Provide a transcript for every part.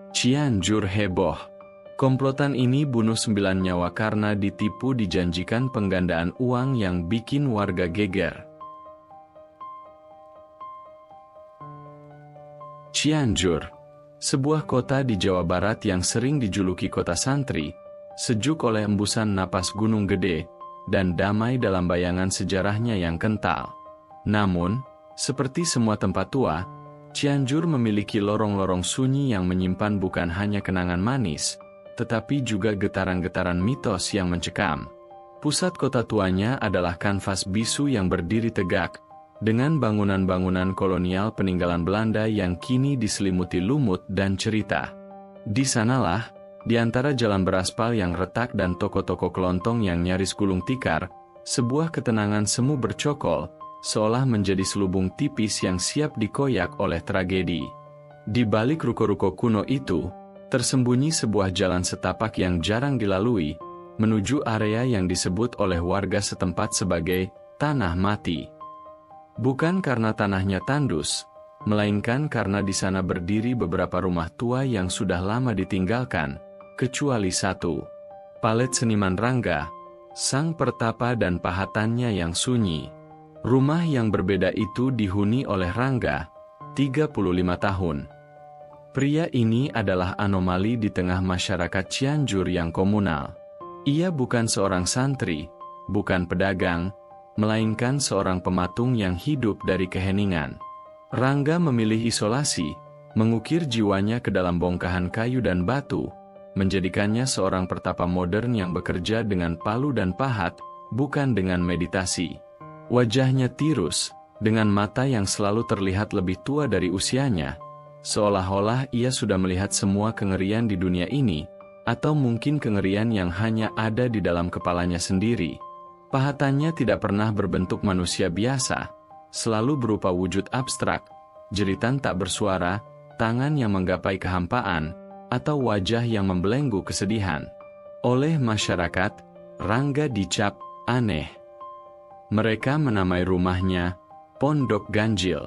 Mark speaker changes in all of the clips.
Speaker 1: Cianjur heboh. Komplotan ini bunuh 9 nyawa karena ditipu dijanjikan penggandaan uang yang bikin warga geger. Cianjur, sebuah kota di Jawa Barat yang sering dijuluki kota santri, sejuk oleh embusan napas Gunung Gede, dan damai dalam bayangan sejarahnya yang kental. Namun, seperti semua tempat tua, Cianjur memiliki lorong-lorong sunyi yang menyimpan bukan hanya kenangan manis, tetapi juga getaran-getaran mitos yang mencekam. Pusat kota tuanya adalah kanvas bisu yang berdiri tegak, dengan bangunan-bangunan kolonial peninggalan Belanda yang kini diselimuti lumut dan cerita. Di sanalah, di antara jalan beraspal yang retak dan toko-toko kelontong yang nyaris gulung tikar, sebuah ketenangan semu bercokol, seolah menjadi selubung tipis yang siap dikoyak oleh tragedi. Di balik ruko-ruko kuno itu, tersembunyi sebuah jalan setapak yang jarang dilalui, menuju area yang disebut oleh warga setempat sebagai Tanah Mati. Bukan karena tanahnya tandus, melainkan karena di sana berdiri beberapa rumah tua yang sudah lama ditinggalkan, kecuali satu. Palet seniman Rangga, sang pertapa dan pahatannya yang sunyi. Rumah yang berbeda itu dihuni oleh Rangga, 35 tahun. Pria ini adalah anomali di tengah masyarakat Cianjur yang komunal. Ia bukan seorang santri, bukan pedagang, melainkan seorang pematung yang hidup dari keheningan. Rangga memilih isolasi, mengukir jiwanya ke dalam bongkahan kayu dan batu, menjadikannya seorang pertapa modern yang bekerja dengan palu dan pahat, bukan dengan meditasi. Wajahnya tirus, dengan mata yang selalu terlihat lebih tua dari usianya, seolah-olah ia sudah melihat semua kengerian di dunia ini, atau mungkin kengerian yang hanya ada di dalam kepalanya sendiri. Pahatannya tidak pernah berbentuk manusia biasa, selalu berupa wujud abstrak, jeritan tak bersuara, tangan yang menggapai kehampaan, atau wajah yang membelenggu kesedihan. Oleh masyarakat, Rangga dicap aneh. Mereka menamai rumahnya Pondok Ganjil.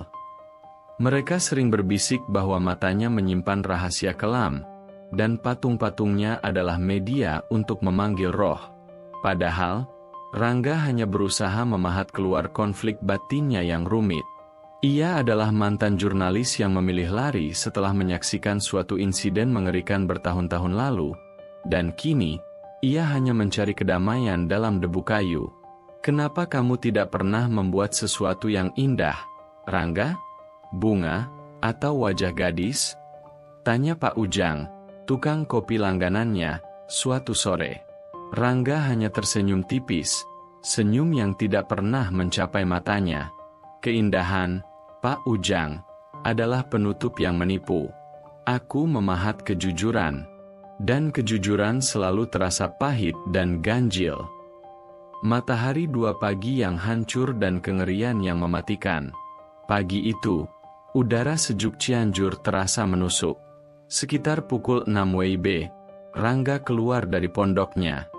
Speaker 1: Mereka sering berbisik bahwa matanya menyimpan rahasia kelam, dan patung-patungnya adalah media untuk memanggil roh. Padahal, Rangga hanya berusaha memahat keluar konflik batinnya yang rumit. Ia adalah mantan jurnalis yang memilih lari setelah menyaksikan suatu insiden mengerikan bertahun-tahun lalu, dan kini, ia hanya mencari kedamaian dalam debu kayu. Kenapa kamu tidak pernah membuat sesuatu yang indah, Rangga? Bunga, atau wajah gadis? Tanya Pak Ujang, tukang kopi langganannya, suatu sore. Rangga hanya tersenyum tipis, senyum yang tidak pernah mencapai matanya. Keindahan, Pak Ujang, adalah penutup yang menipu. Aku memahat kejujuran, dan kejujuran selalu terasa pahit dan ganjil. Matahari 2 pagi yang hancur dan kengerian yang mematikan. Pagi itu, udara sejuk Cianjur terasa menusuk. Sekitar pukul 6 WIB, Rangga keluar dari pondoknya.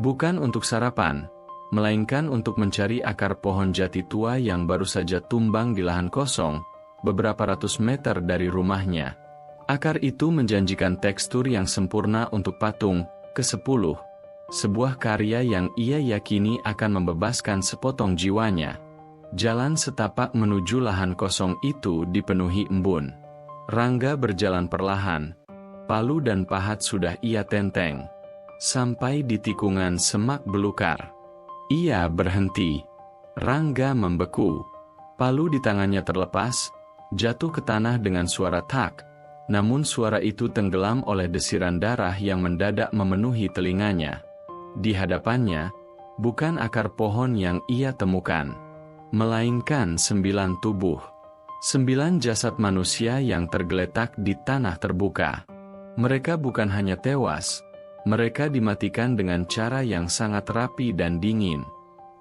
Speaker 1: Bukan untuk sarapan, melainkan untuk mencari akar pohon jati tua yang baru saja tumbang di lahan kosong, beberapa ratus meter dari rumahnya. Akar itu menjanjikan tekstur yang sempurna untuk patung ke-10. Sebuah karya yang ia yakini akan membebaskan sepotong jiwanya. Jalan setapak menuju lahan kosong itu dipenuhi embun. Rangga berjalan perlahan. Palu dan pahat sudah ia tenteng. Sampai di tikungan semak belukar. Ia berhenti. Rangga membeku. Palu di tangannya terlepas, jatuh ke tanah dengan suara tak. Namun suara itu tenggelam oleh desiran darah yang mendadak memenuhi telinganya. Di hadapannya, bukan akar pohon yang ia temukan, melainkan 9 tubuh. 9 jasad manusia yang tergeletak di tanah terbuka. Mereka bukan hanya tewas, mereka dimatikan dengan cara yang sangat rapi dan dingin.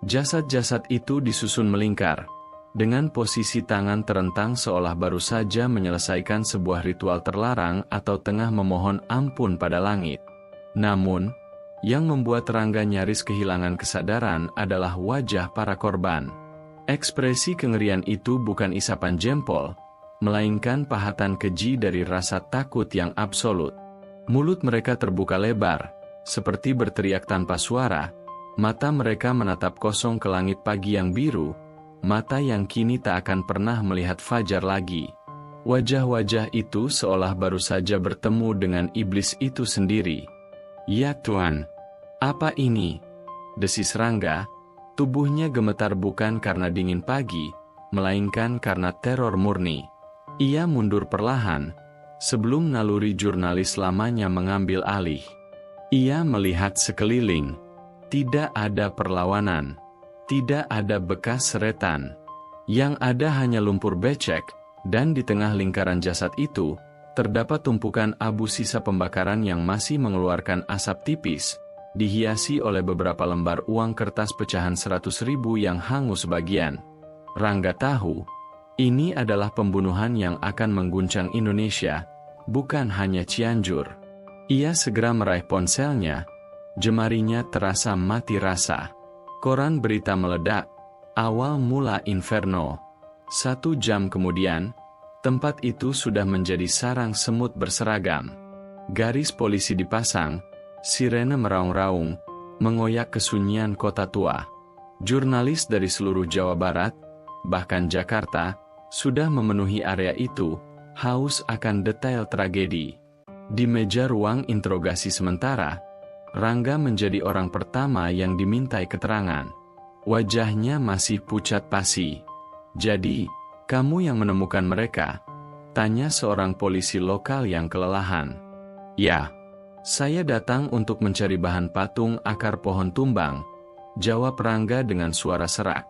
Speaker 1: Jasad-jasad itu disusun melingkar, dengan posisi tangan terentang seolah baru saja menyelesaikan sebuah ritual terlarang atau tengah memohon ampun pada langit. Namun, yang membuat Rangga nyaris kehilangan kesadaran adalah wajah para korban. Ekspresi kengerian itu bukan isapan jempol, melainkan pahatan keji dari rasa takut yang absolut. Mulut mereka terbuka lebar, seperti berteriak tanpa suara, mata mereka menatap kosong ke langit pagi yang biru, mata yang kini tak akan pernah melihat fajar lagi. Wajah-wajah itu seolah baru saja bertemu dengan iblis itu sendiri. "Ya Tuhan, apa ini?" desis Rangga. Tubuhnya gemetar bukan karena dingin pagi, melainkan karena teror murni. Ia mundur perlahan, sebelum naluri jurnalis lamanya mengambil alih. Ia melihat sekeliling. Tidak ada perlawanan. Tidak ada bekas seretan. Yang ada hanya lumpur becek, dan di tengah lingkaran jasad itu, terdapat tumpukan abu sisa pembakaran yang masih mengeluarkan asap tipis, dihiasi oleh beberapa lembar uang kertas pecahan 100.000 yang hangus sebagian. Rangga tahu, ini adalah pembunuhan yang akan mengguncang Indonesia, bukan hanya Cianjur. Ia segera meraih ponselnya, jemarinya terasa mati rasa. Koran berita meledak, awal mula inferno. 1 jam kemudian, tempat itu sudah menjadi sarang semut berseragam. Garis polisi dipasang, sirene meraung-raung, mengoyak kesunyian kota tua. Jurnalis dari seluruh Jawa Barat, bahkan Jakarta, sudah memenuhi area itu, haus akan detail tragedi. Di meja ruang interogasi sementara, Rangga menjadi orang pertama yang dimintai keterangan. Wajahnya masih pucat pasi. "Jadi, kamu yang menemukan mereka?" tanya seorang polisi lokal yang kelelahan. "Ya, saya datang untuk mencari bahan patung akar pohon tumbang," jawab Rangga dengan suara serak.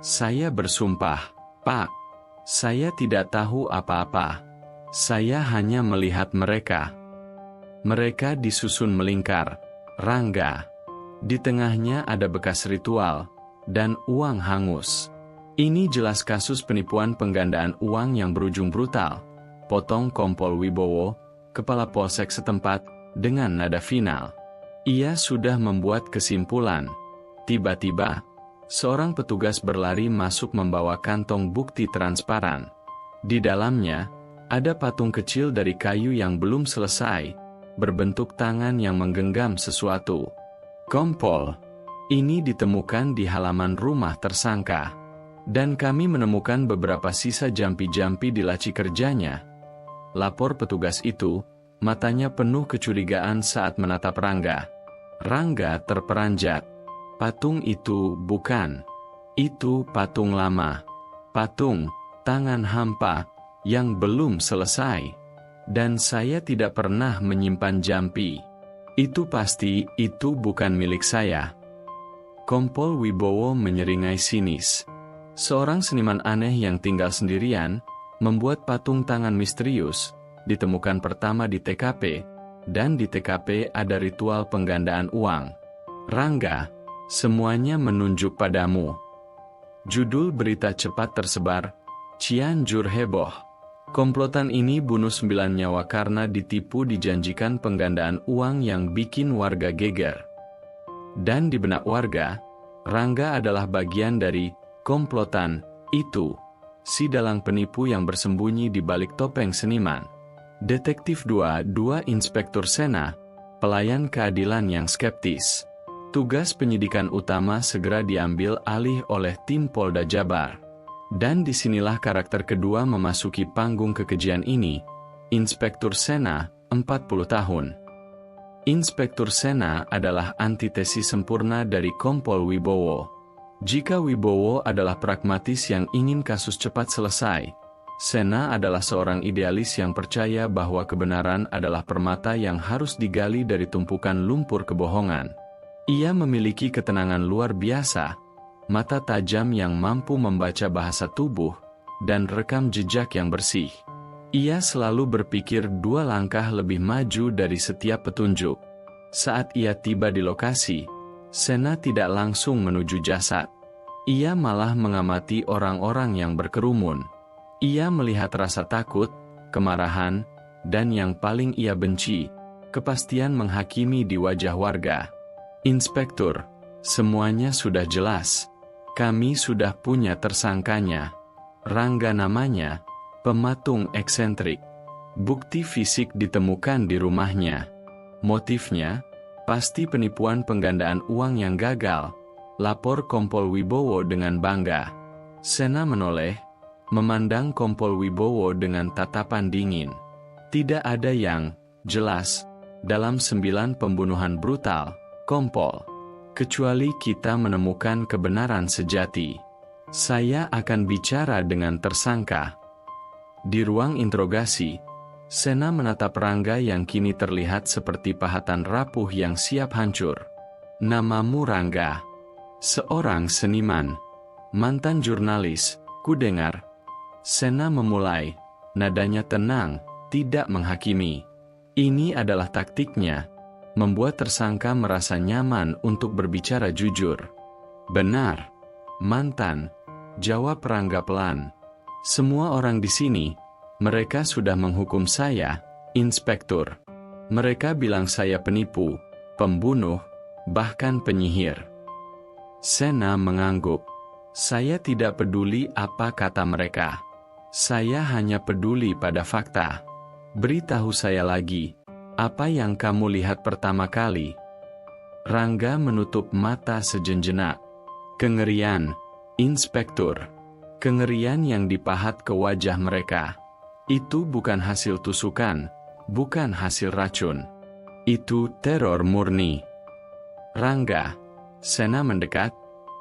Speaker 1: "Saya bersumpah, Pak, saya tidak tahu apa-apa. Saya hanya melihat mereka." Mereka disusun melingkar, Rangga. Di tengahnya ada bekas ritual, dan uang hangus. "Ini jelas kasus penipuan penggandaan uang yang berujung brutal," potong Kompol Wibowo, kepala polsek setempat, dengan nada final. Ia sudah membuat kesimpulan. Tiba-tiba, seorang petugas berlari masuk membawa kantong bukti transparan. Di dalamnya, ada patung kecil dari kayu yang belum selesai, berbentuk tangan yang menggenggam sesuatu. "Kompol, ini ditemukan di halaman rumah tersangka. Dan kami menemukan beberapa sisa jampi-jampi di laci kerjanya," lapor petugas itu, matanya penuh kecurigaan saat menatap Rangga. Rangga terperanjat. "Patung itu bukan. Itu patung lama. Patung, tangan hampa, yang belum selesai. Dan saya tidak pernah menyimpan jampi. Itu pasti, itu bukan milik saya." Kompol Wibowo menyeringai sinis. Seorang seniman aneh yang tinggal sendirian, membuat patung tangan misterius, ditemukan pertama di TKP, dan di TKP ada ritual penggandaan uang. "Rangga, semuanya menunjuk padamu." Judul berita cepat tersebar, "Cianjur heboh. Komplotan ini bunuh 9 nyawa karena ditipu dijanjikan penggandaan uang yang bikin warga geger." Dan di benak warga, Rangga adalah bagian dari komplotan itu, si dalang penipu yang bersembunyi di balik topeng seniman. Detektif 2 Inspektur Sena, pelayan keadilan yang skeptis. Tugas penyidikan utama segera diambil alih oleh tim Polda Jabar. Dan disinilah karakter kedua memasuki panggung kekejian ini, Inspektur Sena, 40 tahun. Inspektur Sena adalah antitesis sempurna dari Kompol Wibowo. Jika Wibowo adalah pragmatis yang ingin kasus cepat selesai, Sena adalah seorang idealis yang percaya bahwa kebenaran adalah permata yang harus digali dari tumpukan lumpur kebohongan. Ia memiliki ketenangan luar biasa, mata tajam yang mampu membaca bahasa tubuh, dan rekam jejak yang bersih. Ia selalu berpikir 2 langkah lebih maju dari setiap petunjuk. Saat ia tiba di lokasi, Sena tidak langsung menuju jasad. Ia malah mengamati orang-orang yang berkerumun. Ia melihat rasa takut, kemarahan, dan yang paling ia benci, kepastian menghakimi di wajah warga. "Inspektur, semuanya sudah jelas. Kami sudah punya tersangkanya. Rangga namanya, Pematung eksentrik. Bukti fisik ditemukan di rumahnya. Motifnya, pasti penipuan penggandaan uang yang gagal, lapor Kompol Wibowo dengan bangga. Sena menoleh, memandang Kompol Wibowo dengan tatapan dingin. Tidak ada yang jelas dalam 9 pembunuhan brutal, Kompol. Kecuali kita menemukan kebenaran sejati. Saya akan bicara dengan tersangka. Di ruang interogasi, Sena menatap Rangga yang kini terlihat seperti pahatan rapuh yang siap hancur. Namamu Rangga. Seorang seniman. Mantan jurnalis, kudengar. Sena memulai, nadanya tenang, tidak menghakimi. Ini adalah taktiknya, membuat tersangka merasa nyaman untuk berbicara jujur. Benar, mantan, jawab Rangga pelan. Semua orang di sini, mereka sudah menghukum saya, Inspektur. Mereka bilang saya penipu, pembunuh, bahkan penyihir. Sena mengangguk. Saya tidak peduli apa kata mereka. Saya hanya peduli pada fakta. Beritahu saya lagi, apa yang kamu lihat pertama kali? Rangga menutup mata sejenak. Kengerian, Inspektur. Kengerian yang dipahat ke wajah mereka. Itu bukan hasil tusukan, bukan hasil racun. Itu teror murni. Rangga. Sena mendekat.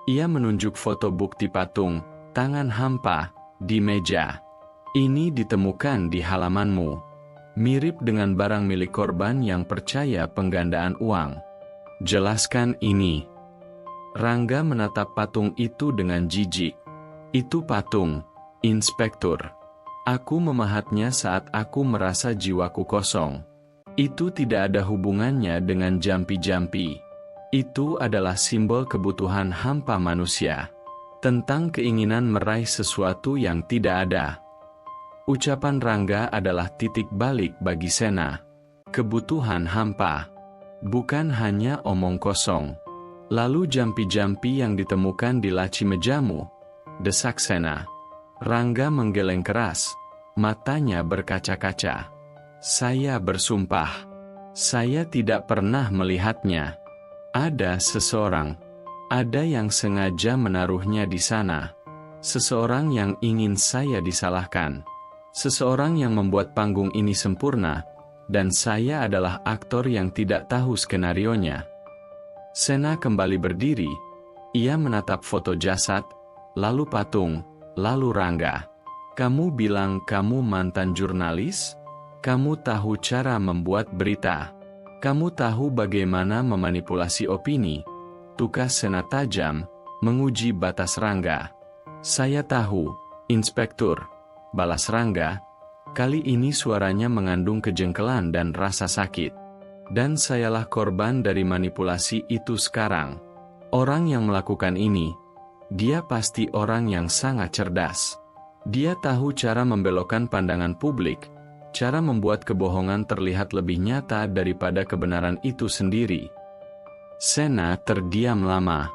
Speaker 1: Ia menunjuk foto bukti patung, tangan hampa, di meja. Ini ditemukan di halamanmu. Mirip dengan barang milik korban yang percaya penggandaan uang. Jelaskan ini. Rangga menatap patung itu dengan jijik. Itu patung, Inspektur. Aku memahatnya saat aku merasa jiwaku kosong. Itu tidak ada hubungannya dengan jampi-jampi. Itu adalah simbol kebutuhan hampa manusia. Tentang keinginan meraih sesuatu yang tidak ada. Ucapan Rangga adalah titik balik bagi Sena. Kebutuhan hampa. Bukan hanya omong kosong. Lalu jampi-jampi yang ditemukan di laci mejamu. Desak Sena. Rangga menggeleng keras, matanya berkaca-kaca. Saya bersumpah, saya tidak pernah melihatnya. Ada seseorang, ada yang sengaja menaruhnya di sana. Seseorang yang ingin saya disalahkan. Seseorang yang membuat panggung ini sempurna, dan saya adalah aktor yang tidak tahu skenarionya. Sena kembali berdiri, ia menatap foto jasad, lalu patung, lalu Rangga. Kamu bilang kamu mantan jurnalis? Kamu tahu cara membuat berita. Kamu tahu bagaimana memanipulasi opini. Tukas Sena tajam, menguji batas Rangga. Saya tahu, Inspektur, balas Rangga. Kali ini suaranya mengandung kejengkelan dan rasa sakit. Dan sayalah korban dari manipulasi itu sekarang. Orang yang melakukan ini, dia pasti orang yang sangat cerdas. Dia tahu cara membelokkan pandangan publik, cara membuat kebohongan terlihat lebih nyata daripada kebenaran itu sendiri. Sena terdiam lama.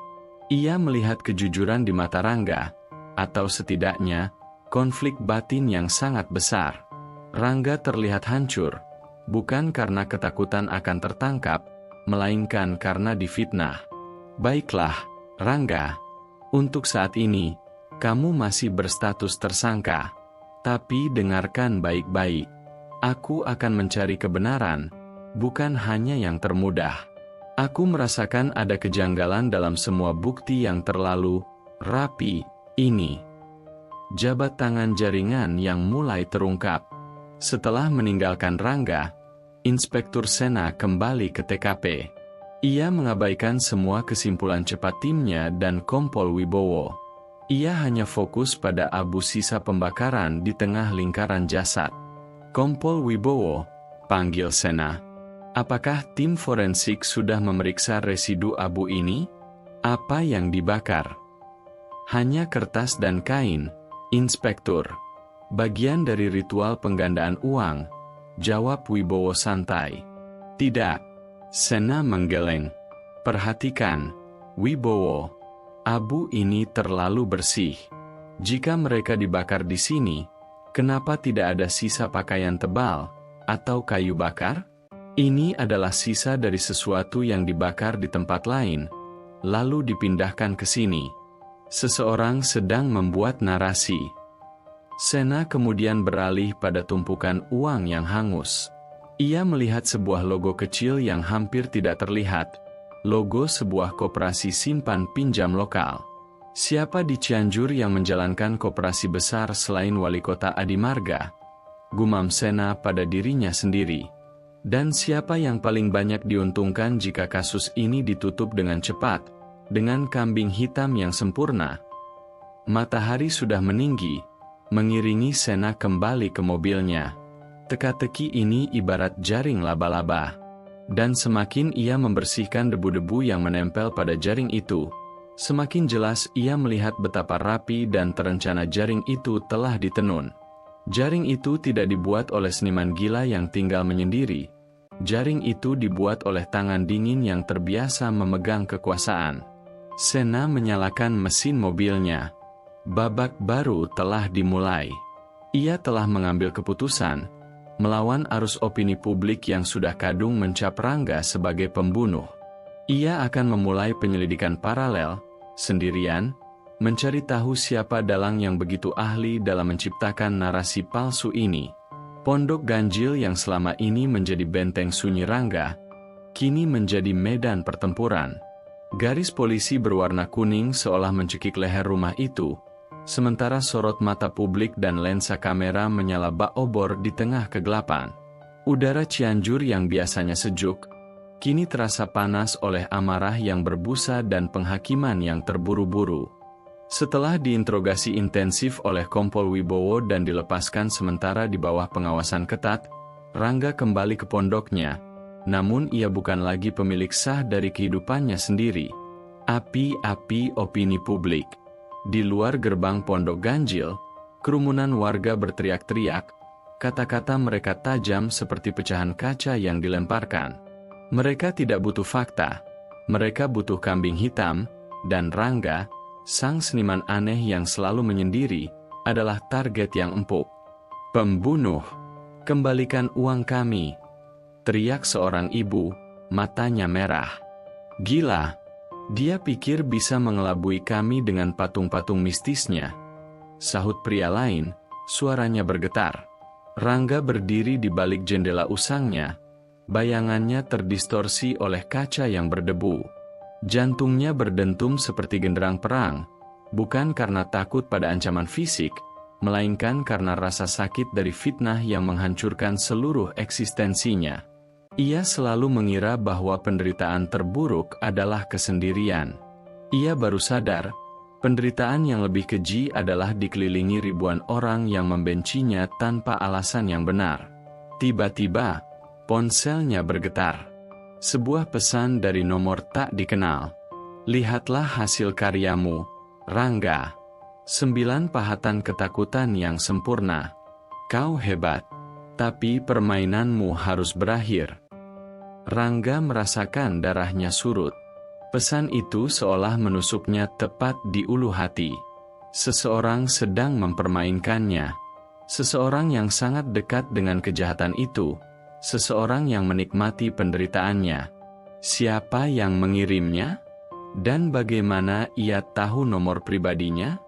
Speaker 1: Ia melihat kejujuran di mata Rangga, atau setidaknya, konflik batin yang sangat besar. Rangga terlihat hancur, bukan karena ketakutan akan tertangkap, melainkan karena difitnah. Baiklah, Rangga. Untuk saat ini, kamu masih berstatus tersangka. Tapi dengarkan baik-baik. Aku akan mencari kebenaran, bukan hanya yang termudah. Aku merasakan ada kejanggalan dalam semua bukti yang terlalu rapi ini. Jabat tangan jaringan yang mulai terungkap. Setelah meninggalkan Rangga, Inspektur Sena kembali ke TKP. Ia mengabaikan semua kesimpulan cepat timnya dan Kompol Wibowo. Ia hanya fokus pada abu sisa pembakaran di tengah lingkaran jasad. Kompol Wibowo, panggil Sena. Apakah tim forensik sudah memeriksa residu abu ini? Apa yang dibakar? Hanya kertas dan kain, Inspektur. Bagian dari ritual penggandaan uang, jawab Wibowo santai. Tidak. Sena menggeleng. Perhatikan, Wibowo. Abu ini terlalu bersih. Jika mereka dibakar di sini, Kenapa tidak ada sisa pakaian tebal atau kayu bakar? Ini adalah sisa dari sesuatu yang dibakar di tempat lain, lalu dipindahkan ke sini. Seseorang sedang membuat narasi. Sena kemudian beralih pada tumpukan uang yang hangus. Ia melihat sebuah logo kecil yang hampir tidak terlihat, logo sebuah koperasi simpan pinjam lokal. Siapa di Cianjur yang menjalankan koperasi besar selain wali kota Adi Marga? Gumam Sena pada dirinya sendiri. Dan siapa yang paling banyak diuntungkan jika kasus ini ditutup dengan cepat, dengan kambing hitam yang sempurna? Matahari sudah meninggi, mengiringi Sena kembali ke mobilnya. Teka-teki ini ibarat jaring laba-laba. Dan semakin ia membersihkan debu-debu yang menempel pada jaring itu, semakin jelas ia melihat betapa rapi dan terencana jaring itu telah ditenun. Jaring itu tidak dibuat oleh seniman gila yang tinggal menyendiri. Jaring itu dibuat oleh tangan dingin yang terbiasa memegang kekuasaan. Sena menyalakan mesin mobilnya. Babak baru telah dimulai. Ia telah mengambil keputusan, melawan arus opini publik yang sudah kadung mencap Rangga sebagai pembunuh. Ia akan memulai penyelidikan paralel, sendirian, mencari tahu siapa dalang yang begitu ahli dalam menciptakan narasi palsu ini. Pondok Ganjil yang selama ini menjadi benteng sunyi Rangga, kini menjadi medan pertempuran. Garis polisi berwarna kuning seolah mencekik leher rumah itu, sementara sorot mata publik dan lensa kamera menyala bak obor di tengah kegelapan. Udara Cianjur yang biasanya sejuk, kini terasa panas oleh amarah yang berbusa dan penghakiman yang terburu-buru. Setelah diinterogasi intensif oleh Kompol Wibowo dan dilepaskan sementara di bawah pengawasan ketat, Rangga kembali ke pondoknya, namun ia bukan lagi pemilik sah dari kehidupannya sendiri. Api-api opini publik. Di luar gerbang Pondok Ganjil, kerumunan warga berteriak-teriak, kata-kata mereka tajam seperti pecahan kaca yang dilemparkan. Mereka tidak butuh fakta, mereka butuh kambing hitam, dan Rangga, sang seniman aneh yang selalu menyendiri, adalah target yang empuk. Pembunuh, kembalikan uang kami, teriak seorang ibu, matanya merah. Gila! Dia pikir bisa mengelabui kami dengan patung-patung mistisnya. Sahut pria lain, suaranya bergetar. Rangga berdiri di balik jendela usangnya. Bayangannya terdistorsi oleh kaca yang berdebu. Jantungnya berdentum seperti genderang perang, bukan karena takut pada ancaman fisik, melainkan karena rasa sakit dari fitnah yang menghancurkan seluruh eksistensinya. Ia selalu mengira bahwa penderitaan terburuk adalah kesendirian. Ia baru sadar, penderitaan yang lebih keji adalah dikelilingi ribuan orang yang membencinya tanpa alasan yang benar. Tiba-tiba, ponselnya bergetar. Sebuah pesan dari nomor tak dikenal. Lihatlah hasil karyamu, Rangga. 9 pahatan ketakutan yang sempurna. Kau hebat, tapi permainanmu harus berakhir. Rangga merasakan darahnya surut. Pesan itu seolah menusuknya tepat di ulu hati. Seseorang sedang mempermainkannya. Seseorang yang sangat dekat dengan kejahatan itu. Seseorang yang menikmati penderitaannya. Siapa yang mengirimnya? Dan bagaimana ia tahu nomor pribadinya?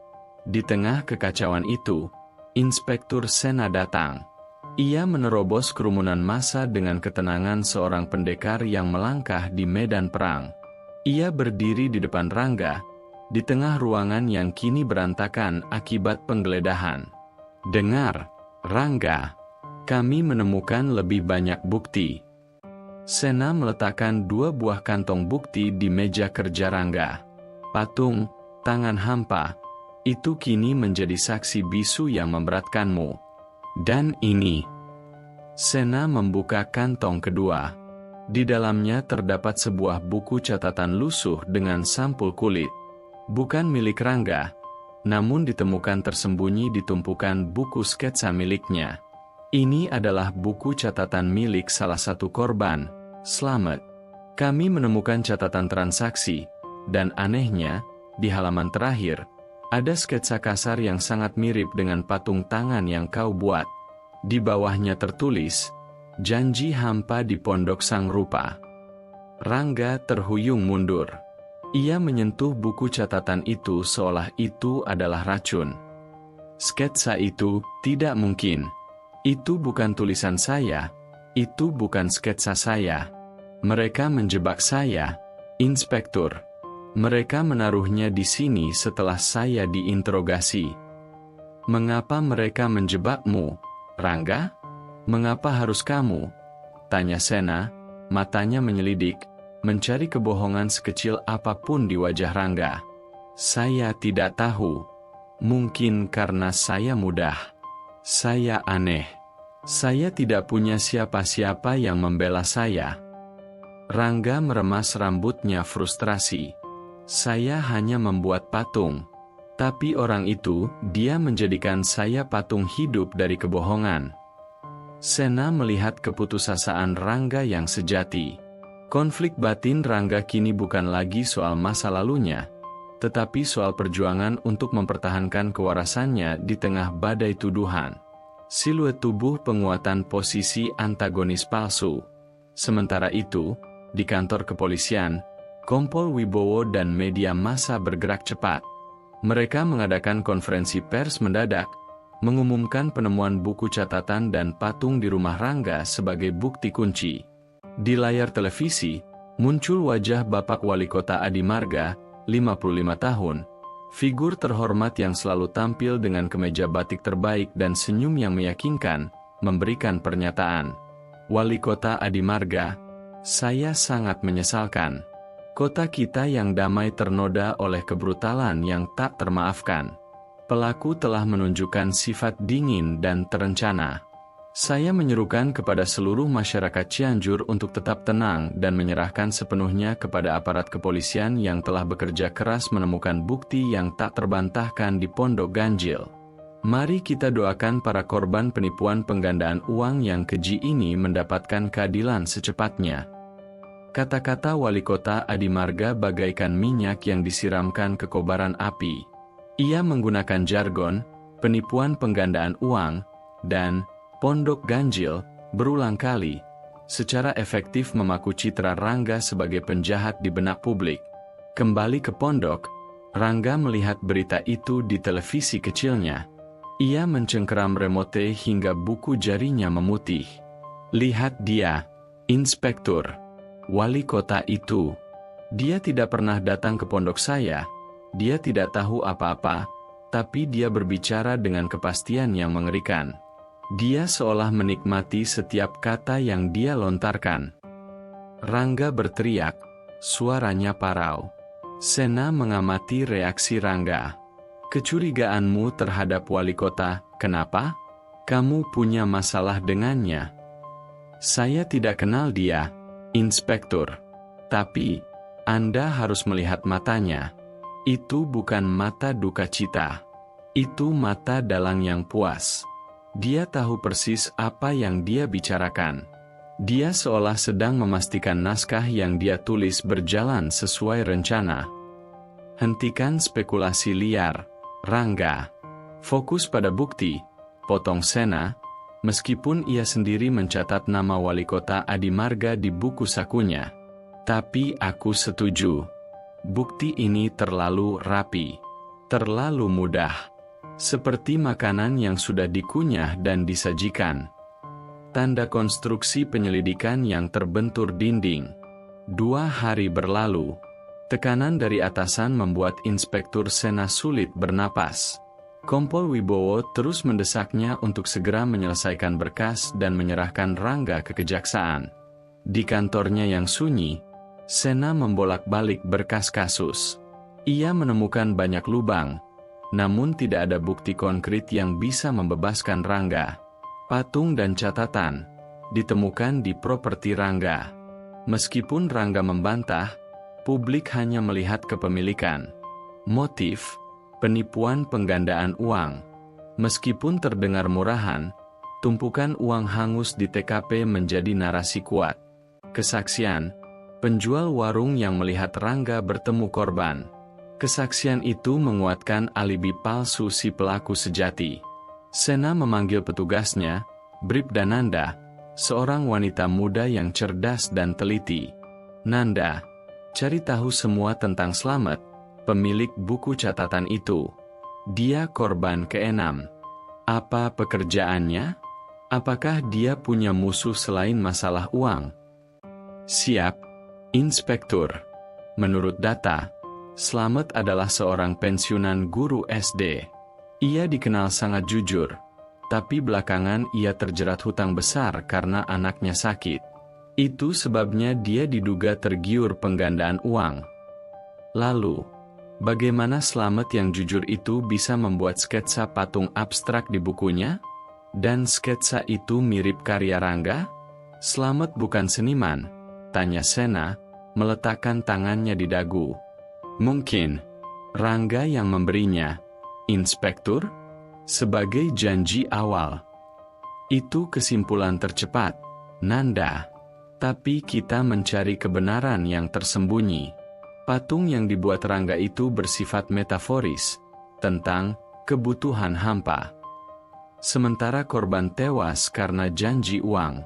Speaker 1: Di tengah kekacauan itu, Inspektur Sena datang. Ia menerobos kerumunan massa dengan ketenangan seorang pendekar yang melangkah di medan perang. Ia berdiri di depan Rangga, di tengah ruangan yang kini berantakan akibat penggeledahan. Dengar, Rangga, kami menemukan lebih banyak bukti. Sena meletakkan 2 buah kantong bukti di meja kerja Rangga. Patung, tangan hampa, itu kini menjadi saksi bisu yang memberatkanmu. Dan ini. Sena membuka kantong kedua. Di dalamnya terdapat sebuah buku catatan lusuh dengan sampul kulit. Bukan milik Rangga, namun ditemukan tersembunyi di tumpukan buku sketsa miliknya. Ini adalah buku catatan milik salah satu korban, Slamet. Kami menemukan catatan transaksi, dan anehnya, di halaman terakhir, Ada sketsa kasar yang sangat mirip dengan patung tangan yang kau buat. Di bawahnya tertulis, janji hampa di pondok sang rupa. Rangga terhuyung mundur. Ia menyentuh buku catatan itu seolah itu adalah racun. Sketsa itu tidak mungkin. Itu bukan tulisan saya. Itu bukan sketsa saya. Mereka menjebak saya, Inspektur. Mereka menaruhnya di sini setelah saya diinterogasi. Mengapa mereka menjebakmu, Rangga? Mengapa harus kamu? Tanya Sena, matanya menyelidik, mencari kebohongan sekecil apapun di wajah Rangga. Saya tidak tahu. Mungkin karena saya mudah. Saya aneh. Saya tidak punya siapa-siapa yang membela saya. Rangga meremas rambutnya frustrasi. Saya hanya membuat patung. Tapi orang itu, dia menjadikan saya patung hidup dari kebohongan. Sena melihat keputusasaan Rangga yang sejati. Konflik batin Rangga kini bukan lagi soal masa lalunya, tetapi soal perjuangan untuk mempertahankan kewarasannya di tengah badai tuduhan. Siluet tubuh penguatan posisi antagonis palsu. Sementara itu, di kantor kepolisian, Kompol Wibowo dan media massa bergerak cepat. Mereka mengadakan konferensi pers mendadak, mengumumkan penemuan buku catatan dan patung di rumah Rangga sebagai bukti kunci. Di layar televisi, muncul wajah Bapak Wali Kota Adi Marga, 55 tahun, figur terhormat yang selalu tampil dengan kemeja batik terbaik dan senyum yang meyakinkan, memberikan pernyataan. Wali Kota Adi Marga, saya sangat menyesalkan. Kota kita yang damai ternoda oleh kebrutalan yang tak termaafkan. Pelaku telah menunjukkan sifat dingin dan terencana. Saya menyerukan kepada seluruh masyarakat Cianjur untuk tetap tenang dan menyerahkan sepenuhnya kepada aparat kepolisian yang telah bekerja keras menemukan bukti yang tak terbantahkan di Pondok Ganjil. Mari kita doakan para korban penipuan penggandaan uang yang keji ini mendapatkan keadilan secepatnya. Kata-kata Wali Kota Adi Marga bagaikan minyak yang disiramkan ke kobaran api. Ia menggunakan jargon, penipuan penggandaan uang, dan Pondok Ganjil, berulang kali, secara efektif memaku citra Rangga sebagai penjahat di benak publik. Kembali ke pondok, Rangga melihat berita itu di televisi kecilnya. Ia mencengkeram remote hingga buku jarinya memutih. Lihat dia, Inspektur. Wali kota itu. Dia tidak pernah datang ke pondok saya. Dia tidak tahu apa-apa, tapi dia berbicara dengan kepastian yang mengerikan. Dia seolah menikmati setiap kata yang dia lontarkan. Rangga berteriak, suaranya parau. Sena mengamati reaksi Rangga. Kecurigaanmu terhadap wali kota, kenapa? Kamu punya masalah dengannya. Saya tidak kenal dia, Inspektur. Tapi, Anda harus melihat matanya. Itu bukan mata duka cita. Itu mata dalang yang puas. Dia tahu persis apa yang dia bicarakan. Dia seolah sedang memastikan naskah yang dia tulis berjalan sesuai rencana. Hentikan spekulasi liar, Rangga. Fokus pada bukti, potong Sena, meskipun ia sendiri mencatat nama wali kota Adi Marga di buku sakunya. Tapi aku setuju. Bukti ini terlalu rapi, terlalu mudah. Seperti makanan yang sudah dikunyah dan disajikan. Tanda konstruksi penyelidikan yang terbentur dinding. 2 hari berlalu. Tekanan dari atasan membuat Inspektur Sena sulit bernapas. Kompol Wibowo terus mendesaknya untuk segera menyelesaikan berkas dan menyerahkan Rangga ke kejaksaan. Di kantornya yang sunyi, Sena membolak-balik berkas kasus. Ia menemukan banyak lubang, namun tidak ada bukti konkret yang bisa membebaskan Rangga. Patung dan catatan ditemukan di properti Rangga. Meskipun Rangga membantah, publik hanya melihat kepemilikan. Motif, penipuan penggandaan uang. Meskipun terdengar murahan, tumpukan uang hangus di TKP menjadi narasi kuat. Kesaksian, penjual warung yang melihat Rangga bertemu korban. Kesaksian itu menguatkan alibi palsu si pelaku sejati. Sena memanggil petugasnya, Bribda Nanda, seorang wanita muda yang cerdas dan teliti. Nanda, cari tahu semua tentang Slamet, pemilik buku catatan itu. Dia korban ke-6. Apa pekerjaannya? Apakah dia punya musuh selain masalah uang? Siap, Inspektur. Menurut data, Slamet adalah seorang pensiunan guru SD. Ia dikenal sangat jujur, tapi belakangan ia terjerat hutang besar karena anaknya sakit. Itu sebabnya dia diduga tergiur penggandaan uang. Lalu, bagaimana Slamet yang jujur itu bisa membuat sketsa patung abstrak di bukunya? Dan sketsa itu mirip karya Rangga? Slamet bukan seniman, tanya Sena, meletakkan tangannya di dagu. Mungkin, Rangga yang memberinya, Inspektur, sebagai janji awal. Itu kesimpulan tercepat, Nanda. Tapi kita mencari kebenaran yang tersembunyi. Patung yang dibuat Rangga itu bersifat metaforis, tentang kebutuhan hampa. Sementara korban tewas karena janji uang.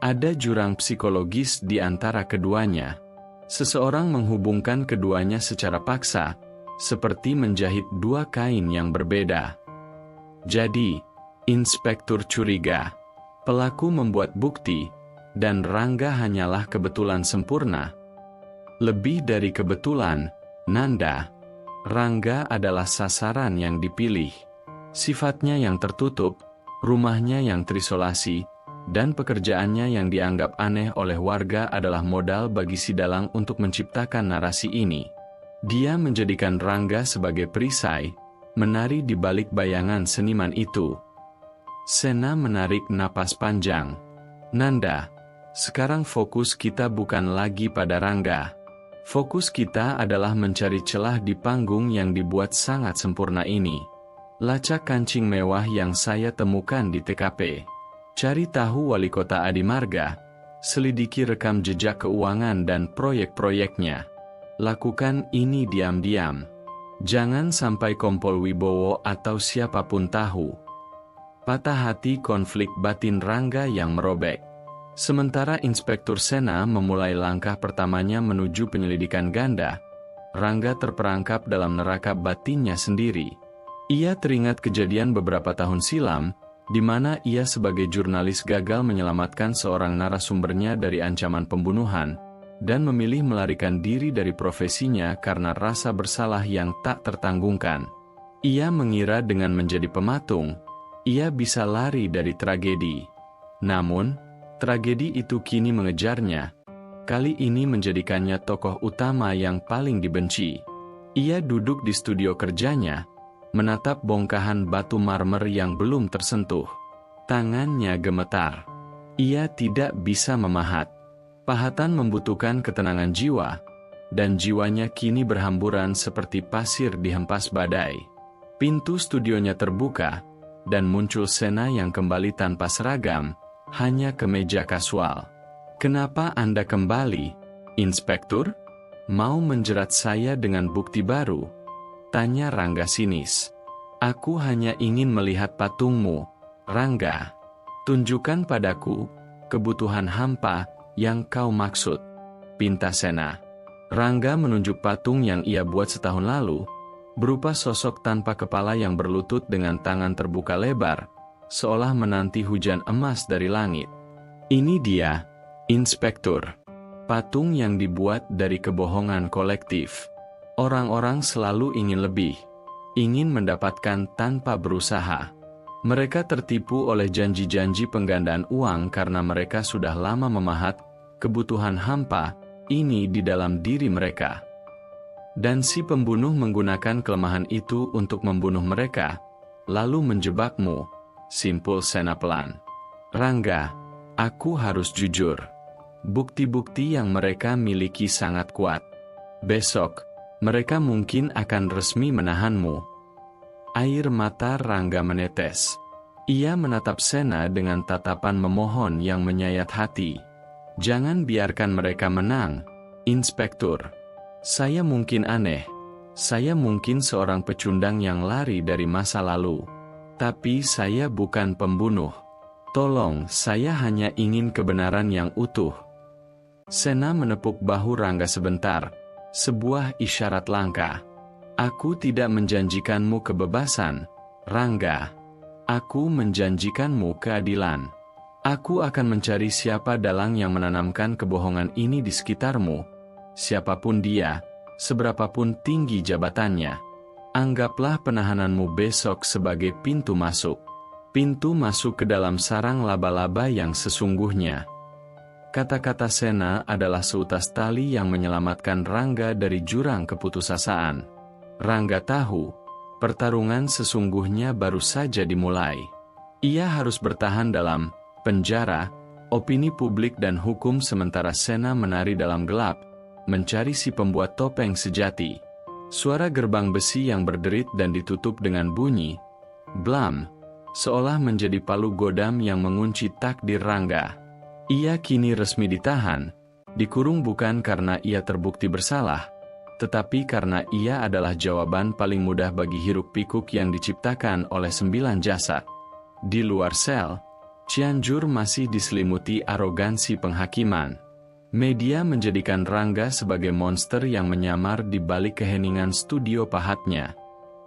Speaker 1: Ada jurang psikologis di antara keduanya. Seseorang menghubungkan keduanya secara paksa, seperti menjahit dua kain yang berbeda. Jadi, Inspektur curiga, pelaku membuat bukti, dan Rangga hanyalah kebetulan sempurna. Lebih dari kebetulan, Nanda, Rangga adalah sasaran yang dipilih. Sifatnya yang tertutup, rumahnya yang terisolasi, dan pekerjaannya yang dianggap aneh oleh warga adalah modal bagi si dalang untuk menciptakan narasi ini. Dia menjadikan Rangga sebagai perisai, menari di balik bayangan seniman itu. Sena menarik napas panjang. Nanda, sekarang fokus kita bukan lagi pada Rangga. Fokus kita adalah mencari celah di panggung yang dibuat sangat sempurna ini. Lacak kancing mewah yang saya temukan di TKP. Cari tahu wali kota Adimarga, selidiki rekam jejak keuangan dan proyek-proyeknya. Lakukan ini diam-diam. Jangan sampai Kompol Wibowo atau siapapun tahu. Patah hati konflik batin Rangga yang merobek. Sementara Inspektur Sena memulai langkah pertamanya menuju penyelidikan ganda, Rangga terperangkap dalam neraka batinnya sendiri. Ia teringat kejadian beberapa tahun silam, di mana ia sebagai jurnalis gagal menyelamatkan seorang narasumbernya dari ancaman pembunuhan, dan memilih melarikan diri dari profesinya karena rasa bersalah yang tak tertanggungkan. Ia mengira dengan menjadi pematung, ia bisa lari dari tragedi. Namun, tragedi itu kini mengejarnya. Kali ini menjadikannya tokoh utama yang paling dibenci. Ia duduk di studio kerjanya, menatap bongkahan batu marmer yang belum tersentuh. Tangannya gemetar. Ia tidak bisa memahat. Pahatan membutuhkan ketenangan jiwa, dan jiwanya kini berhamburan seperti pasir dihempas badai. Pintu studionya terbuka, dan muncul Sena yang kembali tanpa seragam, hanya kemeja kasual. Kenapa Anda kembali, Inspektur? Mau menjerat saya dengan bukti baru? Tanya Rangga sinis. Aku hanya ingin melihat patungmu, Rangga. Tunjukkan padaku kebutuhan hampa yang kau maksud, pinta Sena. Rangga menunjuk patung yang ia buat setahun lalu, berupa sosok tanpa kepala yang berlutut dengan tangan terbuka lebar, seolah menanti hujan emas dari langit. Ini dia, Inspektur. Patung yang dibuat dari kebohongan kolektif. Orang-orang selalu ingin lebih, ingin mendapatkan tanpa berusaha. Mereka tertipu oleh janji-janji penggandaan uang karena mereka sudah lama memahat kebutuhan hampa ini di dalam diri mereka. Dan si pembunuh menggunakan kelemahan itu untuk membunuh mereka, lalu menjebakmu, simpul Sena pelan. Rangga, aku harus jujur. Bukti-bukti yang mereka miliki sangat kuat. Besok, mereka mungkin akan resmi menahanmu. Air mata Rangga menetes. Ia menatap Sena dengan tatapan memohon yang menyayat hati. Jangan biarkan mereka menang, Inspektur. Saya mungkin aneh, Saya mungkin seorang pecundang yang lari dari masa lalu. Tapi saya bukan pembunuh. Tolong, saya hanya ingin kebenaran yang utuh. Sena menepuk bahu Rangga sebentar, sebuah isyarat langka. Aku tidak menjanjikanmu kebebasan, Rangga. Aku menjanjikanmu keadilan. Aku akan mencari siapa dalang yang menanamkan kebohongan ini di sekitarmu. Siapapun dia, seberapapun tinggi jabatannya. Anggaplah penahananmu besok sebagai pintu masuk. Pintu masuk ke dalam sarang laba-laba yang sesungguhnya. Kata-kata Sena adalah seutas tali yang menyelamatkan Rangga dari jurang keputusasaan. Rangga tahu, pertarungan sesungguhnya baru saja dimulai. Ia harus bertahan dalam penjara, opini publik dan hukum sementara Sena menari dalam gelap, mencari si pembuat topeng sejati. Suara gerbang besi yang berderit dan ditutup dengan bunyi blam, seolah menjadi palu godam yang mengunci takdir Rangga. Ia kini resmi ditahan, dikurung bukan karena ia terbukti bersalah, tetapi karena ia adalah jawaban paling mudah bagi hiruk-pikuk yang diciptakan oleh 9 jasad. Di luar sel, Cianjur masih diselimuti arogansi penghakiman. Media menjadikan Rangga sebagai monster yang menyamar di balik keheningan studio pahatnya.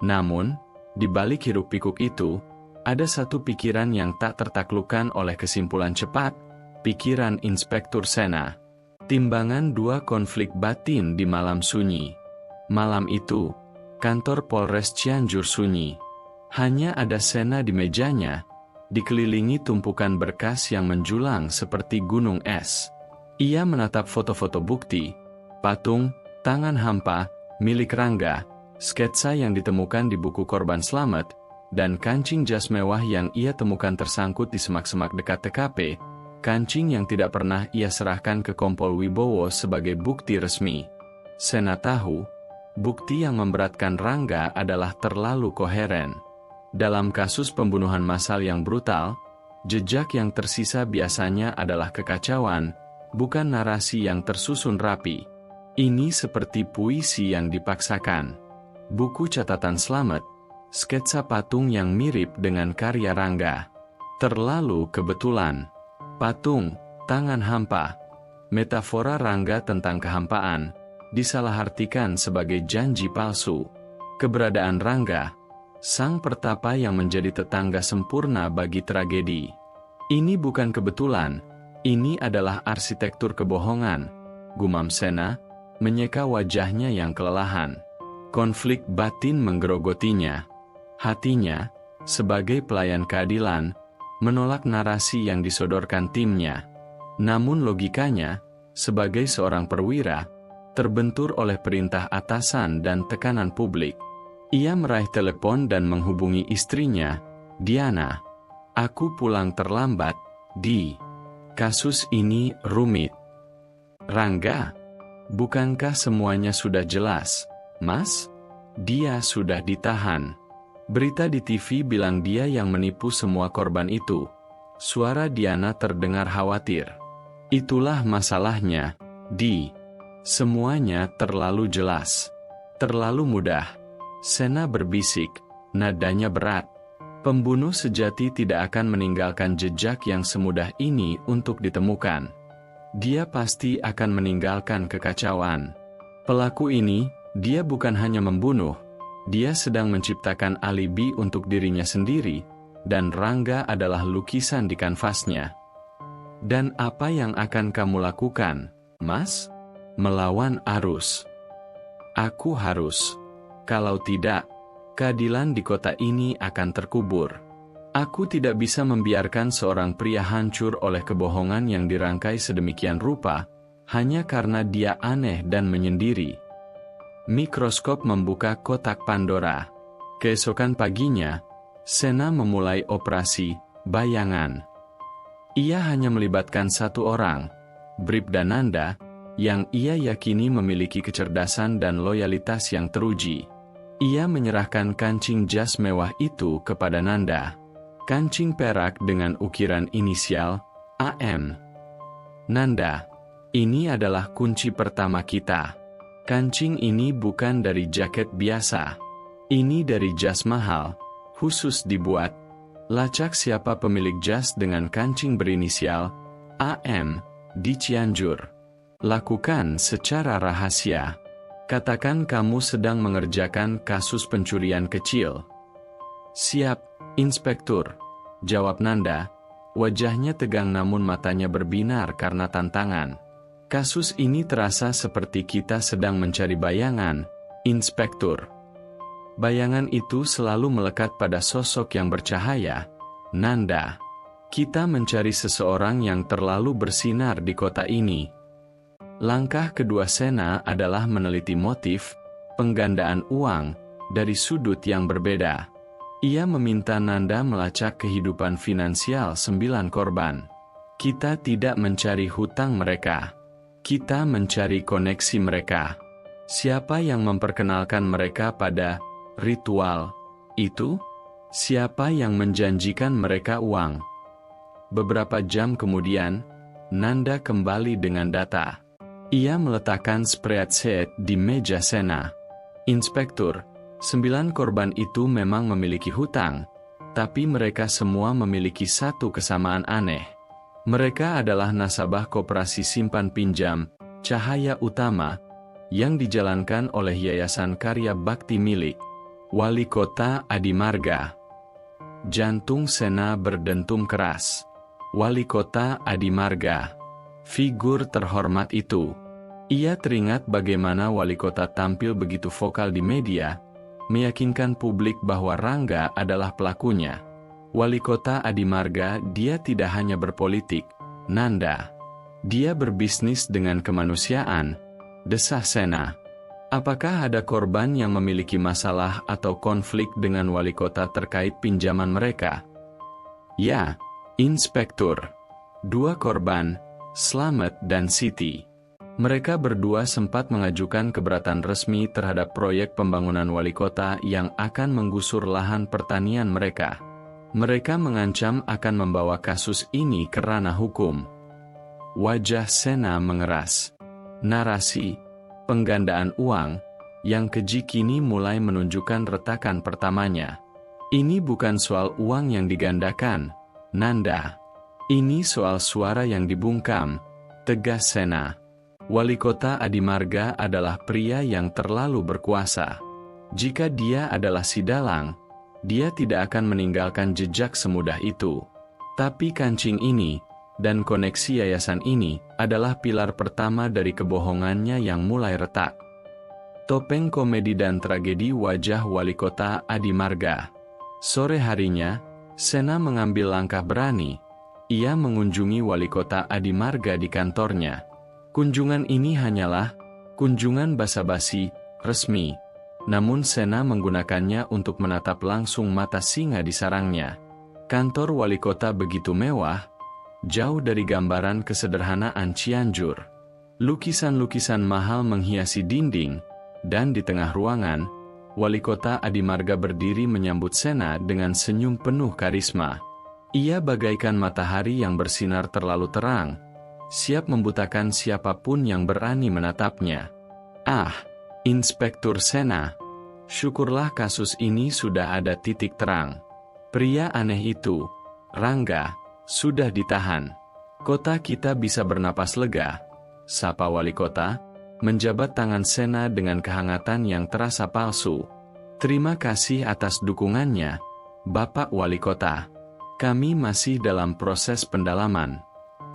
Speaker 1: Namun, di balik hiruk-pikuk itu, ada satu pikiran yang tak tertaklukkan oleh kesimpulan cepat, pikiran Inspektur Sena. Timbangan dua konflik batin di malam sunyi. Malam itu, kantor Polres Cianjur sunyi. Hanya ada Sena di mejanya, dikelilingi tumpukan berkas yang menjulang seperti gunung es. Ia menatap foto-foto bukti, patung, tangan hampa, milik Rangga, sketsa yang ditemukan di buku korban selamat, dan kancing jas mewah yang ia temukan tersangkut di semak-semak dekat TKP, kancing yang tidak pernah ia serahkan ke Kompol Wibowo sebagai bukti resmi. Sena tahu, bukti yang memberatkan Rangga adalah terlalu koheren. Dalam kasus pembunuhan massal yang brutal, jejak yang tersisa biasanya adalah kekacauan, bukan narasi yang tersusun rapi. Ini seperti puisi yang dipaksakan. Buku catatan selamat, sketsa patung yang mirip dengan karya Rangga. Terlalu kebetulan. Patung, tangan hampa. Metafora Rangga tentang kehampaan, disalahartikan sebagai janji palsu. Keberadaan Rangga, sang pertapa yang menjadi tetangga sempurna bagi tragedi. Ini bukan kebetulan, ini adalah arsitektur kebohongan, gumam Sena, menyeka wajahnya yang kelelahan. Konflik batin menggerogotinya. Hatinya, sebagai pelayan keadilan, menolak narasi yang disodorkan timnya. Namun logikanya, sebagai seorang perwira, terbentur oleh perintah atasan dan tekanan publik. Ia meraih telepon dan menghubungi istrinya, Diana. Aku pulang terlambat, Di. Kasus ini rumit. Rangga, bukankah semuanya sudah jelas, Mas? Dia sudah ditahan. Berita di TV bilang dia yang menipu semua korban itu. Suara Diana terdengar khawatir. Itulah masalahnya, Di. Semuanya terlalu jelas. Terlalu mudah. Sena berbisik, nadanya berat. Pembunuh sejati tidak akan meninggalkan jejak yang semudah ini untuk ditemukan. Dia pasti akan meninggalkan kekacauan. Pelaku ini, dia bukan hanya membunuh, dia sedang menciptakan alibi untuk dirinya sendiri, dan Rangga adalah lukisan di kanvasnya. Dan apa yang akan kamu lakukan, Mas? Melawan arus. Aku harus. Kalau tidak, keadilan di kota ini akan terkubur. Aku tidak bisa membiarkan seorang pria hancur oleh kebohongan yang dirangkai sedemikian rupa, hanya karena dia aneh dan menyendiri. Mikroskop membuka kotak Pandora. Keesokan paginya, Sena memulai operasi bayangan. Ia hanya melibatkan satu orang, Bribda Nanda, yang ia yakini memiliki kecerdasan dan loyalitas yang teruji. Ia menyerahkan kancing jas mewah itu kepada Nanda. Kancing perak dengan ukiran inisial AM. Nanda, ini adalah kunci pertama kita. Kancing ini bukan dari jaket biasa. Ini dari jas mahal, khusus dibuat. Lacak siapa pemilik jas dengan kancing berinisial AM di Cianjur. Lakukan secara rahasia. Katakan kamu sedang mengerjakan kasus pencurian kecil. Siap, Inspektur, jawab Nanda. Wajahnya tegang namun matanya berbinar karena tantangan. Kasus ini terasa seperti kita sedang mencari bayangan, Inspektur. Bayangan itu selalu melekat pada sosok yang bercahaya, Nanda. Kita mencari seseorang yang terlalu bersinar di kota ini. Langkah kedua Sena adalah meneliti motif, penggandaan uang, dari sudut yang berbeda. Ia meminta Nanda melacak kehidupan finansial 9 korban. Kita tidak mencari hutang mereka. Kita mencari koneksi mereka. Siapa yang memperkenalkan mereka pada ritual itu? Siapa yang menjanjikan mereka uang? Beberapa jam kemudian, Nanda kembali dengan data. Ia meletakkan spreadsheet di meja Sena. Inspektur, 9 korban itu memang memiliki hutang, tapi mereka semua memiliki satu kesamaan aneh. Mereka adalah nasabah koperasi simpan pinjam, Cahaya Utama, yang dijalankan oleh Yayasan Karya Bakti milik Wali Kota Adi Marga. Jantung Sena berdentum keras. Wali Kota Adi Marga, figur terhormat itu. Ia teringat bagaimana wali kota tampil begitu vokal di media, meyakinkan publik bahwa Rangga adalah pelakunya. Wali Kota Adi Marga, dia tidak hanya berpolitik, Nanda. Dia berbisnis dengan kemanusiaan, desah Sena. Apakah ada korban yang memiliki masalah atau konflik dengan wali kota terkait pinjaman mereka? Ya, Inspektur. 2 korban, Slamet dan Siti. Mereka berdua sempat mengajukan keberatan resmi terhadap proyek pembangunan wali kota yang akan menggusur lahan pertanian mereka. Mereka mengancam akan membawa kasus ini ke ranah hukum. Wajah Sena mengeras. Narasi, penggandaan uang, yang keji kini mulai menunjukkan retakan pertamanya. Ini bukan soal uang yang digandakan, Nanda. Ini soal suara yang dibungkam, tegas Sena. Wali Kota Adi Marga adalah pria yang terlalu berkuasa. Jika dia adalah si dalang, dia tidak akan meninggalkan jejak semudah itu. Tapi kancing ini, dan koneksi yayasan ini, adalah pilar pertama dari kebohongannya yang mulai retak. Topeng komedi dan tragedi wajah Wali Kota Adi Marga. Sore harinya, Sena mengambil langkah berani. Ia mengunjungi Wali Kota Adi Marga di kantornya. Kunjungan ini hanyalah kunjungan basa-basi, resmi. Namun Sena menggunakannya untuk menatap langsung mata singa di sarangnya. Kantor wali kota begitu mewah, jauh dari gambaran kesederhanaan Cianjur. Lukisan-lukisan mahal menghiasi dinding, dan di tengah ruangan, Wali Kota Adi Marga berdiri menyambut Sena dengan senyum penuh karisma. Ia bagaikan matahari yang bersinar terlalu terang, siap membutakan siapapun yang berani menatapnya. Ah, Inspektur Sena, syukurlah kasus ini sudah ada titik terang. Pria aneh itu, Rangga, sudah ditahan. Kota kita bisa bernapas lega, sapa wali kota, menjabat tangan Sena dengan kehangatan yang terasa palsu. Terima kasih atas dukungannya, Bapak Wali Kota. Kami masih dalam proses pendalaman.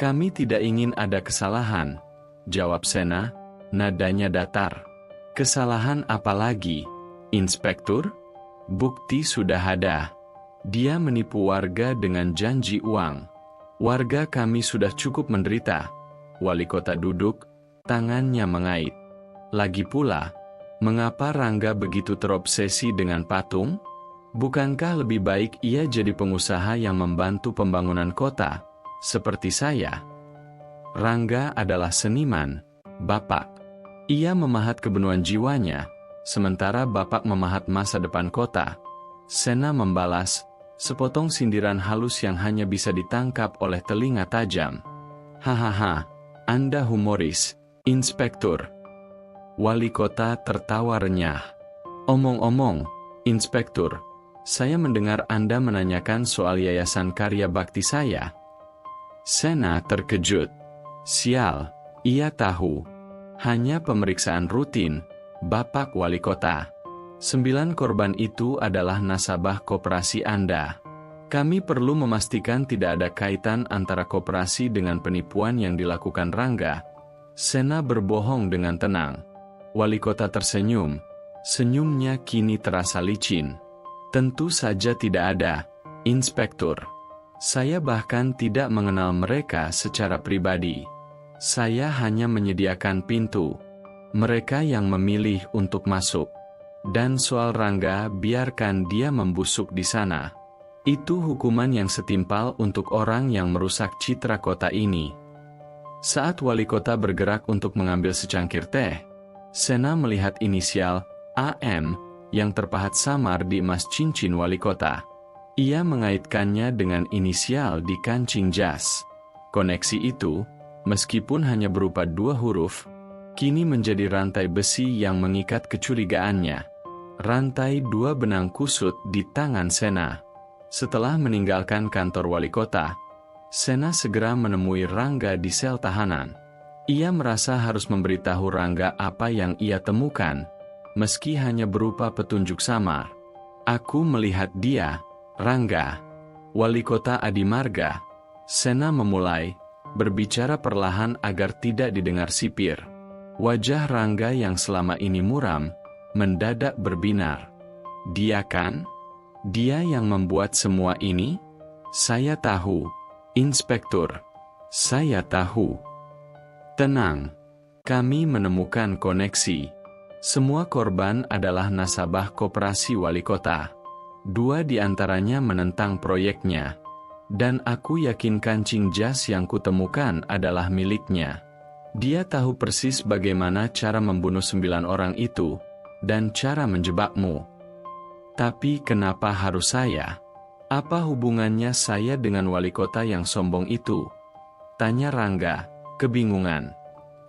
Speaker 1: Kami tidak ingin ada kesalahan, jawab Sena, nadanya datar. Kesalahan apa lagi, Inspektur? Bukti sudah ada. Dia menipu warga dengan janji uang. Warga kami sudah cukup menderita. Wali kota duduk, tangannya mengait. Lagi pula, mengapa Rangga begitu terobsesi dengan patung? Bukankah lebih baik ia jadi pengusaha yang membantu pembangunan kota? Seperti saya. Rangga adalah seniman, Bapak. Ia memahat kebenuan jiwanya, sementara Bapak memahat masa depan kota. Sena membalas, sepotong sindiran halus yang hanya bisa ditangkap oleh telinga tajam. Hahaha, Anda humoris, Inspektur. Wali kota tertawa renyah. Omong-omong, Inspektur, saya mendengar Anda menanyakan soal yayasan karya bakti saya. Sena terkejut. Sial, ia tahu. Hanya pemeriksaan rutin, Bapak Wali Kota. 9 korban itu adalah nasabah koperasi Anda. Kami perlu memastikan tidak ada kaitan antara koperasi dengan penipuan yang dilakukan Rangga. Sena berbohong dengan tenang. Wali Kota tersenyum. Senyumnya kini terasa licin. Tentu saja tidak ada, Inspektur. Saya bahkan tidak mengenal mereka secara pribadi. Saya hanya menyediakan pintu. Mereka yang memilih untuk masuk. Dan soal Rangga, biarkan dia membusuk di sana. Itu hukuman yang setimpal untuk orang yang merusak citra kota ini. Saat wali kota bergerak untuk mengambil secangkir teh, Sena melihat inisial AM yang terpahat samar di emas cincin wali kota. Ia mengaitkannya dengan inisial di kancing jas. Koneksi itu, meskipun hanya berupa 2 huruf, kini menjadi rantai besi yang mengikat kecurigaannya. Rantai 2 benang kusut di tangan Sena. Setelah meninggalkan kantor wali kota, Sena segera menemui Rangga di sel tahanan. Ia merasa harus memberitahu Rangga apa yang ia temukan, meski hanya berupa petunjuk samar. Aku melihat dia, Rangga. Wali kota Adimarga. Sena memulai, berbicara perlahan agar tidak didengar sipir. Wajah Rangga yang selama ini muram, mendadak berbinar. Dia kan? Dia yang membuat semua ini? Saya tahu, Inspektur. Saya tahu. Tenang. Kami menemukan koneksi. Semua korban adalah nasabah koperasi wali kota. 2 di antaranya menentang proyeknya. Dan aku yakin kancing jas yang kutemukan adalah miliknya. Dia tahu persis bagaimana cara membunuh 9 orang itu, dan cara menjebakmu. Tapi kenapa harus saya? Apa hubungannya saya dengan wali kota yang sombong itu? Tanya Rangga, kebingungan.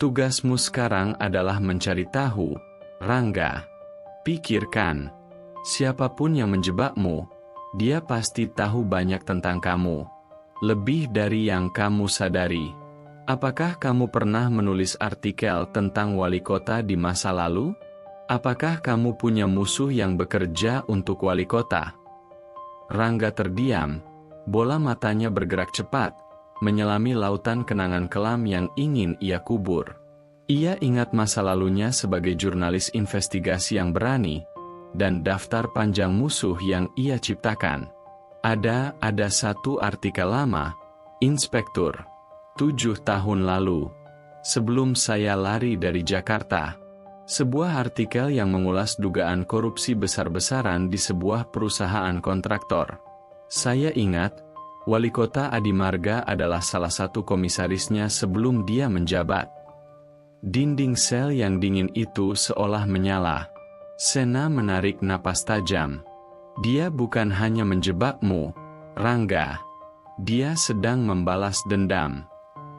Speaker 1: Tugasmu sekarang adalah mencari tahu, Rangga. Pikirkan, siapapun yang menjebakmu, dia pasti tahu banyak tentang kamu. Lebih dari yang kamu sadari. Apakah kamu pernah menulis artikel tentang wali kota di masa lalu? Apakah kamu punya musuh yang bekerja untuk wali kota? Rangga terdiam, bola matanya bergerak cepat, menyelami lautan kenangan kelam yang ingin ia kubur. Ia ingat masa lalunya sebagai jurnalis investigasi yang berani, dan daftar panjang musuh yang ia ciptakan. Ada 1 artikel lama, Inspektur. 7 tahun lalu, sebelum saya lari dari Jakarta. Sebuah artikel yang mengulas dugaan korupsi besar-besaran di sebuah perusahaan kontraktor. Saya ingat, wali kota Adimarga adalah salah satu komisarisnya sebelum dia menjabat. Dinding sel yang dingin itu seolah menyala. Sena menarik napas tajam. Dia bukan hanya menjebakmu, Rangga. Dia sedang membalas dendam.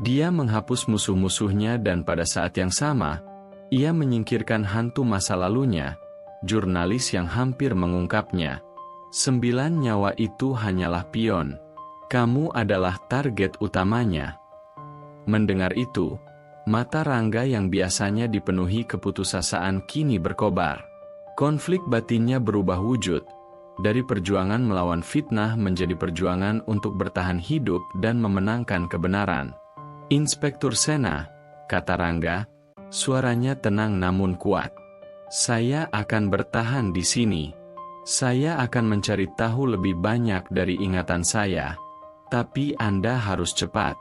Speaker 1: Dia menghapus musuh-musuhnya dan pada saat yang sama, ia menyingkirkan hantu masa lalunya, jurnalis yang hampir mengungkapnya. 9 nyawa itu hanyalah pion. Kamu adalah target utamanya. Mendengar itu, mata Rangga yang biasanya dipenuhi keputusasaan kini berkobar. Konflik batinnya berubah wujud. Dari perjuangan melawan fitnah menjadi perjuangan untuk bertahan hidup dan memenangkan kebenaran. Inspektur Sena, kata Rangga, suaranya tenang namun kuat. Saya akan bertahan di sini. Saya akan mencari tahu lebih banyak dari ingatan saya. Tapi Anda harus cepat.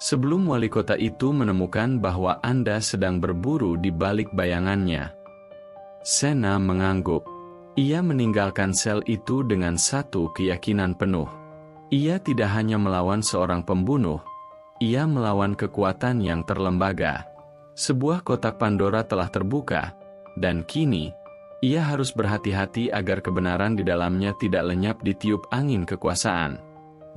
Speaker 1: Sebelum wali kota itu menemukan bahwa Anda sedang berburu di balik bayangannya. Sena mengangguk. Ia meninggalkan sel itu dengan satu keyakinan penuh. Ia tidak hanya melawan seorang pembunuh, ia melawan kekuatan yang terlembaga. Sebuah kotak Pandora telah terbuka, dan kini, ia harus berhati-hati agar kebenaran di dalamnya tidak lenyap ditiup angin kekuasaan.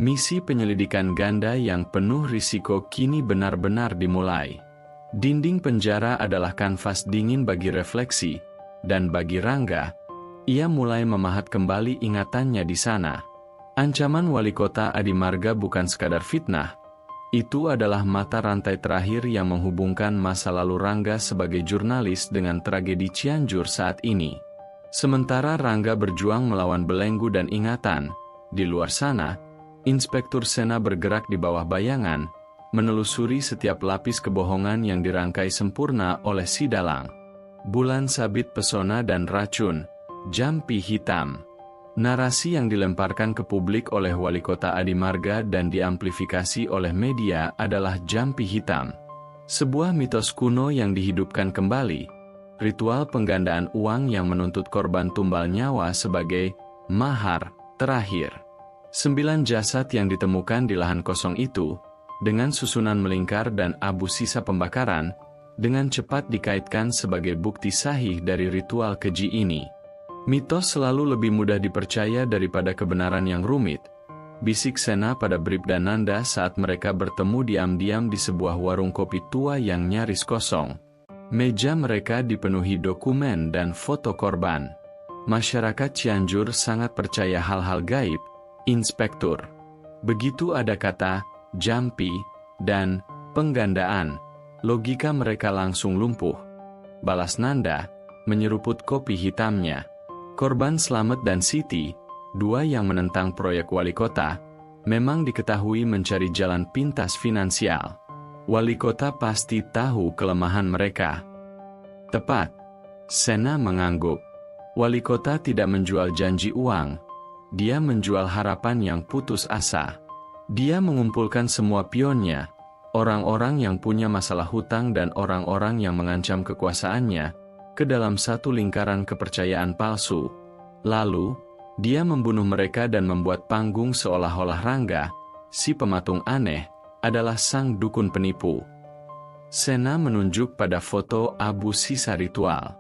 Speaker 1: Misi penyelidikan ganda yang penuh risiko kini benar-benar dimulai. Dinding penjara adalah kanvas dingin bagi refleksi, dan bagi Rangga, ia mulai memahat kembali ingatannya di sana. Ancaman wali kota Adimarga bukan sekadar fitnah, itu adalah mata rantai terakhir yang menghubungkan masa lalu Rangga sebagai jurnalis dengan tragedi Cianjur saat ini. Sementara Rangga berjuang melawan belenggu dan ingatan, di luar sana, Inspektur Sena bergerak di bawah bayangan, menelusuri setiap lapis kebohongan yang dirangkai sempurna oleh si dalang. Bulan sabit pesona dan racun, jampi hitam. Narasi yang dilemparkan ke publik oleh wali kota Adimarga dan diamplifikasi oleh media adalah jampi hitam. Sebuah mitos kuno yang dihidupkan kembali. Ritual penggandaan uang yang menuntut korban tumbal nyawa sebagai mahar terakhir. 9 jasad yang ditemukan di lahan kosong itu, dengan susunan melingkar dan abu sisa pembakaran, dengan cepat dikaitkan sebagai bukti sahih dari ritual keji ini. Mitos selalu lebih mudah dipercaya daripada kebenaran yang rumit, bisik Sena pada Bribda Nanda saat mereka bertemu diam-diam di sebuah warung kopi tua yang nyaris kosong. Meja mereka dipenuhi dokumen dan foto korban. Masyarakat Cianjur sangat percaya hal-hal gaib, Inspektur. Begitu ada kata jampi, dan penggandaan, logika mereka langsung lumpuh. Balas Nanda, menyeruput kopi hitamnya. Korban Slamet dan Siti, 2 yang menentang proyek wali kota, memang diketahui mencari jalan pintas finansial. Wali kota pasti tahu kelemahan mereka. Tepat. Sena mengangguk. Wali kota tidak menjual janji uang, dia menjual harapan yang putus asa. Dia mengumpulkan semua pionnya, orang-orang yang punya masalah hutang dan orang-orang yang mengancam kekuasaannya, ke dalam satu lingkaran kepercayaan palsu. Lalu, dia membunuh mereka dan membuat panggung seolah-olah Rangga, si pematung aneh, adalah sang dukun penipu. Sena menunjuk pada foto abu sisa ritual.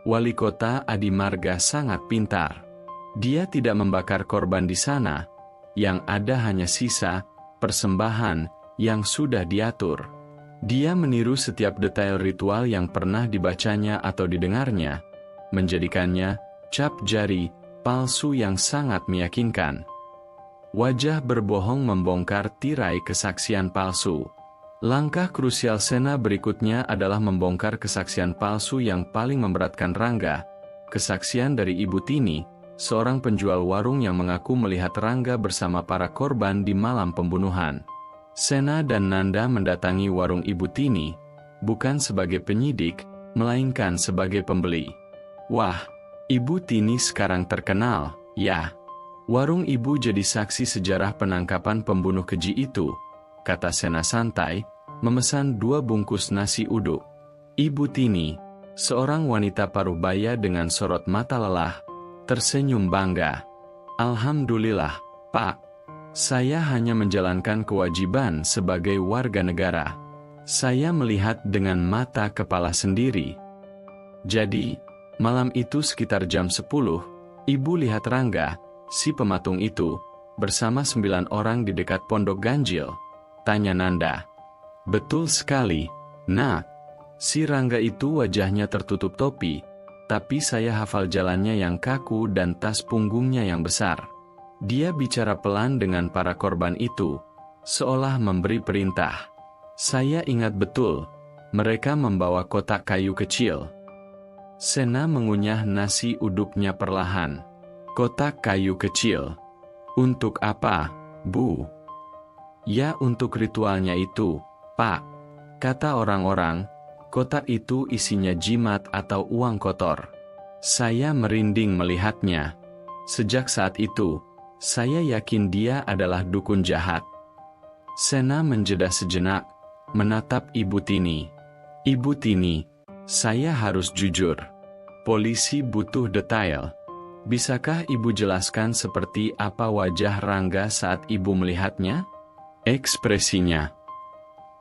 Speaker 1: Wali kota Adimarga sangat pintar. Dia tidak membakar korban di sana, yang ada hanya sisa, persembahan, yang sudah diatur. Dia meniru setiap detail ritual yang pernah dibacanya atau didengarnya, menjadikannya cap jari palsu yang sangat meyakinkan. Wajah berbohong membongkar tirai kesaksian palsu. Langkah krusial Sena berikutnya adalah membongkar kesaksian palsu yang paling memberatkan Rangga, kesaksian dari Ibu Tini, seorang penjual warung yang mengaku melihat Rangga bersama para korban di malam pembunuhan. Sena dan Nanda mendatangi warung Ibu Tini, bukan sebagai penyidik, melainkan sebagai pembeli. Wah, Ibu Tini sekarang terkenal, ya. Warung Ibu jadi saksi sejarah penangkapan pembunuh keji itu, kata Sena santai, memesan 2 bungkus nasi uduk. Ibu Tini, seorang wanita paruh baya dengan sorot mata lelah, tersenyum bangga. Alhamdulillah, Pak. Saya hanya menjalankan kewajiban sebagai warga negara. Saya melihat dengan mata kepala sendiri. Jadi, malam itu sekitar jam 10, Ibu lihat Rangga, si pematung itu, bersama 9 orang di dekat Pondok Ganjil. Tanya Nanda. Betul sekali, Nak. Si Rangga itu wajahnya tertutup topi, tapi saya hafal jalannya yang kaku dan tas punggungnya yang besar. Dia bicara pelan dengan para korban itu, seolah memberi perintah. Saya ingat betul, mereka membawa kotak kayu kecil. Sena mengunyah nasi uduknya perlahan. Kotak kayu kecil. Untuk apa, Bu? Ya, untuk ritualnya itu, Pak. Kata orang-orang, kotak itu isinya jimat atau uang kotor. Saya merinding melihatnya. Sejak saat itu, saya yakin dia adalah dukun jahat. Sena menjeda sejenak, menatap Ibu Tini. Ibu Tini, saya harus jujur. Polisi butuh detail. Bisakah Ibu jelaskan seperti apa wajah Rangga saat Ibu melihatnya? Ekspresinya.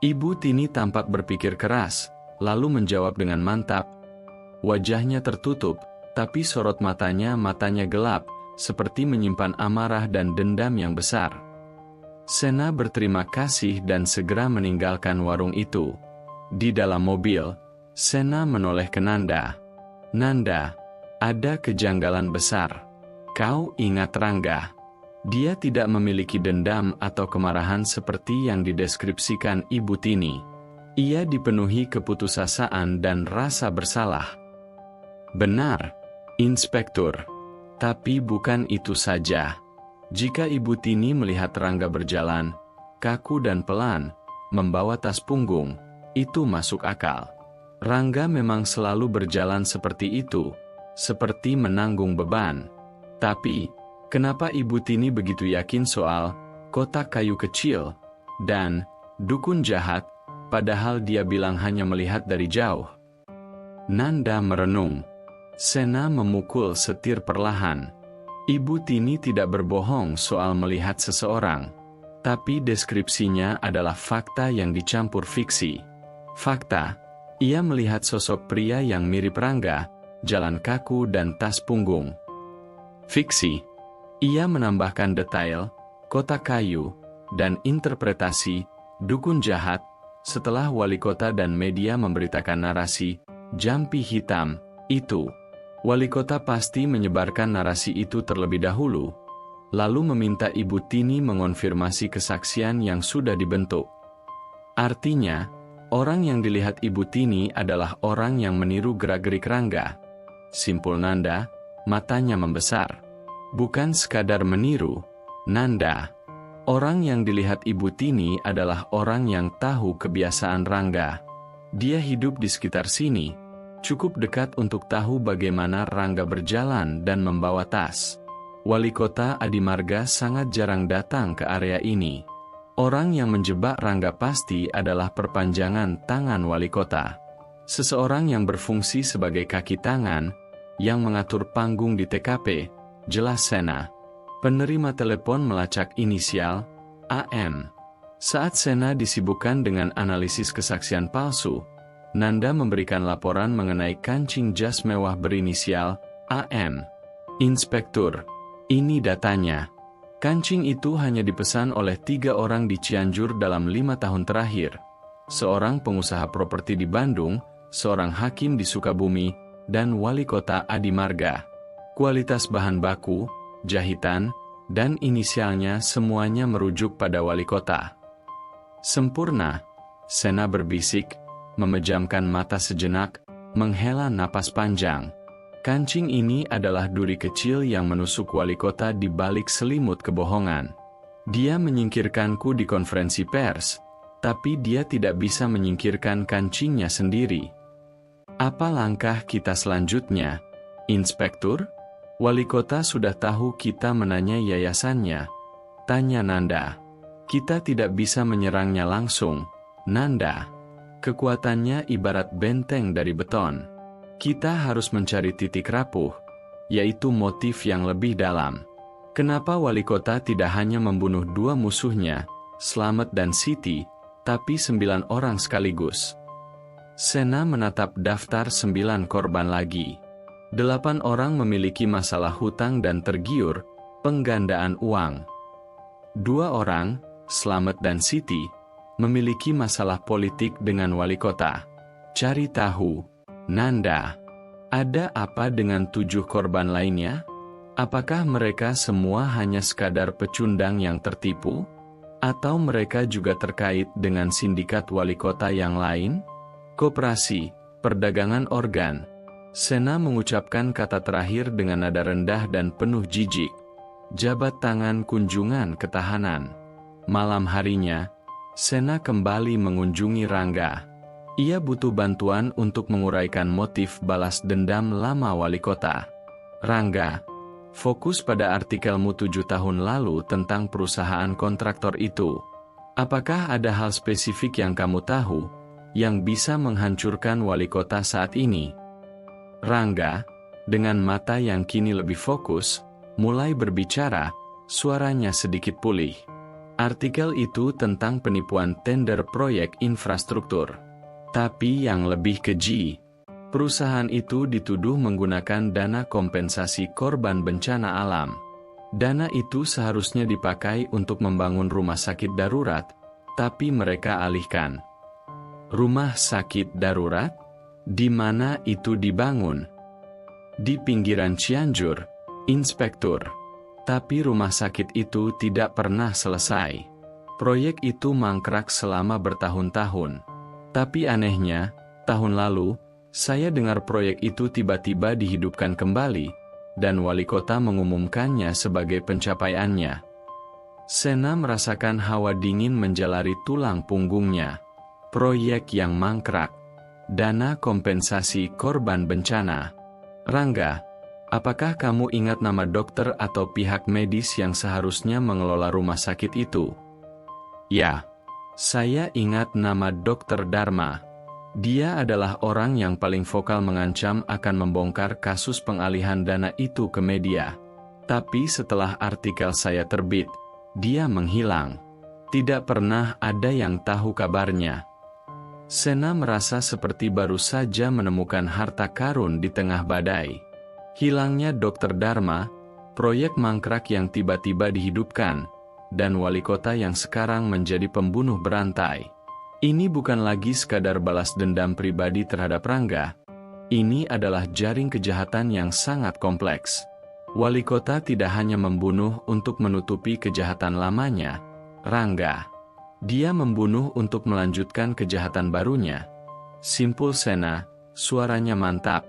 Speaker 1: Ibu Tini tampak berpikir keras, lalu menjawab dengan mantap. Wajahnya tertutup, tapi sorot matanya gelap, seperti menyimpan amarah dan dendam yang besar. Sena berterima kasih dan segera meninggalkan warung itu. Di dalam mobil, Sena menoleh ke Nanda. Nanda, ada kejanggalan besar. Kau ingat Rangga? Dia tidak memiliki dendam atau kemarahan seperti yang dideskripsikan Ibu Tini. Ia dipenuhi keputusasaan dan rasa bersalah. Benar, Inspektur. Tapi bukan itu saja. Jika Ibu Tini melihat Rangga berjalan, kaku dan pelan, membawa tas punggung, itu masuk akal. Rangga memang selalu berjalan seperti itu, seperti menanggung beban. Tapi, kenapa Ibu Tini begitu yakin soal kotak kayu kecil dan dukun jahat, padahal dia bilang hanya melihat dari jauh? Nanda merenung. Sena memukul setir perlahan. Ibu Tini tidak berbohong soal melihat seseorang, tapi deskripsinya adalah fakta yang dicampur fiksi. Fakta, ia melihat sosok pria yang mirip Rangga, jalan kaku dan tas punggung. Fiksi, ia menambahkan detail, kotak kayu, dan interpretasi, dukun jahat, setelah wali kota dan media memberitakan narasi, jampi hitam, itu. Wali kota pasti menyebarkan narasi itu terlebih dahulu, lalu meminta Ibu Tini mengonfirmasi kesaksian yang sudah dibentuk. Artinya, orang yang dilihat Ibu Tini adalah orang yang meniru gerak-gerik Rangga. Simpul Nanda, matanya membesar. Bukan sekadar meniru, Nanda. Orang yang dilihat Ibu Tini adalah orang yang tahu kebiasaan Rangga. Dia hidup di sekitar sini. Cukup dekat untuk tahu bagaimana Rangga berjalan dan membawa tas. Wali kota Adimarga sangat jarang datang ke area ini. Orang yang menjebak Rangga pasti adalah perpanjangan tangan wali kota. Seseorang yang berfungsi sebagai kaki tangan, yang mengatur panggung di TKP, jelas Sena. Penerima telepon melacak inisial, AM. Saat Sena disibukkan dengan analisis kesaksian palsu, Nanda memberikan laporan mengenai kancing jas mewah berinisial AM. Inspektur, ini datanya. Kancing itu hanya dipesan oleh 3 orang di Cianjur dalam 5 tahun terakhir. Seorang pengusaha properti di Bandung, seorang hakim di Sukabumi, dan wali kota Adimarga. Kualitas bahan baku, jahitan, dan inisialnya semuanya merujuk pada wali kota. Sempurna, Sena berbisik, memejamkan mata sejenak, menghela napas panjang. Kancing ini adalah duri kecil yang menusuk wali kota di balik selimut kebohongan. Dia menyingkirkanku di konferensi pers, tapi dia tidak bisa menyingkirkan kancingnya sendiri. Apa langkah kita selanjutnya, Inspektur? Wali kota sudah tahu kita menanya yayasannya. Tanya Nanda. Kita tidak bisa menyerangnya langsung, Nanda. Kekuatannya ibarat benteng dari beton. Kita harus mencari titik rapuh, yaitu motif yang lebih dalam. Kenapa wali kota tidak hanya membunuh 2 musuhnya, Slamet dan Siti, tapi 9 orang sekaligus? Sena menatap daftar 9 korban lagi. 8 orang memiliki masalah hutang dan tergiur penggandaan uang. 2 orang, Slamet dan Siti, memiliki masalah politik dengan wali kota. Cari tahu, Nanda. Ada apa dengan 7 korban lainnya? Apakah mereka semua hanya sekadar pecundang yang tertipu? Atau mereka juga terkait dengan sindikat wali kota yang lain? Koperasi, perdagangan organ. Sena mengucapkan kata terakhir dengan nada rendah dan penuh jijik. Jabat tangan kunjungan ketahanan. Malam harinya, Sena kembali mengunjungi Rangga. Ia butuh bantuan untuk menguraikan motif balas dendam lama wali kota. Rangga, fokus pada artikelmu 7 tahun lalu tentang perusahaan kontraktor itu. Apakah ada hal spesifik yang kamu tahu, yang bisa menghancurkan wali kota saat ini? Rangga, dengan mata yang kini lebih fokus, mulai berbicara, suaranya sedikit pulih. Artikel itu tentang penipuan tender proyek infrastruktur. Tapi yang lebih keji, perusahaan itu dituduh menggunakan dana kompensasi korban bencana alam. Dana itu seharusnya dipakai untuk membangun rumah sakit darurat, tapi mereka alihkan. Rumah sakit darurat? Di mana itu dibangun? Di pinggiran Cianjur, Inspektur. Tapi rumah sakit itu tidak pernah selesai. Proyek itu mangkrak selama bertahun-tahun. Tapi anehnya, tahun lalu, saya dengar proyek itu tiba-tiba dihidupkan kembali, dan wali kota mengumumkannya sebagai pencapaiannya. Sena merasakan hawa dingin menjalari tulang punggungnya. Proyek yang mangkrak. Dana kompensasi korban bencana. Rangga, apakah kamu ingat nama dokter atau pihak medis yang seharusnya mengelola rumah sakit itu? Ya, saya ingat nama Dr. Dharma. Dia adalah orang yang paling vokal mengancam akan membongkar kasus pengalihan dana itu ke media. Tapi setelah artikel saya terbit, dia menghilang. Tidak pernah ada yang tahu kabarnya. Sena merasa seperti baru saja menemukan harta karun di tengah badai. Hilangnya Dr. Dharma, proyek mangkrak yang tiba-tiba dihidupkan, dan wali kota yang sekarang menjadi pembunuh berantai. Ini bukan lagi sekadar balas dendam pribadi terhadap Rangga. Ini adalah jaring kejahatan yang sangat kompleks. Wali kota tidak hanya membunuh untuk menutupi kejahatan lamanya, Rangga. Dia membunuh untuk melanjutkan kejahatan barunya. Simpul Sena, suaranya mantap.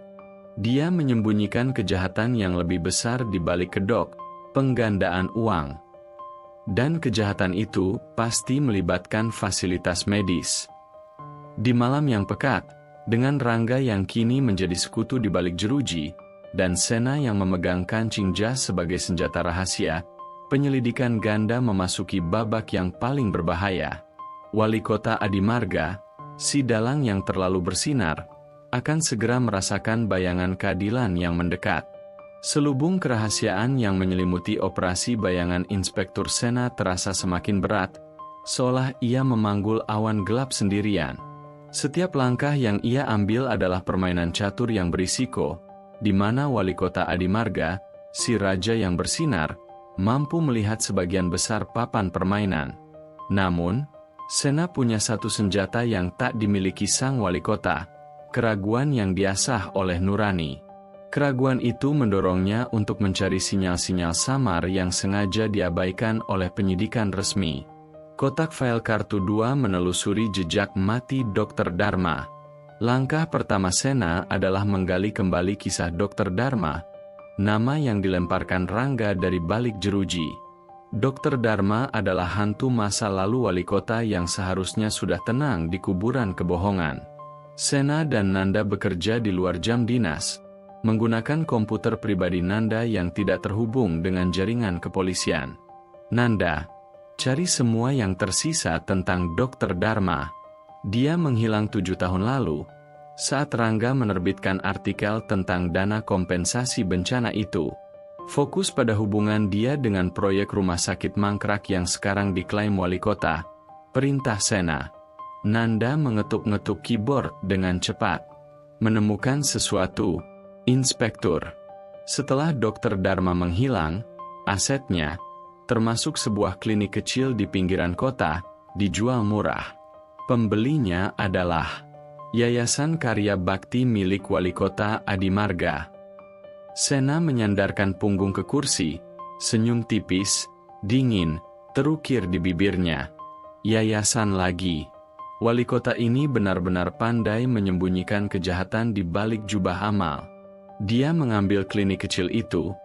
Speaker 1: Dia menyembunyikan kejahatan yang lebih besar di balik kedok, penggandaan uang. Dan kejahatan itu pasti melibatkan fasilitas medis. Di malam yang pekat, dengan Rangga yang kini menjadi sekutu di balik jeruji, dan Sena yang memegang kancing jas sebagai senjata rahasia, penyelidikan ganda memasuki babak yang paling berbahaya. Wali kota Adimarga, si dalang yang terlalu bersinar, akan segera merasakan bayangan keadilan yang mendekat. Selubung kerahasiaan yang menyelimuti operasi bayangan Inspektur Sena terasa semakin berat, seolah ia memanggul awan gelap sendirian. Setiap langkah yang ia ambil adalah permainan catur yang berisiko, di mana wali kota Adimarga, si raja yang bersinar, mampu melihat sebagian besar papan permainan. Namun, Sena punya satu senjata yang tak dimiliki sang wali kota, keraguan yang diasah oleh nurani. Keraguan itu mendorongnya untuk mencari sinyal-sinyal samar yang sengaja diabaikan oleh penyidikan resmi. Kotak file kartu 2 menelusuri jejak mati Dr. Dharma. Langkah pertama Sena adalah menggali kembali kisah Dr. Dharma, nama yang dilemparkan Rangga dari balik jeruji. Dr. Dharma adalah hantu masa lalu wali kota yang seharusnya sudah tenang di kuburan kebohongan. Sena dan Nanda bekerja di luar jam dinas, menggunakan komputer pribadi Nanda yang tidak terhubung dengan jaringan kepolisian. Nanda, cari semua yang tersisa tentang Dr. Dharma. Dia menghilang 7 tahun lalu, saat Rangga menerbitkan artikel tentang dana kompensasi bencana itu. Fokus pada hubungan dia dengan proyek rumah sakit mangkrak yang sekarang diklaim wali kota. Perintah Sena. Nanda mengetuk-ngetuk keyboard dengan cepat. Menemukan sesuatu, Inspektur. Setelah Dr. Dharma menghilang, asetnya, termasuk sebuah klinik kecil di pinggiran kota, dijual murah. Pembelinya adalah Yayasan Karya Bakti milik wali kota Adimarga. Sena menyandarkan punggung ke kursi, senyum tipis, dingin, terukir di bibirnya. Yayasan lagi. Wali kota ini benar-benar pandai menyembunyikan kejahatan di balik jubah amal. Dia mengambil klinik kecil itu,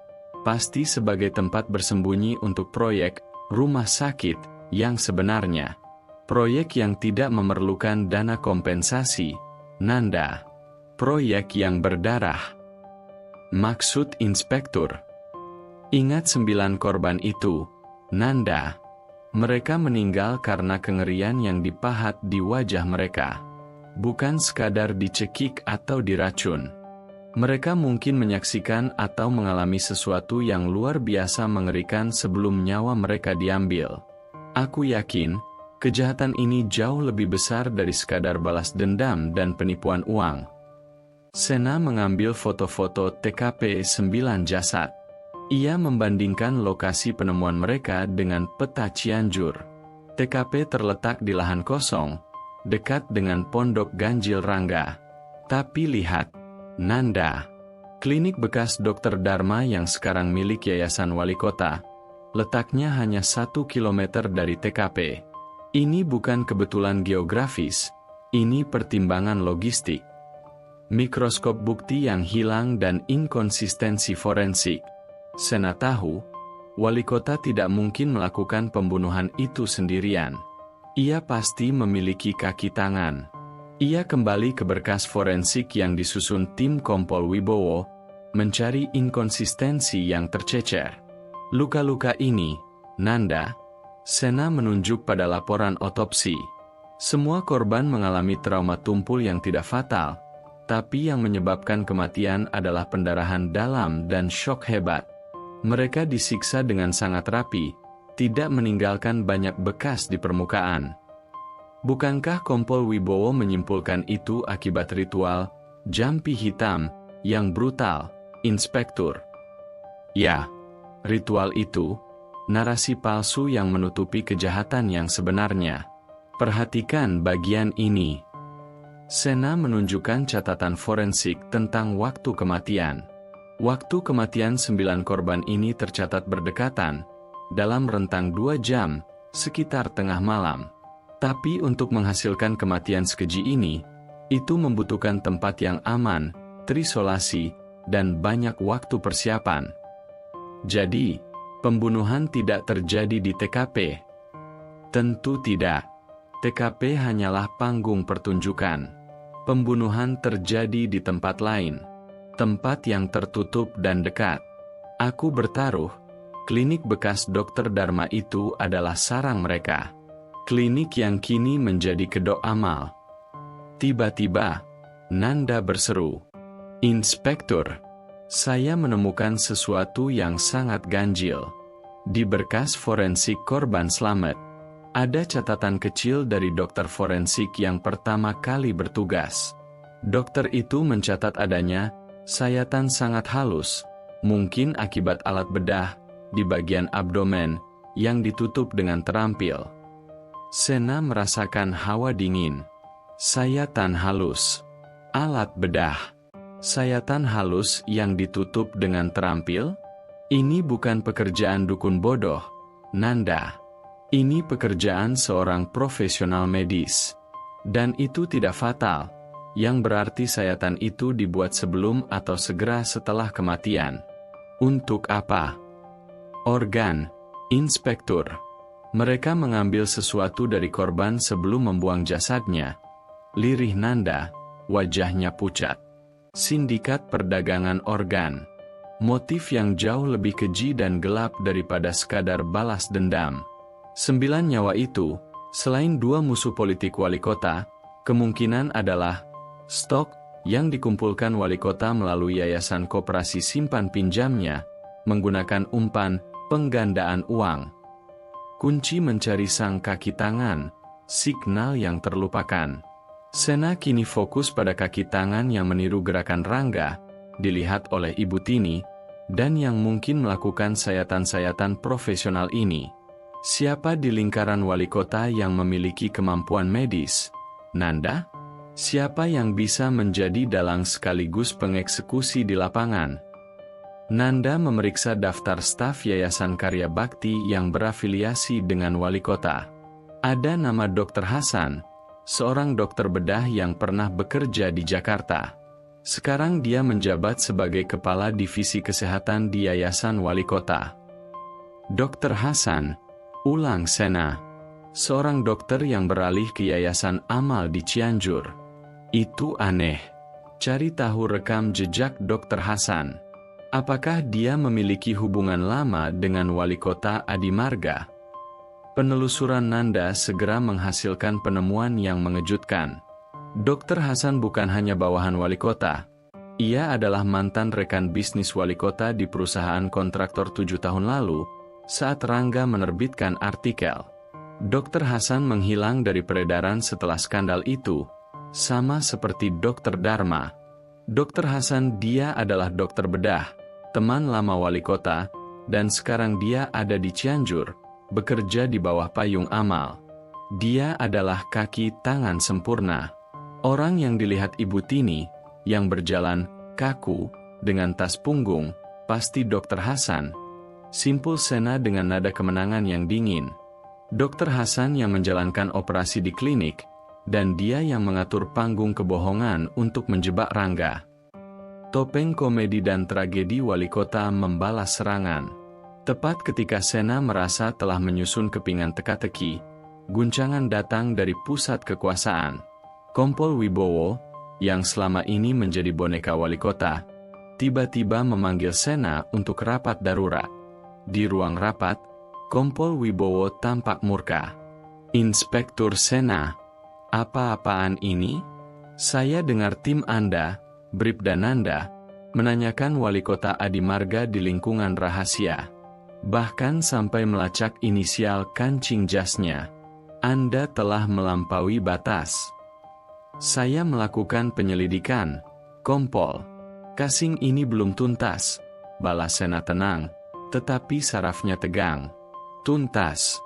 Speaker 1: pasti sebagai tempat bersembunyi untuk proyek rumah sakit yang sebenarnya. Proyek yang tidak memerlukan dana kompensasi, Nanda. Proyek yang berdarah. Maksud Inspektur. Ingat 9 korban itu, Nanda. Mereka meninggal karena kengerian yang dipahat di wajah mereka. Bukan sekadar dicekik atau diracun. Mereka mungkin menyaksikan atau mengalami sesuatu yang luar biasa mengerikan sebelum nyawa mereka diambil. Aku yakin, kejahatan ini jauh lebih besar dari sekadar balas dendam dan penipuan uang. Sena mengambil foto-foto TKP 9 jasad. Ia membandingkan lokasi penemuan mereka dengan peta Cianjur. TKP terletak di lahan kosong, dekat dengan Pondok Ganjil Rangga. Tapi lihat, Nanda, klinik bekas Dr. Dharma yang sekarang milik Yayasan Wali Kota, letaknya hanya 1 kilometer dari TKP. Ini bukan kebetulan geografis, ini pertimbangan logistik. Mikroskop bukti yang hilang dan inkonsistensi forensik. Sena tahu, Wali Kota tidak mungkin melakukan pembunuhan itu sendirian. Ia pasti memiliki kaki tangan. Ia kembali ke berkas forensik yang disusun tim Kompol Wibowo, mencari inkonsistensi yang tercecer. Luka-luka ini, Nanda, Sena menunjuk pada laporan otopsi. Semua korban mengalami trauma tumpul yang tidak fatal, tapi yang menyebabkan kematian adalah pendarahan dalam dan syok hebat. Mereka disiksa dengan sangat rapi, tidak meninggalkan banyak bekas di permukaan. Bukankah Kompol Wibowo menyimpulkan itu akibat ritual jampi hitam yang brutal, Inspektur? Ya, ritual itu, narasi palsu yang menutupi kejahatan yang sebenarnya. Perhatikan bagian ini. Sena menunjukkan catatan forensik tentang waktu kematian. Waktu kematian 9 korban ini tercatat berdekatan, dalam rentang 2 jam, sekitar tengah malam. Tapi untuk menghasilkan kematian sekeji ini, itu membutuhkan tempat yang aman, terisolasi, dan banyak waktu persiapan. Jadi, pembunuhan tidak terjadi di TKP. Tentu tidak. TKP hanyalah panggung pertunjukan. Pembunuhan terjadi di tempat lain. Tempat yang tertutup dan dekat. Aku bertaruh, klinik bekas Dr. Dharma itu adalah sarang mereka. Klinik yang kini menjadi kedok amal. Tiba-tiba, Nanda berseru, "Inspektur, saya menemukan sesuatu yang sangat ganjil. Di berkas forensik korban selamat, ada catatan kecil dari dokter forensik yang pertama kali bertugas. Dokter itu mencatat adanya sayatan sangat halus, mungkin akibat alat bedah, di bagian abdomen, yang ditutup dengan terampil." Sena merasakan hawa dingin. Sayatan halus. Alat bedah. Sayatan halus yang ditutup dengan terampil? Ini bukan pekerjaan dukun bodoh, Nanda. Ini pekerjaan seorang profesional medis. Dan itu tidak fatal, yang berarti sayatan itu dibuat sebelum atau segera setelah kematian. Untuk apa? Organ, Inspektur. Mereka mengambil sesuatu dari korban sebelum membuang jasadnya. Lirih Nanda, wajahnya pucat. Sindikat perdagangan organ. Motif yang jauh lebih keji dan gelap daripada sekadar balas dendam. 9 nyawa itu, selain 2 musuh politik wali kota, kemungkinan adalah stok yang dikumpulkan wali kota melalui Yayasan Koperasi Simpan Pinjamnya, menggunakan umpan penggandaan uang. Kunci mencari sang kaki tangan, signal yang terlupakan. Sena kini fokus pada kaki tangan yang meniru gerakan Rangga, dilihat oleh Ibu Tini, dan yang mungkin melakukan sayatan-sayatan profesional ini. Siapa di lingkaran wali kota yang memiliki kemampuan medis? Nanda? Siapa yang bisa menjadi dalang sekaligus pengeksekusi di lapangan? Nanda memeriksa daftar staf Yayasan Karya Bakti yang berafiliasi dengan wali kota. Ada nama Dr. Hasan, seorang dokter bedah yang pernah bekerja di Jakarta. Sekarang dia menjabat sebagai Kepala Divisi Kesehatan di Yayasan Wali Kota. Dr. Hasan, ulang Sena, seorang dokter yang beralih ke Yayasan Amal di Cianjur. Itu aneh. Cari tahu rekam jejak Dr. Hasan. Apakah dia memiliki hubungan lama dengan wali kota Adi Marga? Penelusuran Nanda segera menghasilkan penemuan yang mengejutkan. Dr. Hasan bukan hanya bawahan wali kota. Ia adalah mantan rekan bisnis wali kota di perusahaan kontraktor 7 tahun lalu, saat Rangga menerbitkan artikel. Dr. Hasan menghilang dari peredaran setelah skandal itu, sama seperti Dr. Dharma. Dr. Hasan dia adalah dokter bedah, teman lama wali kota, dan sekarang dia ada di Cianjur, bekerja di bawah payung Amal. Dia adalah kaki tangan sempurna. Orang yang dilihat Ibu Tini, yang berjalan kaku, dengan tas punggung, pasti Dr. Hasan. Simpul Sena dengan nada kemenangan yang dingin. Dr. Hasan yang menjalankan operasi di klinik, dan dia yang mengatur panggung kebohongan untuk menjebak Rangga. Topeng komedi dan tragedi wali kota membalas serangan. Tepat ketika Sena merasa telah menyusun kepingan teka-teki, guncangan datang dari pusat kekuasaan. Kompol Wibowo, yang selama ini menjadi boneka wali kota, tiba-tiba memanggil Sena untuk rapat darurat. Di ruang rapat, Kompol Wibowo tampak murka. "Inspektur Sena, apa-apaan ini? Saya dengar tim Anda, Bribda Nanda, menanyakan wali kota Adimarga di lingkungan rahasia. Bahkan sampai melacak inisial kancing jasnya. Anda telah melampaui batas." "Saya melakukan penyelidikan, Kompol. Casing ini belum tuntas," balas Sena tenang, tetapi sarafnya tegang. "Tuntas.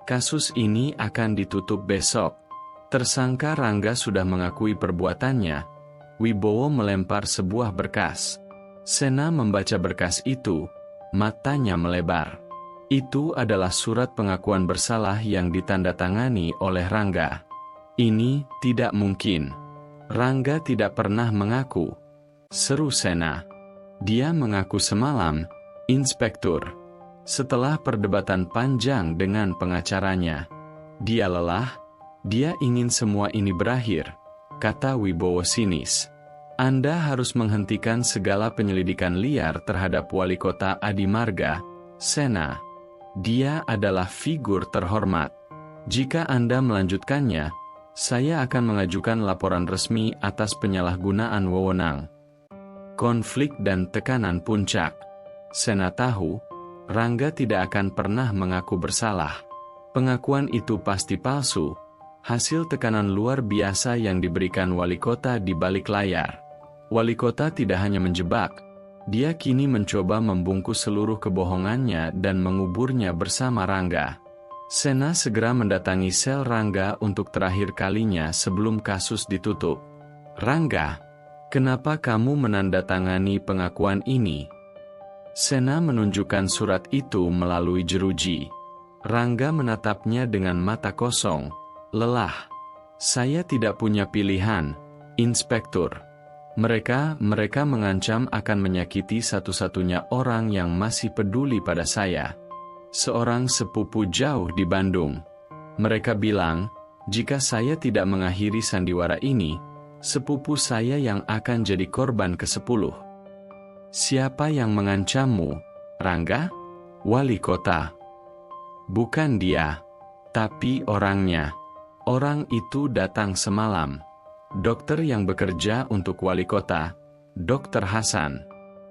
Speaker 1: Kasus ini akan ditutup besok. Tersangka Rangga sudah mengakui perbuatannya." Wibowo melempar sebuah berkas. Sena membaca berkas itu, matanya melebar. Itu adalah surat pengakuan bersalah yang ditandatangani oleh Rangga. "Ini tidak mungkin. Rangga tidak pernah mengaku," seru Sena. "Dia mengaku semalam, Inspektur. Setelah perdebatan panjang dengan pengacaranya. Dia lelah, dia ingin semua ini berakhir," kata Wibowo sinis. "Anda harus menghentikan segala penyelidikan liar terhadap wali kota Adimarga, Sena. Dia adalah figur terhormat. Jika Anda melanjutkannya, saya akan mengajukan laporan resmi atas penyalahgunaan wewenang." Konflik dan tekanan puncak. Sena tahu, Rangga tidak akan pernah mengaku bersalah. Pengakuan itu pasti palsu, hasil tekanan luar biasa yang diberikan wali kota di balik layar. Wali kota tidak hanya menjebak, dia kini mencoba membungkus seluruh kebohongannya dan menguburnya bersama Rangga. Sena segera mendatangi sel Rangga untuk terakhir kalinya sebelum kasus ditutup. "Rangga, kenapa kamu menandatangani pengakuan ini?" Sena menunjukkan surat itu melalui jeruji. Rangga menatapnya dengan mata kosong, lelah. "Saya tidak punya pilihan, Inspektur. Mereka mengancam akan menyakiti satu-satunya orang yang masih peduli pada saya. Seorang sepupu jauh di Bandung. Mereka bilang, jika saya tidak mengakhiri sandiwara ini, sepupu saya yang akan jadi korban ke-10. "Siapa yang mengancammu, Rangga?" "Wali kota." "Bukan dia, tapi orangnya. Orang itu datang semalam. Dokter yang bekerja untuk wali kota, Dr. Hasan.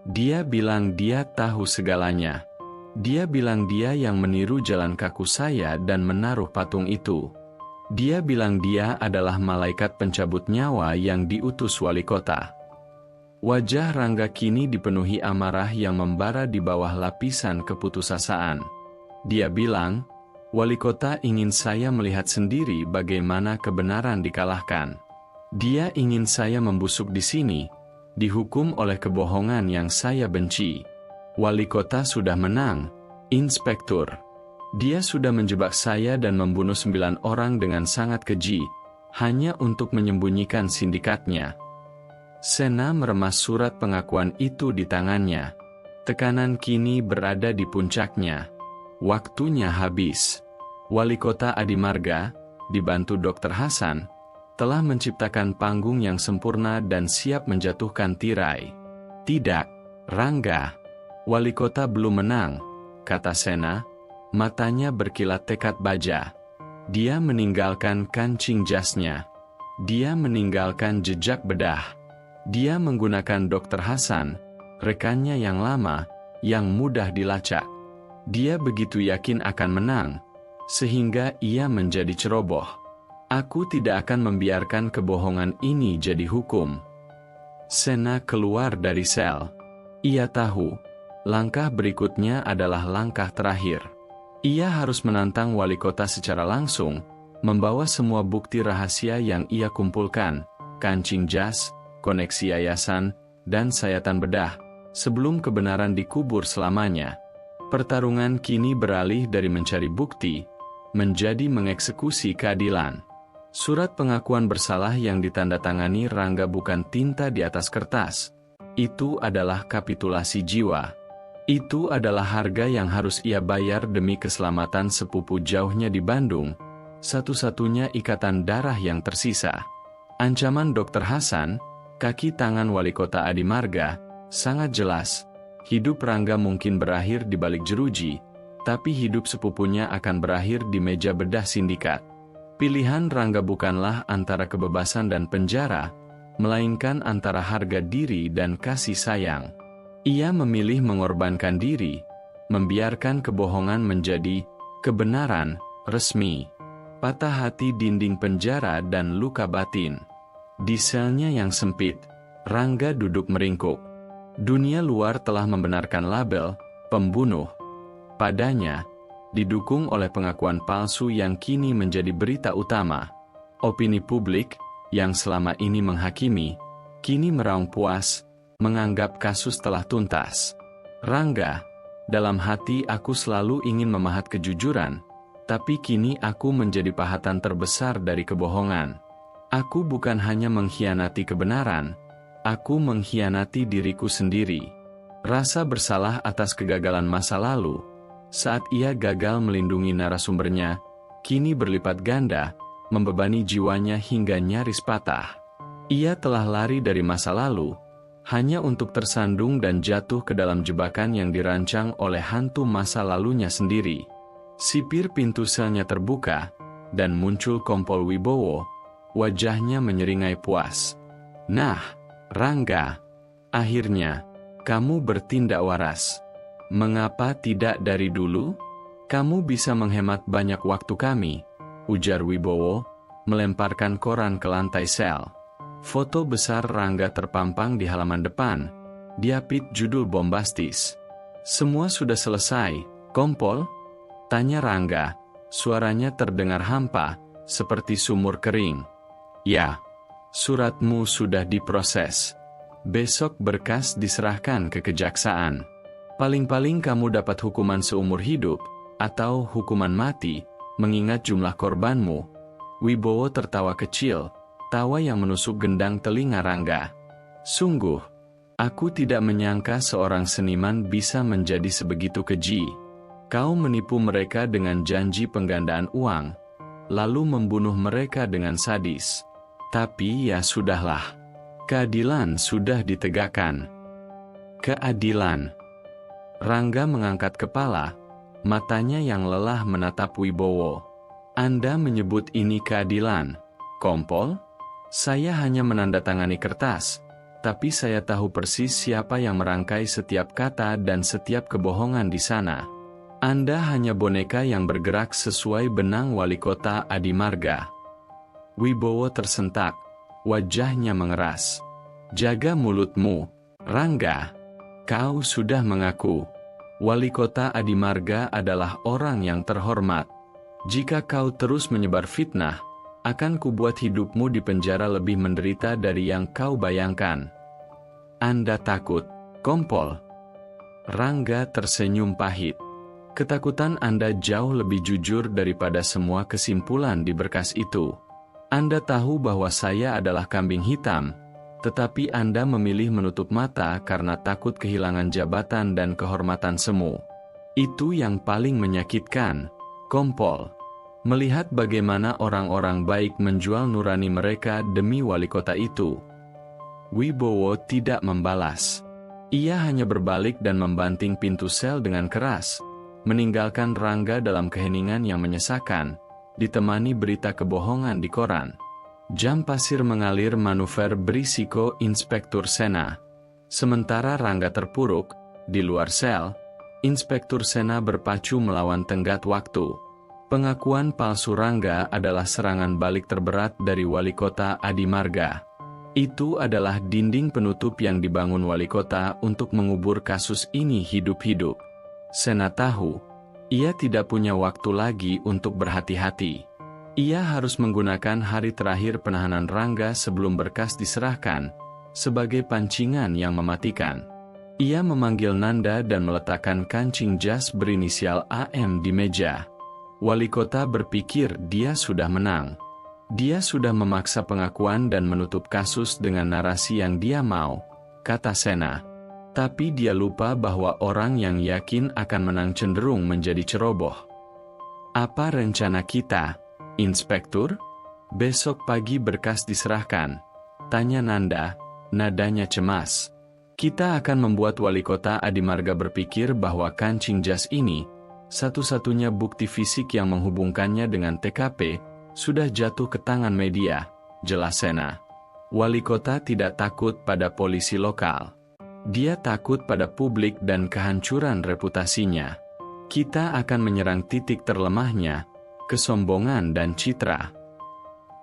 Speaker 1: Dia bilang dia tahu segalanya. Dia bilang dia yang meniru jalan kaku saya dan menaruh patung itu. Dia bilang dia adalah malaikat pencabut nyawa yang diutus wali kota." Wajah Rangga kini dipenuhi amarah yang membara di bawah lapisan keputusasaan. Dia bilang, "Wali kota ingin saya melihat sendiri bagaimana kebenaran dikalahkan. Dia ingin saya membusuk di sini, dihukum oleh kebohongan yang saya benci. Wali kota sudah menang, Inspektur. Dia sudah menjebak saya dan membunuh 9 orang dengan sangat keji, hanya untuk menyembunyikan sindikatnya." Sena meremas surat pengakuan itu di tangannya. Tekanan kini berada di puncaknya. Waktunya habis. Wali kota Adimarga, dibantu Dr. Hasan, telah menciptakan panggung yang sempurna dan siap menjatuhkan tirai. "Tidak, Rangga. Wali kota belum menang," kata Sena, matanya berkilat tekad baja. Dia meninggalkan kancing jasnya. Dia meninggalkan jejak bedah. Dia menggunakan Dr. Hasan, rekannya yang lama, yang mudah dilacak. Dia begitu yakin akan menang, sehingga ia menjadi ceroboh. "Aku tidak akan membiarkan kebohongan ini jadi hukum." Sena keluar dari sel. Ia tahu, langkah berikutnya adalah langkah terakhir. Ia harus menantang wali kota secara langsung, membawa semua bukti rahasia yang ia kumpulkan, kancing jas, koneksi yayasan, dan sayatan bedah, sebelum kebenaran dikubur selamanya. Pertarungan kini beralih dari mencari bukti, menjadi mengeksekusi keadilan. Surat pengakuan bersalah yang ditandatangani Rangga bukan tinta di atas kertas. Itu adalah kapitulasi jiwa. Itu adalah harga yang harus ia bayar demi keselamatan sepupu jauhnya di Bandung, satu-satunya ikatan darah yang tersisa. Ancaman Dr. Hasan, kaki tangan wali kota Adi Marga, sangat jelas. Hidup Rangga mungkin berakhir di balik jeruji, tapi hidup sepupunya akan berakhir di meja bedah sindikat. Pilihan Rangga bukanlah antara kebebasan dan penjara, melainkan antara harga diri dan kasih sayang. Ia memilih mengorbankan diri, membiarkan kebohongan menjadi kebenaran resmi. Patah hati dinding penjara dan luka batin. Di selnya yang sempit, Rangga duduk meringkuk. Dunia luar telah membenarkan label pembunuh padanya, didukung oleh pengakuan palsu yang kini menjadi berita utama. Opini publik, yang selama ini menghakimi, kini meraung puas, menganggap kasus telah tuntas. Rangga, dalam hati aku selalu ingin memahat kejujuran, tapi kini aku menjadi pahatan terbesar dari kebohongan. Aku bukan hanya mengkhianati kebenaran, aku mengkhianati diriku sendiri. Rasa bersalah atas kegagalan masa lalu, saat ia gagal melindungi narasumbernya, kini berlipat ganda, membebani jiwanya hingga nyaris patah. Ia telah lari dari masa lalu, hanya untuk tersandung dan jatuh ke dalam jebakan yang dirancang oleh hantu masa lalunya sendiri. Sipir pintu selnya terbuka, dan muncul Kompol Wibowo, wajahnya menyeringai puas. Nah, Rangga, akhirnya, kamu bertindak waras. Mengapa tidak dari dulu? Kamu bisa menghemat banyak waktu kami, ujar Wibowo, melemparkan koran ke lantai sel. Foto besar Rangga terpampang di halaman depan, diapit judul bombastis. Semua sudah selesai, Kompol? Tanya Rangga, suaranya terdengar hampa, seperti sumur kering. Ya, suratmu sudah diproses. Besok berkas diserahkan ke kejaksaan. Paling-paling kamu dapat hukuman seumur hidup, atau hukuman mati, mengingat jumlah korbanmu. Wibowo tertawa kecil, tawa yang menusuk gendang telinga Rangga. Sungguh, aku tidak menyangka seorang seniman bisa menjadi sebegitu keji. Kau menipu mereka dengan janji penggandaan uang, lalu membunuh mereka dengan sadis. Tapi ya sudahlah, keadilan sudah ditegakkan. Keadilan. Rangga mengangkat kepala, matanya yang lelah menatap Wibowo. Anda menyebut ini keadilan, Kompol? Saya hanya menandatangani kertas, tapi saya tahu persis siapa yang merangkai setiap kata dan setiap kebohongan di sana. Anda hanya boneka yang bergerak sesuai benang wali kota Adi Marga. Wibowo tersentak, wajahnya mengeras. Jaga mulutmu, Rangga. Kau sudah mengaku. Wali kota Adi Marga adalah orang yang terhormat. Jika kau terus menyebar fitnah, akan kubuat hidupmu di penjara lebih menderita dari yang kau bayangkan. Anda takut, Kompol? Rangga tersenyum pahit. Ketakutan Anda jauh lebih jujur daripada semua kesimpulan di berkas itu. Anda tahu bahwa saya adalah kambing hitam, tetapi Anda memilih menutup mata karena takut kehilangan jabatan dan kehormatan semu. Itu yang paling menyakitkan, Kompol. Melihat bagaimana orang-orang baik menjual nurani mereka demi wali kota itu. Wibowo tidak membalas. Ia hanya berbalik dan membanting pintu sel dengan keras, meninggalkan Rangga dalam keheningan yang menyesakan, ditemani berita kebohongan di koran. Jam pasir mengalir manuver berisiko Inspektur Sena. Sementara Rangga terpuruk, di luar sel, Inspektur Sena berpacu melawan tenggat waktu. Pengakuan palsu Rangga adalah serangan balik terberat dari wali kota Adi Marga. Itu adalah dinding penutup yang dibangun wali kota untuk mengubur kasus ini hidup-hidup. Sena tahu, ia tidak punya waktu lagi untuk berhati-hati. Ia harus menggunakan hari terakhir penahanan Rangga sebelum berkas diserahkan, sebagai pancingan yang mematikan. Ia memanggil Nanda dan meletakkan kancing jas berinisial AM di meja. Wali kota berpikir dia sudah menang. Dia sudah memaksa pengakuan dan menutup kasus dengan narasi yang dia mau, kata Sena. Tapi dia lupa bahwa orang yang yakin akan menang cenderung menjadi ceroboh. Apa rencana kita, Inspektur? Besok pagi berkas diserahkan, tanya Nanda, nadanya cemas. Kita akan membuat wali kota Adimarga berpikir bahwa kancing jas ini, satu-satunya bukti fisik yang menghubungkannya dengan TKP, sudah jatuh ke tangan media, jelas Sena. Wali kota tidak takut pada polisi lokal. Dia takut pada publik dan kehancuran reputasinya. Kita akan menyerang titik terlemahnya, kesombongan dan citra.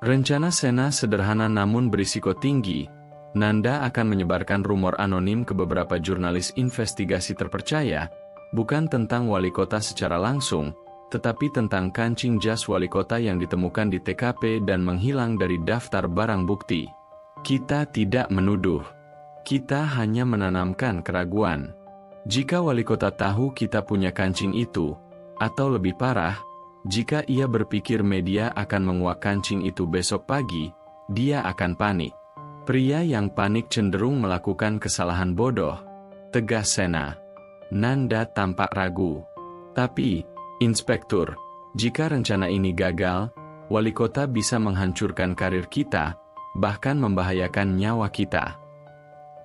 Speaker 1: Rencana Sena sederhana namun berisiko tinggi. Nanda akan menyebarkan rumor anonim ke beberapa jurnalis investigasi terpercaya, bukan tentang wali kota secara langsung, tetapi tentang kancing jas wali kota yang ditemukan di TKP dan menghilang dari daftar barang bukti. Kita tidak menuduh. Kita hanya menanamkan keraguan. Jika wali kota tahu kita punya kancing itu, atau lebih parah, jika ia berpikir media akan menguak kancing itu besok pagi, dia akan panik. Pria yang panik cenderung melakukan kesalahan bodoh, tegas Sena. Nanda tampak ragu. Tapi, Inspektur, jika rencana ini gagal, wali kota bisa menghancurkan karir kita, bahkan membahayakan nyawa kita.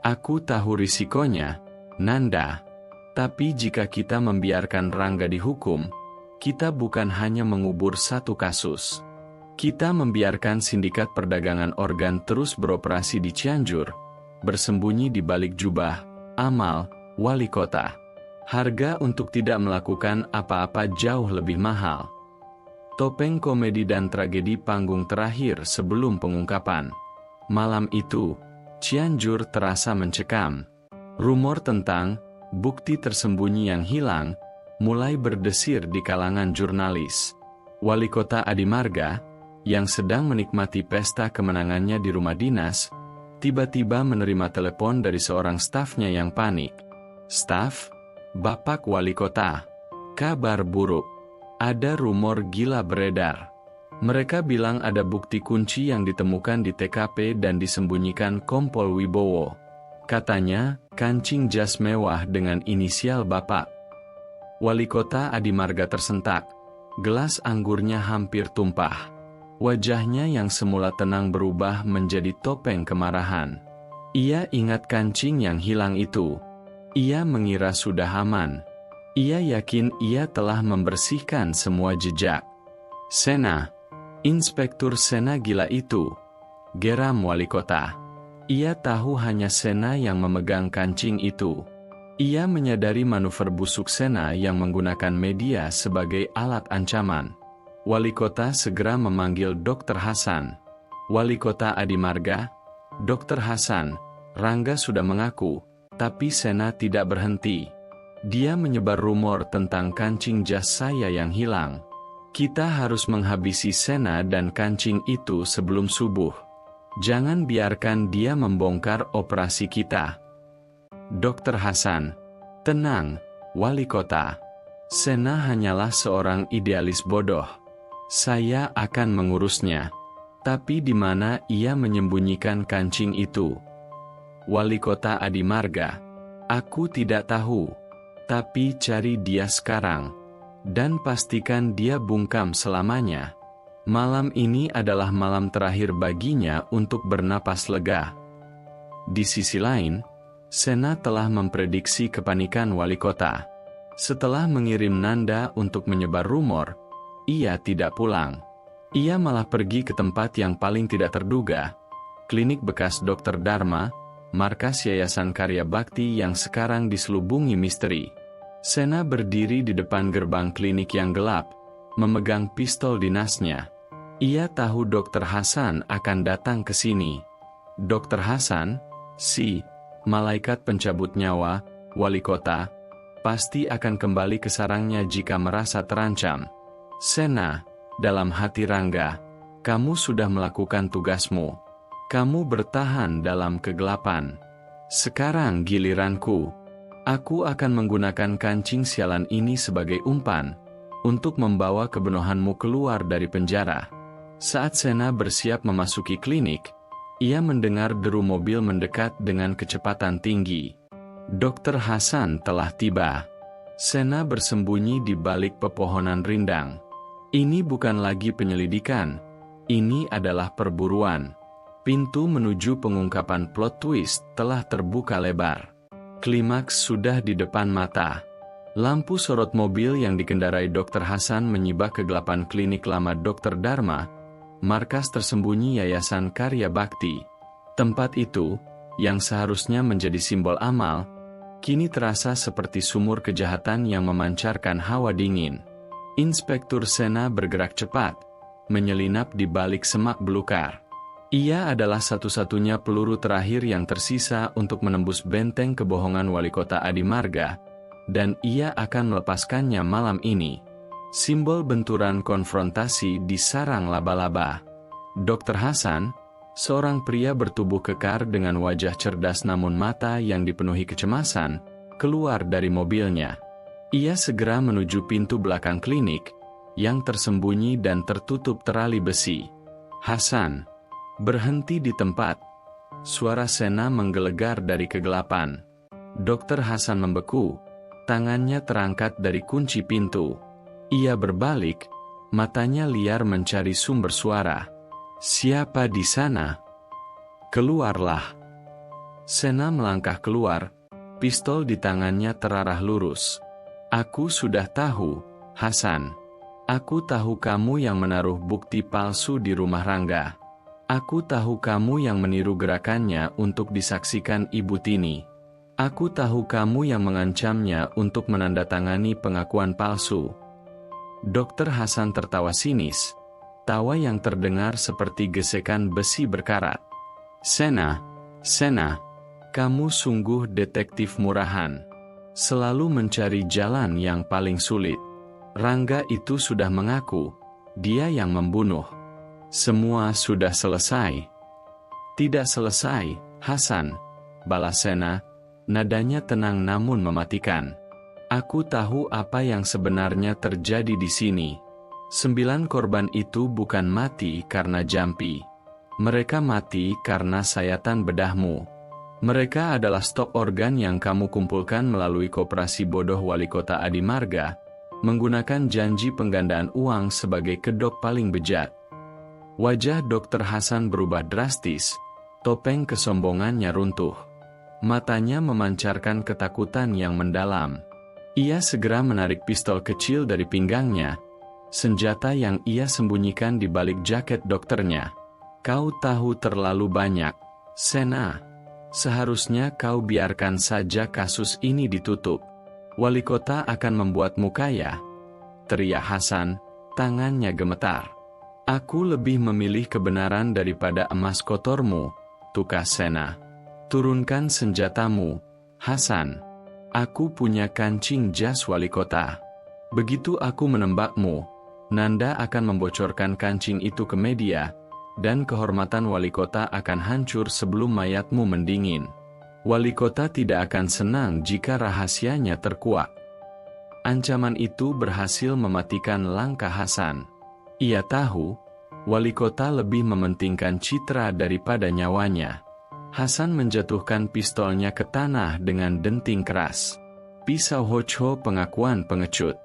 Speaker 1: Aku tahu risikonya, Nanda. Tapi jika kita membiarkan Rangga dihukum, kita bukan hanya mengubur satu kasus. Kita membiarkan sindikat perdagangan organ terus beroperasi di Cianjur, bersembunyi di balik jubah, amal, wali kota. Harga untuk tidak melakukan apa-apa jauh lebih mahal. Topeng komedi dan tragedi panggung terakhir sebelum pengungkapan. Malam itu, Cianjur terasa mencekam. Rumor tentang bukti tersembunyi yang hilang mulai berdesir di kalangan jurnalis. Wali kota Adimarga, yang sedang menikmati pesta kemenangannya di rumah dinas, tiba-tiba menerima telepon dari seorang stafnya yang panik. Staf, Bapak Wali Kota, kabar buruk. Ada rumor gila beredar. Mereka bilang ada bukti kunci yang ditemukan di TKP dan disembunyikan Kompol Wibowo. Katanya, kancing jas mewah dengan inisial Bapak. Wali Kota Adimarga tersentak. Gelas anggurnya hampir tumpah. Wajahnya yang semula tenang berubah menjadi topeng kemarahan. Ia ingat kancing yang hilang itu. Ia mengira sudah aman. Ia yakin ia telah membersihkan semua jejak. Sena, Inspektur Sena gila itu, geram wali kota. Ia tahu hanya Sena yang memegang kancing itu. Ia menyadari manuver busuk Sena yang menggunakan media sebagai alat ancaman. Wali kota segera memanggil Dr. Hasan. Wali kota Adimarga, Dr. Hasan, Rangga sudah mengaku, tapi Sena tidak berhenti. Dia menyebar rumor tentang kancing jas saya yang hilang. Kita harus menghabisi Sena dan kancing itu sebelum subuh. Jangan biarkan dia membongkar operasi kita. Dr. Hasan, tenang, wali kota. Sena hanyalah seorang idealis bodoh. Saya akan mengurusnya. Tapi di mana ia menyembunyikan kancing itu? Wali kota Adimarga, aku tidak tahu. Tapi cari dia sekarang. Dan pastikan dia bungkam selamanya. Malam ini adalah malam terakhir baginya untuk bernapas lega. Di sisi lain, Sena telah memprediksi kepanikan wali kota. Setelah mengirim Nanda untuk menyebar rumor, ia tidak pulang. Ia malah pergi ke tempat yang paling tidak terduga, klinik bekas Dr. Dharma, markas Yayasan Karya Bakti yang sekarang diselubungi misteri. Sena berdiri di depan gerbang klinik yang gelap, memegang pistol dinasnya. Ia tahu Dr. Hasan akan datang ke sini. Dr. Hasan, si malaikat pencabut nyawa, wali kota, pasti akan kembali ke sarangnya jika merasa terancam. Sena, Dalam hati Rangga, kamu sudah melakukan tugasmu. Kamu bertahan dalam kegelapan. Sekarang giliranku. Aku akan menggunakan kancing sialan ini sebagai umpan untuk membawa kebonohanmu keluar dari penjara. Saat Sena bersiap memasuki klinik, ia mendengar deru mobil mendekat dengan kecepatan tinggi. Dokter Hasan telah tiba. Sena bersembunyi di balik pepohonan rindang. Ini bukan lagi penyelidikan, ini adalah perburuan. Pintu menuju pengungkapan plot twist telah terbuka lebar. Klimaks sudah di depan mata. Lampu sorot mobil yang dikendarai Dr. Hasan menyibak kegelapan klinik lama Dr. Dharma, markas tersembunyi Yayasan Karya Bakti. Tempat itu, yang seharusnya menjadi simbol amal, kini terasa seperti sumur kejahatan yang memancarkan hawa dingin. Inspektur Sena bergerak cepat, menyelinap di balik semak belukar. Ia adalah satu-satunya peluru terakhir yang tersisa untuk menembus benteng kebohongan Wali Kota Adi Marga, dan ia akan melepaskannya malam ini. Simbol benturan konfrontasi di sarang laba-laba. Dr. Hasan, seorang pria bertubuh kekar dengan wajah cerdas namun mata yang dipenuhi kecemasan, keluar dari mobilnya. Ia segera menuju pintu belakang klinik, yang tersembunyi dan tertutup terali besi. Hasan, berhenti di tempat. Suara Sena menggelegar dari kegelapan. Dr. Hasan membeku, tangannya terangkat dari kunci pintu. Ia berbalik, matanya liar mencari sumber suara. Siapa di sana? Keluarlah. Sena melangkah keluar, pistol di tangannya terarah lurus. Aku sudah tahu, Hasan. Aku tahu kamu yang menaruh bukti palsu di rumah Rangga. Aku tahu kamu yang meniru gerakannya untuk disaksikan Ibu Tini. Aku tahu kamu yang mengancamnya untuk menandatangani pengakuan palsu. Dr. Hasan tertawa sinis, tawa yang terdengar seperti gesekan besi berkarat. Sena, kamu sungguh detektif murahan. Selalu mencari jalan yang paling sulit. Rangga itu sudah mengaku, dia yang membunuh. Semua sudah selesai. Tidak selesai, Hasan, balas Sena, nadanya tenang namun mematikan. Aku tahu apa yang sebenarnya terjadi di sini. 9 korban itu bukan mati karena jampi. Mereka mati karena sayatan bedahmu. Mereka adalah stok organ yang kamu kumpulkan melalui koperasi bodoh Wali Kota Adi Marga, menggunakan janji penggandaan uang sebagai kedok paling bejat. Wajah Dr. Hasan berubah drastis, topeng kesombongannya runtuh. Matanya memancarkan ketakutan yang mendalam. Ia segera menarik pistol kecil dari pinggangnya, senjata yang ia sembunyikan di balik jaket dokternya. Kau tahu terlalu banyak, Sena. Seharusnya kau biarkan saja kasus ini ditutup. Wali kota akan membuatmu kaya. Teriak Hasan, tangannya gemetar. Aku lebih memilih kebenaran daripada emas kotormu, tukas Sena. Turunkan senjatamu, Hasan. Aku punya kancing jas wali kota. Begitu aku menembakmu, Nanda akan membocorkan kancing itu ke media, dan kehormatan wali kota akan hancur sebelum mayatmu mendingin. Wali kota tidak akan senang jika rahasianya terkuak. Ancaman itu berhasil mematikan langkah Hasan. Ia tahu, wali kota lebih mementingkan citra daripada nyawanya. Hasan menjatuhkan pistolnya ke tanah dengan denting keras. Pisau Hocho pengakuan pengecut.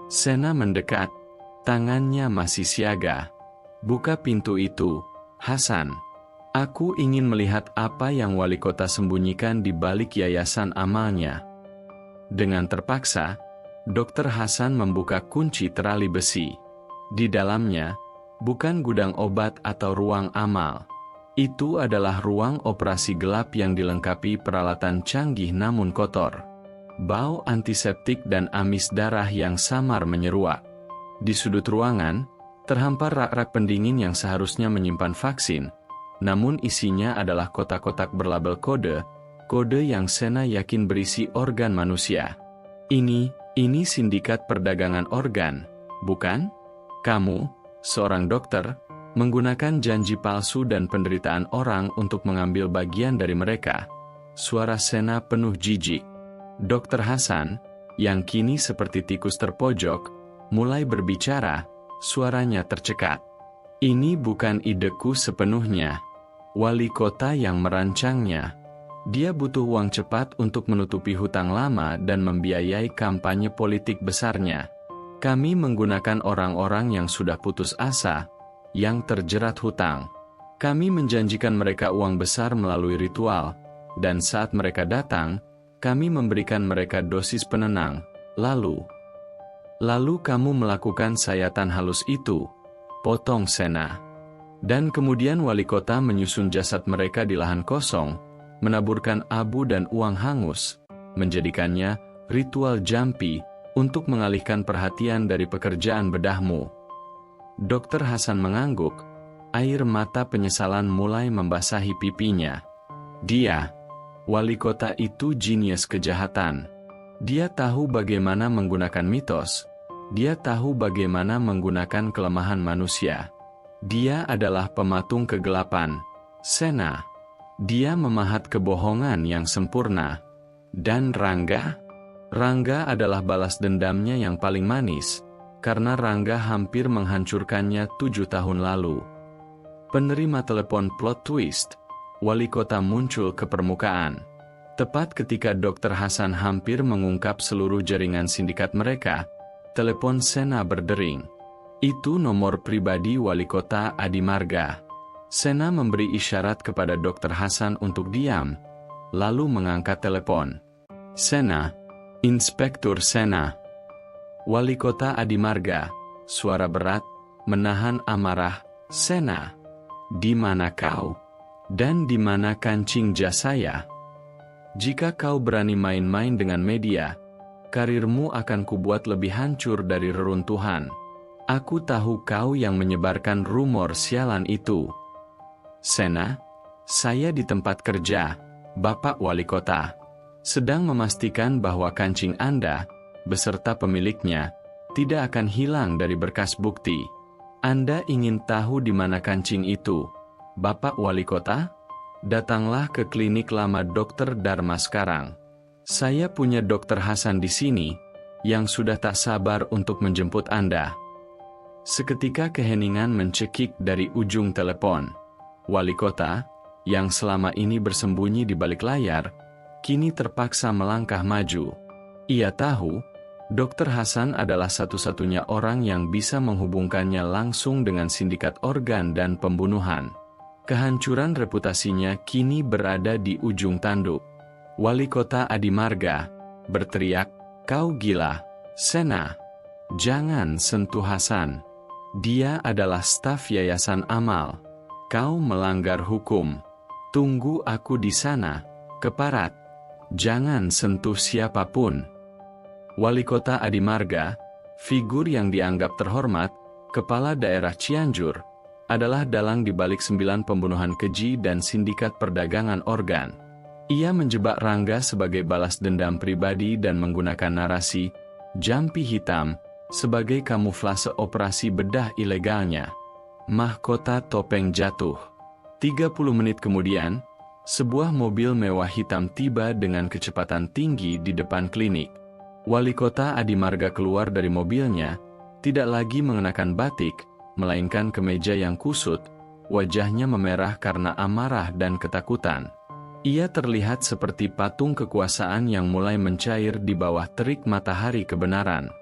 Speaker 1: Sena mendekat, tangannya masih siaga. Buka pintu itu, Hasan. Aku ingin melihat apa yang wali kota sembunyikan di balik yayasan amalnya. Dengan terpaksa, Dr. Hasan membuka kunci terali besi. Di dalamnya, bukan gudang obat atau ruang amal. Itu adalah ruang operasi gelap yang dilengkapi peralatan canggih namun kotor. Bau antiseptik dan amis darah yang samar menyeruak. Di sudut ruangan, terhampar rak-rak pendingin yang seharusnya menyimpan vaksin, namun isinya adalah kotak-kotak berlabel kode yang Sena yakin berisi organ manusia. Ini sindikat perdagangan organ, bukan? Kamu, seorang dokter, menggunakan janji palsu dan penderitaan orang untuk mengambil bagian dari mereka. Suara Sena penuh jijik. Dr. Hasan, yang kini seperti tikus terpojok, mulai berbicara, suaranya tercekat. Ini bukan ideku sepenuhnya. Wali kota yang merancangnya. Dia butuh uang cepat untuk menutupi hutang lama dan membiayai kampanye politik besarnya. Kami menggunakan orang-orang yang sudah putus asa, yang terjerat hutang. Kami menjanjikan mereka uang besar melalui ritual, dan saat mereka datang, kami memberikan mereka dosis penenang. Lalu kamu melakukan sayatan halus itu, potong Sena. Dan kemudian wali kota menyusun jasad mereka di lahan kosong, menaburkan abu dan uang hangus, menjadikannya ritual jampi untuk mengalihkan perhatian dari pekerjaan bedahmu. Dr. Hasan mengangguk, air mata penyesalan mulai membasahi pipinya. Dia, wali kota itu jenius kejahatan. Dia tahu bagaimana menggunakan mitos. Dia tahu bagaimana menggunakan kelemahan manusia. Dia adalah pematung kegelapan. Sena. Dia memahat kebohongan yang sempurna. Dan Rangga? Rangga adalah balas dendamnya yang paling manis, karena Rangga hampir menghancurkannya 7 tahun lalu. Penerima telepon plot twist. Wali kota muncul ke permukaan. Tepat ketika Dr. Hasan hampir mengungkap seluruh jaringan sindikat mereka, telepon Sena berdering. Itu nomor pribadi wali kota Adimarga. Sena memberi isyarat kepada Dr. Hasan untuk diam, lalu mengangkat telepon. Sena, Inspektur Sena. Wali kota Adimarga, suara berat, menahan amarah. Sena, di mana kau? Dan di mana kancing jas saya? Jika kau berani main-main dengan media, karirmu akan kubuat lebih hancur dari reruntuhan. Aku tahu kau yang menyebarkan rumor sialan itu. Sena, saya di tempat kerja, Bapak Wali Kota, sedang memastikan bahwa kancing Anda, beserta pemiliknya, tidak akan hilang dari berkas bukti. Anda ingin tahu di mana kancing itu, Bapak Wali Kota? Datanglah ke klinik lama Dr. Dharma sekarang. Saya punya Dr. Hasan di sini, yang sudah tak sabar untuk menjemput Anda. Seketika keheningan mencekik dari ujung telepon. Wali kota, yang selama ini bersembunyi di balik layar, kini terpaksa melangkah maju. Ia tahu, Dr. Hasan adalah satu-satunya orang yang bisa menghubungkannya langsung dengan sindikat organ dan pembunuhan. Kehancuran reputasinya kini berada di ujung tanduk. Wali kota Adimarga berteriak, "Kau gila, Sena! Jangan sentuh Hasan. Dia adalah staf Yayasan Amal. Kau melanggar hukum. Tunggu aku di sana, keparat. Jangan sentuh siapapun." Wali kota Adimarga, figur yang dianggap terhormat, kepala daerah Cianjur, adalah dalang di balik 9 pembunuhan keji dan sindikat perdagangan organ. Ia menjebak Rangga sebagai balas dendam pribadi dan menggunakan narasi jampi hitam sebagai kamuflase operasi bedah ilegalnya. Mahkota topeng jatuh. 30 menit kemudian, sebuah mobil mewah hitam tiba dengan kecepatan tinggi di depan klinik. Wali kota Adimarga keluar dari mobilnya, tidak lagi mengenakan batik, melainkan kemeja yang kusut, wajahnya memerah karena amarah dan ketakutan. Ia terlihat seperti patung kekuasaan yang mulai mencair di bawah terik matahari kebenaran.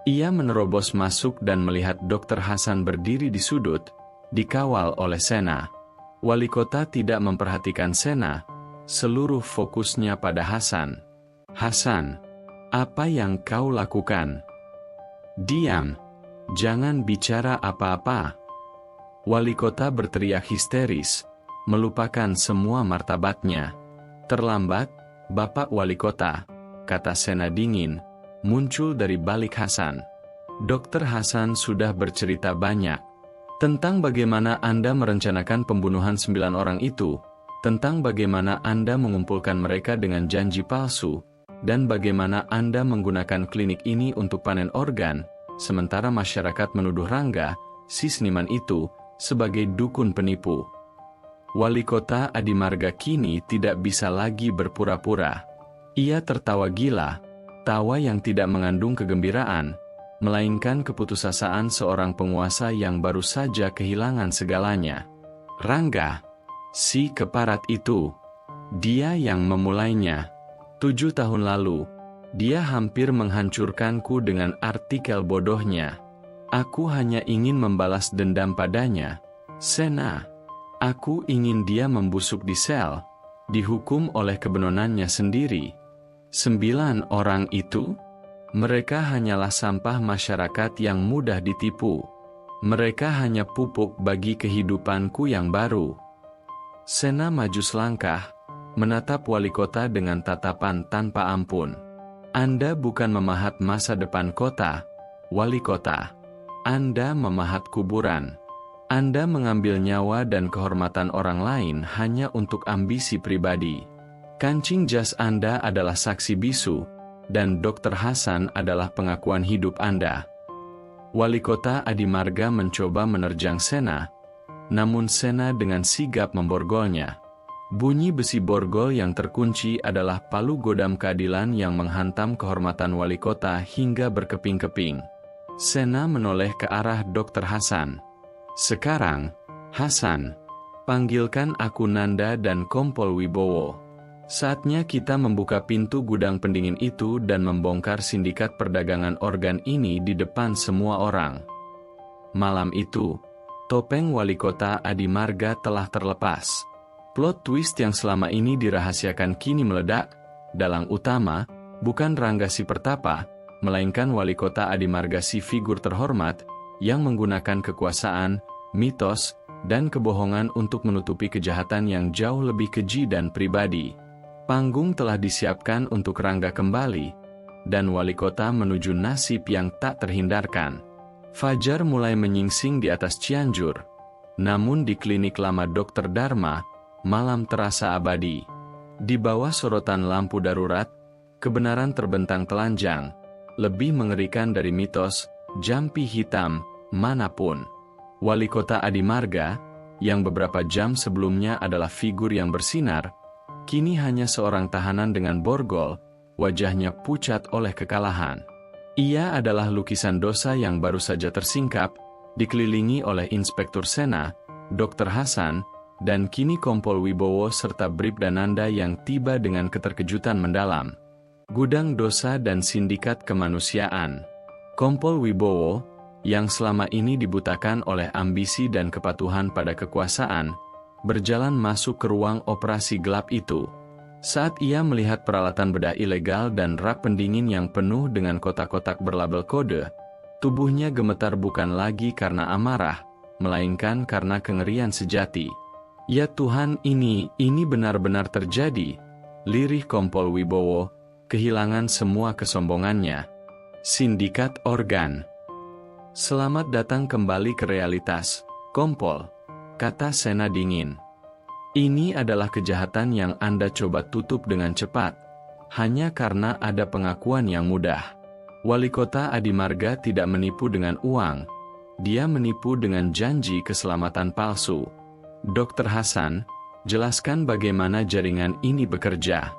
Speaker 1: Ia menerobos masuk dan melihat Dr. Hasan berdiri di sudut, dikawal oleh Sena. Wali kota tidak memperhatikan Sena, seluruh fokusnya pada Hasan. "Hasan, apa yang kau lakukan? Diam, jangan bicara apa-apa." Wali kota berteriak histeris, melupakan semua martabatnya. "Terlambat, Bapak Wali Kota," kata Sena dingin, muncul dari balik Hasan. "Dr. Hasan sudah bercerita banyak tentang bagaimana Anda merencanakan pembunuhan 9 orang itu, tentang bagaimana Anda mengumpulkan mereka dengan janji palsu, dan bagaimana Anda menggunakan klinik ini untuk panen organ, sementara masyarakat menuduh Rangga si seniman itu, sebagai dukun penipu. Wali kota Adimarga kini tidak bisa lagi berpura-pura. Ia tertawa gila, tawa yang tidak mengandung kegembiraan, melainkan keputusasaan seorang penguasa yang baru saja kehilangan segalanya. Rangga, si keparat itu, dia yang memulainya. 7 tahun lalu, dia hampir menghancurkanku dengan artikel bodohnya. Aku hanya ingin membalas dendam padanya. Sena, aku ingin dia membusuk di sel, dihukum oleh kebenonannya sendiri. 9 orang itu? Mereka hanyalah sampah masyarakat yang mudah ditipu. Mereka hanya pupuk bagi kehidupanku yang baru. Sena maju selangkah, menatap wali kota dengan tatapan tanpa ampun. Anda bukan memahat masa depan kota, wali kota. Anda memahat kuburan. Anda mengambil nyawa dan kehormatan orang lain hanya untuk ambisi pribadi. Kancing jas Anda adalah saksi bisu, dan Dr. Hasan adalah pengakuan hidup Anda. Wali kota Adimarga mencoba menerjang Sena, namun Sena dengan sigap memborgolnya. Bunyi besi borgol yang terkunci adalah palu godam keadilan yang menghantam kehormatan wali kota hingga berkeping-keping. Sena menoleh ke arah Dr. Hasan. Sekarang, Hasan, panggilkan aku Nanda dan Kompol Wibowo. Saatnya kita membuka pintu gudang pendingin itu dan membongkar sindikat perdagangan organ ini di depan semua orang. Malam itu, topeng wali kota Adimarga telah terlepas. Plot twist yang selama ini dirahasiakan kini meledak. Dalang utama, bukan Rangga si Pertapa, melainkan wali kota Adimarga si figur terhormat, yang menggunakan kekuasaan, mitos, dan kebohongan untuk menutupi kejahatan yang jauh lebih keji dan pribadi. Panggung telah disiapkan untuk Rangga kembali, dan wali kota menuju nasib yang tak terhindarkan. Fajar mulai menyingsing di atas Cianjur, namun di klinik lama Dr. Dharma, malam terasa abadi. Di bawah sorotan lampu darurat, kebenaran terbentang telanjang, lebih mengerikan dari mitos, jampi hitam, manapun. Wali kota Adimarga, yang beberapa jam sebelumnya adalah figur yang bersinar, kini hanya seorang tahanan dengan borgol, wajahnya pucat oleh kekalahan. Ia adalah lukisan dosa yang baru saja tersingkap, dikelilingi oleh Inspektur Sena, Dr. Hasan, dan kini Kompol Wibowo serta Bribda Nanda yang tiba dengan keterkejutan mendalam. Gudang dosa dan sindikat kemanusiaan. Kompol Wibowo, yang selama ini dibutakan oleh ambisi dan kepatuhan pada kekuasaan, berjalan masuk ke ruang operasi gelap itu. Saat ia melihat peralatan bedah ilegal dan rak pendingin yang penuh dengan kotak-kotak berlabel kode, tubuhnya gemetar bukan lagi karena amarah, melainkan karena kengerian sejati. Ya Tuhan, ini benar-benar terjadi. Lirih Kompol Wibowo, kehilangan semua kesombongannya. Sindikat organ. Selamat datang kembali ke realitas, Kompol, kata Sena dingin. Ini adalah kejahatan yang Anda coba tutup dengan cepat, hanya karena ada pengakuan yang mudah. Wali kota Adimarga tidak menipu dengan uang, dia menipu dengan janji keselamatan palsu. Dr. Hasan, jelaskan bagaimana jaringan ini bekerja.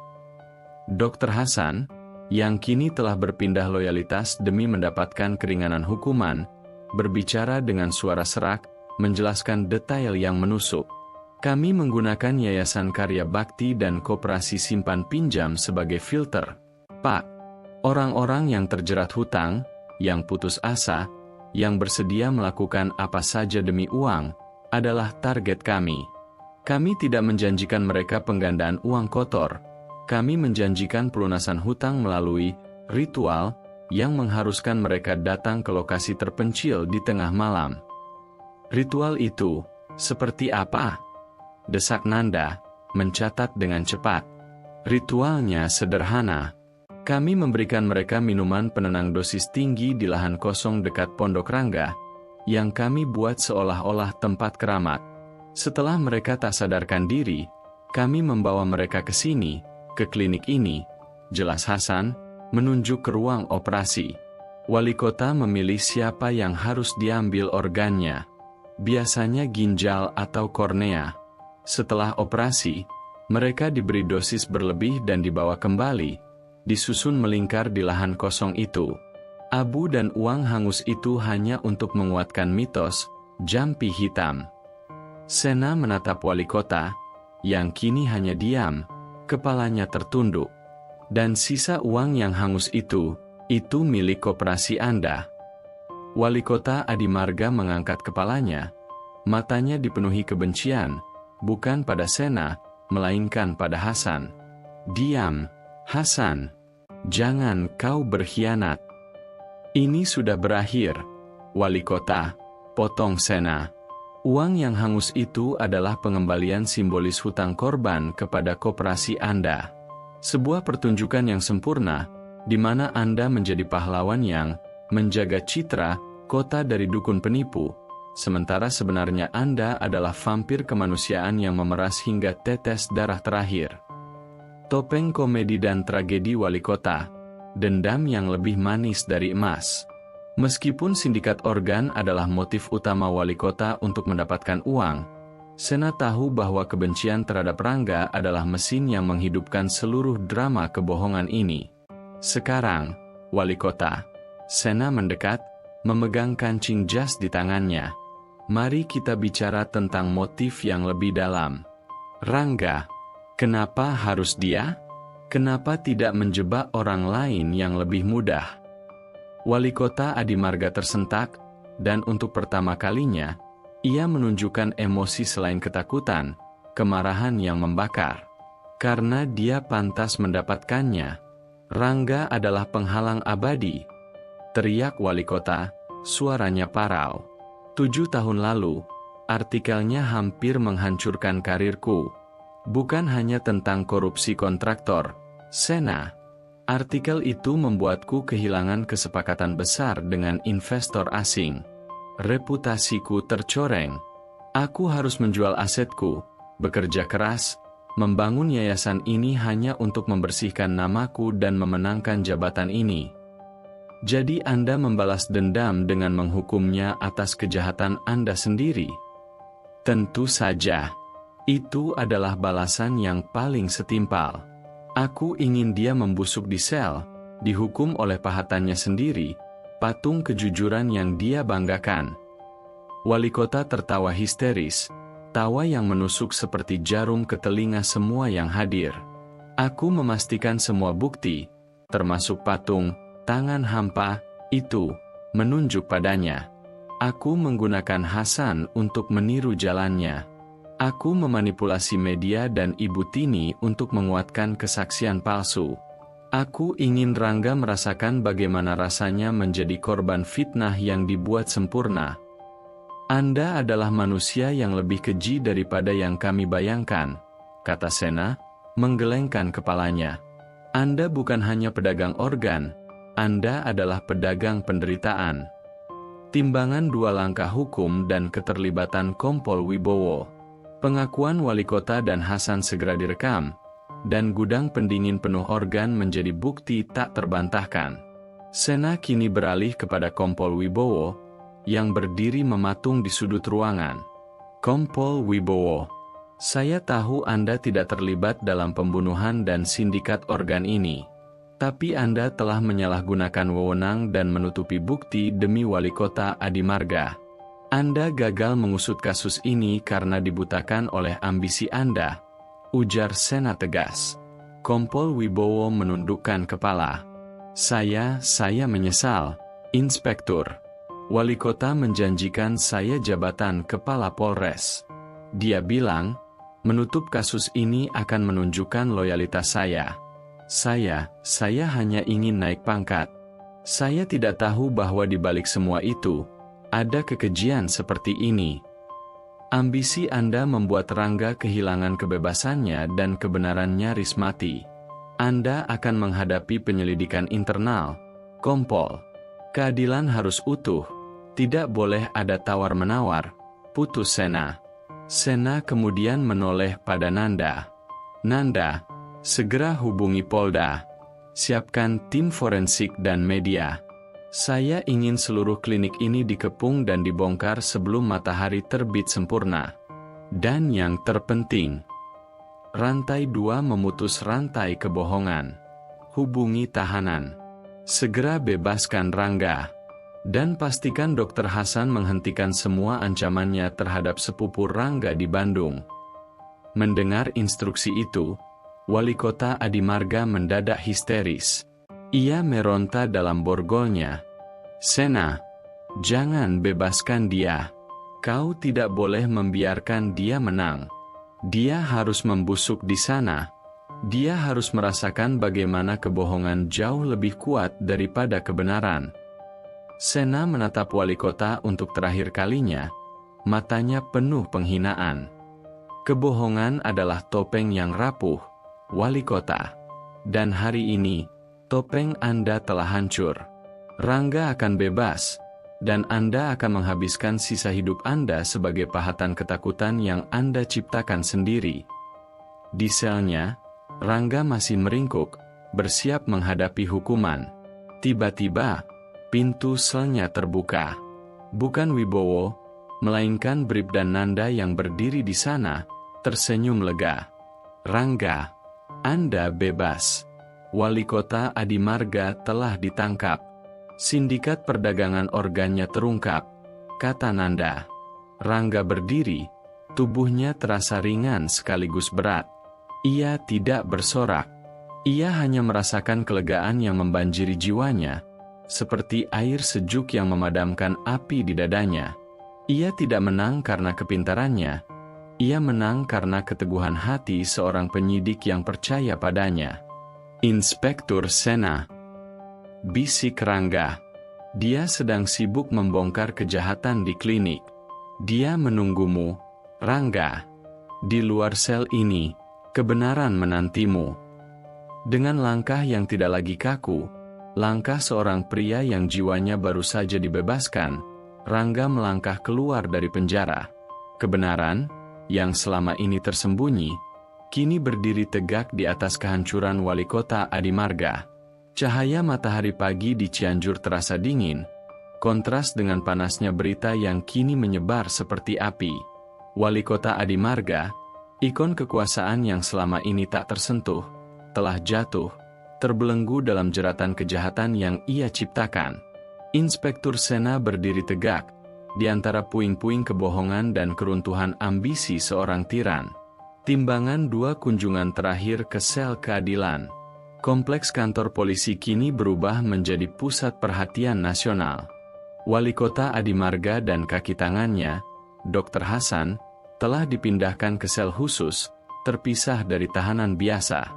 Speaker 1: Dr. Hasan, yang kini telah berpindah loyalitas demi mendapatkan keringanan hukuman, berbicara dengan suara serak, menjelaskan detail yang menusuk. Kami menggunakan Yayasan Karya Bakti dan Koperasi Simpan Pinjam sebagai filter, Pak. Orang-orang yang terjerat hutang, yang putus asa, yang bersedia melakukan apa saja demi uang, adalah target kami. Kami tidak menjanjikan mereka penggandaan uang kotor. Kami menjanjikan pelunasan hutang melalui ritual yang mengharuskan mereka datang ke lokasi terpencil di tengah malam. Ritual itu, seperti apa? Desak Nanda, mencatat dengan cepat. Ritualnya sederhana. Kami memberikan mereka minuman penenang dosis tinggi di lahan kosong dekat Pondok Rangga, yang kami buat seolah-olah tempat keramat. Setelah mereka tak sadarkan diri, kami membawa mereka ke sini, ke klinik ini, jelas Hasan, menunjuk ke ruang operasi. Wali kota memilih siapa yang harus diambil organnya, biasanya ginjal atau kornea. Setelah operasi, mereka diberi dosis berlebih dan dibawa kembali, disusun melingkar di lahan kosong itu. Abu dan uang hangus itu hanya untuk menguatkan mitos jampi hitam. Sena menatap wali kota, yang kini hanya diam, kepalanya tertunduk. Dan sisa uang yang hangus itu milik koperasi Anda. Wali kota Adimarga mengangkat kepalanya, matanya dipenuhi kebencian, bukan pada Sena, melainkan pada Hasan. Diam, Hasan. Jangan kau berkhianat. Ini sudah berakhir, wali kota, potong Sena. Uang yang hangus itu adalah pengembalian simbolis hutang korban kepada koperasi Anda. Sebuah pertunjukan yang sempurna, di mana Anda menjadi pahlawan yang menjaga citra kota dari dukun penipu, sementara sebenarnya Anda adalah vampir kemanusiaan yang memeras hingga tetes darah terakhir. Topeng komedi dan tragedi wali kota, dendam yang lebih manis dari emas. Meskipun sindikat organ adalah motif utama wali kota untuk mendapatkan uang, Sena tahu bahwa kebencian terhadap Rangga adalah mesin yang menghidupkan seluruh drama kebohongan ini. Sekarang, wali kota, Sena mendekat, memegang kancing jas di tangannya. Mari kita bicara tentang motif yang lebih dalam. Rangga, kenapa harus dia? Kenapa tidak menjebak orang lain yang lebih mudah? Wali kota Adimarga tersentak, dan untuk pertama kalinya, ia menunjukkan emosi selain ketakutan, kemarahan yang membakar. Karena dia pantas mendapatkannya. Rangga adalah penghalang abadi. Teriak wali kota, suaranya parau. 7 tahun lalu, artikelnya hampir menghancurkan karirku. Bukan hanya tentang korupsi kontraktor, Sena. Artikel itu membuatku kehilangan kesepakatan besar dengan investor asing. Reputasiku tercoreng. Aku harus menjual asetku, bekerja keras, membangun yayasan ini hanya untuk membersihkan namaku dan memenangkan jabatan ini. Jadi Anda membalas dendam dengan menghukumnya atas kejahatan Anda sendiri? Tentu saja. Itu adalah balasan yang paling setimpal. Aku ingin dia membusuk di sel, dihukum oleh pahatannya sendiri, patung kejujuran yang dia banggakan. Wali kota tertawa histeris, tawa yang menusuk seperti jarum ke telinga semua yang hadir. Aku memastikan semua bukti, termasuk patung, tangan hampa, itu, menunjuk padanya. Aku menggunakan Hasan untuk meniru jalannya. Aku memanipulasi media dan Ibu Tini untuk menguatkan kesaksian palsu. Aku ingin Rangga merasakan bagaimana rasanya menjadi korban fitnah yang dibuat sempurna. Anda adalah manusia yang lebih keji daripada yang kami bayangkan, kata Sena, menggelengkan kepalanya. Anda bukan hanya pedagang organ, Anda adalah pedagang penderitaan. Timbangan 2 langkah hukum dan keterlibatan Kompol Wibowo. Pengakuan wali kota dan Hasan segera direkam, dan gudang pendingin penuh organ menjadi bukti tak terbantahkan. Sena kini beralih kepada Kompol Wibowo, yang berdiri mematung di sudut ruangan. Kompol Wibowo, saya tahu Anda tidak terlibat dalam pembunuhan dan sindikat organ ini. Tapi Anda telah menyalahgunakan wewenang dan menutupi bukti demi wali kota Adimarga. Anda gagal mengusut kasus ini karena dibutakan oleh ambisi Anda, ujar Sena tegas. Kompol Wibowo menundukkan kepala. Saya menyesal, Inspektur. Wali kota menjanjikan saya jabatan kepala Polres. Dia bilang, menutup kasus ini akan menunjukkan loyalitas saya. Saya hanya ingin naik pangkat. Saya tidak tahu bahwa di balik semua itu, ada kekejian seperti ini. Ambisi Anda membuat Rangga kehilangan kebebasannya dan kebenaran nyaris mati. Anda akan menghadapi penyelidikan internal, Kompol. Keadilan harus utuh, tidak boleh ada tawar-menawar, putus Sena. Sena kemudian menoleh pada Nanda. Nanda, segera hubungi Polda. Siapkan tim forensik dan media. Saya ingin seluruh klinik ini dikepung dan dibongkar sebelum matahari terbit sempurna. Dan yang terpenting, rantai 2 memutus rantai kebohongan. Hubungi tahanan. Segera bebaskan Rangga. Dan pastikan Dr. Hasan menghentikan semua ancamannya terhadap sepupu Rangga di Bandung. Mendengar instruksi itu, Wali Kota Adimarga mendadak histeris. Ia meronta dalam borgolnya. "Sena, jangan bebaskan dia. Kau tidak boleh membiarkan dia menang. Dia harus membusuk di sana. Dia harus merasakan bagaimana kebohongan jauh lebih kuat daripada kebenaran." Sena menatap Wali Kota untuk terakhir kalinya, matanya penuh penghinaan. "Kebohongan adalah topeng yang rapuh, Wali Kota. Dan hari ini, topeng Anda telah hancur. Rangga akan bebas, dan Anda akan menghabiskan sisa hidup Anda sebagai pahatan ketakutan yang Anda ciptakan sendiri." Di selnya, Rangga masih meringkuk, bersiap menghadapi hukuman. Tiba-tiba, pintu selnya terbuka. Bukan Wibowo, melainkan Bribda Nanda yang berdiri di sana, tersenyum lega. "Rangga, Anda bebas. Wali Kota Adimarga telah ditangkap. Sindikat perdagangan organnya terungkap," kata Nanda. Rangga berdiri, tubuhnya terasa ringan sekaligus berat. Ia tidak bersorak. Ia hanya merasakan kelegaan yang membanjiri jiwanya, seperti air sejuk yang memadamkan api di dadanya. Ia tidak menang karena kepintarannya. Ia menang karena keteguhan hati seorang penyidik yang percaya padanya. "Inspektur Sena," bisik Rangga. "Dia sedang sibuk membongkar kejahatan di klinik. Dia menunggumu, Rangga. Di luar sel ini, kebenaran menantimu." Dengan langkah yang tidak lagi kaku, langkah seorang pria yang jiwanya baru saja dibebaskan, Rangga melangkah keluar dari penjara. Kebenaran, yang selama ini tersembunyi, kini berdiri tegak di atas kehancuran Wali Kota Adimarga. Cahaya matahari pagi di Cianjur terasa dingin, kontras dengan panasnya berita yang kini menyebar seperti api. Wali Kota Adimarga, ikon kekuasaan yang selama ini tak tersentuh, telah jatuh, terbelenggu dalam jeratan kejahatan yang ia ciptakan. Inspektur Sena berdiri tegak, di antara puing-puing kebohongan dan keruntuhan ambisi seorang tiran. Timbangan 2 kunjungan terakhir ke sel keadilan. Kompleks kantor polisi kini berubah menjadi pusat perhatian nasional. Wali Kota Adimarga dan kaki tangannya, Dr. Hasan, telah dipindahkan ke sel khusus, terpisah dari tahanan biasa.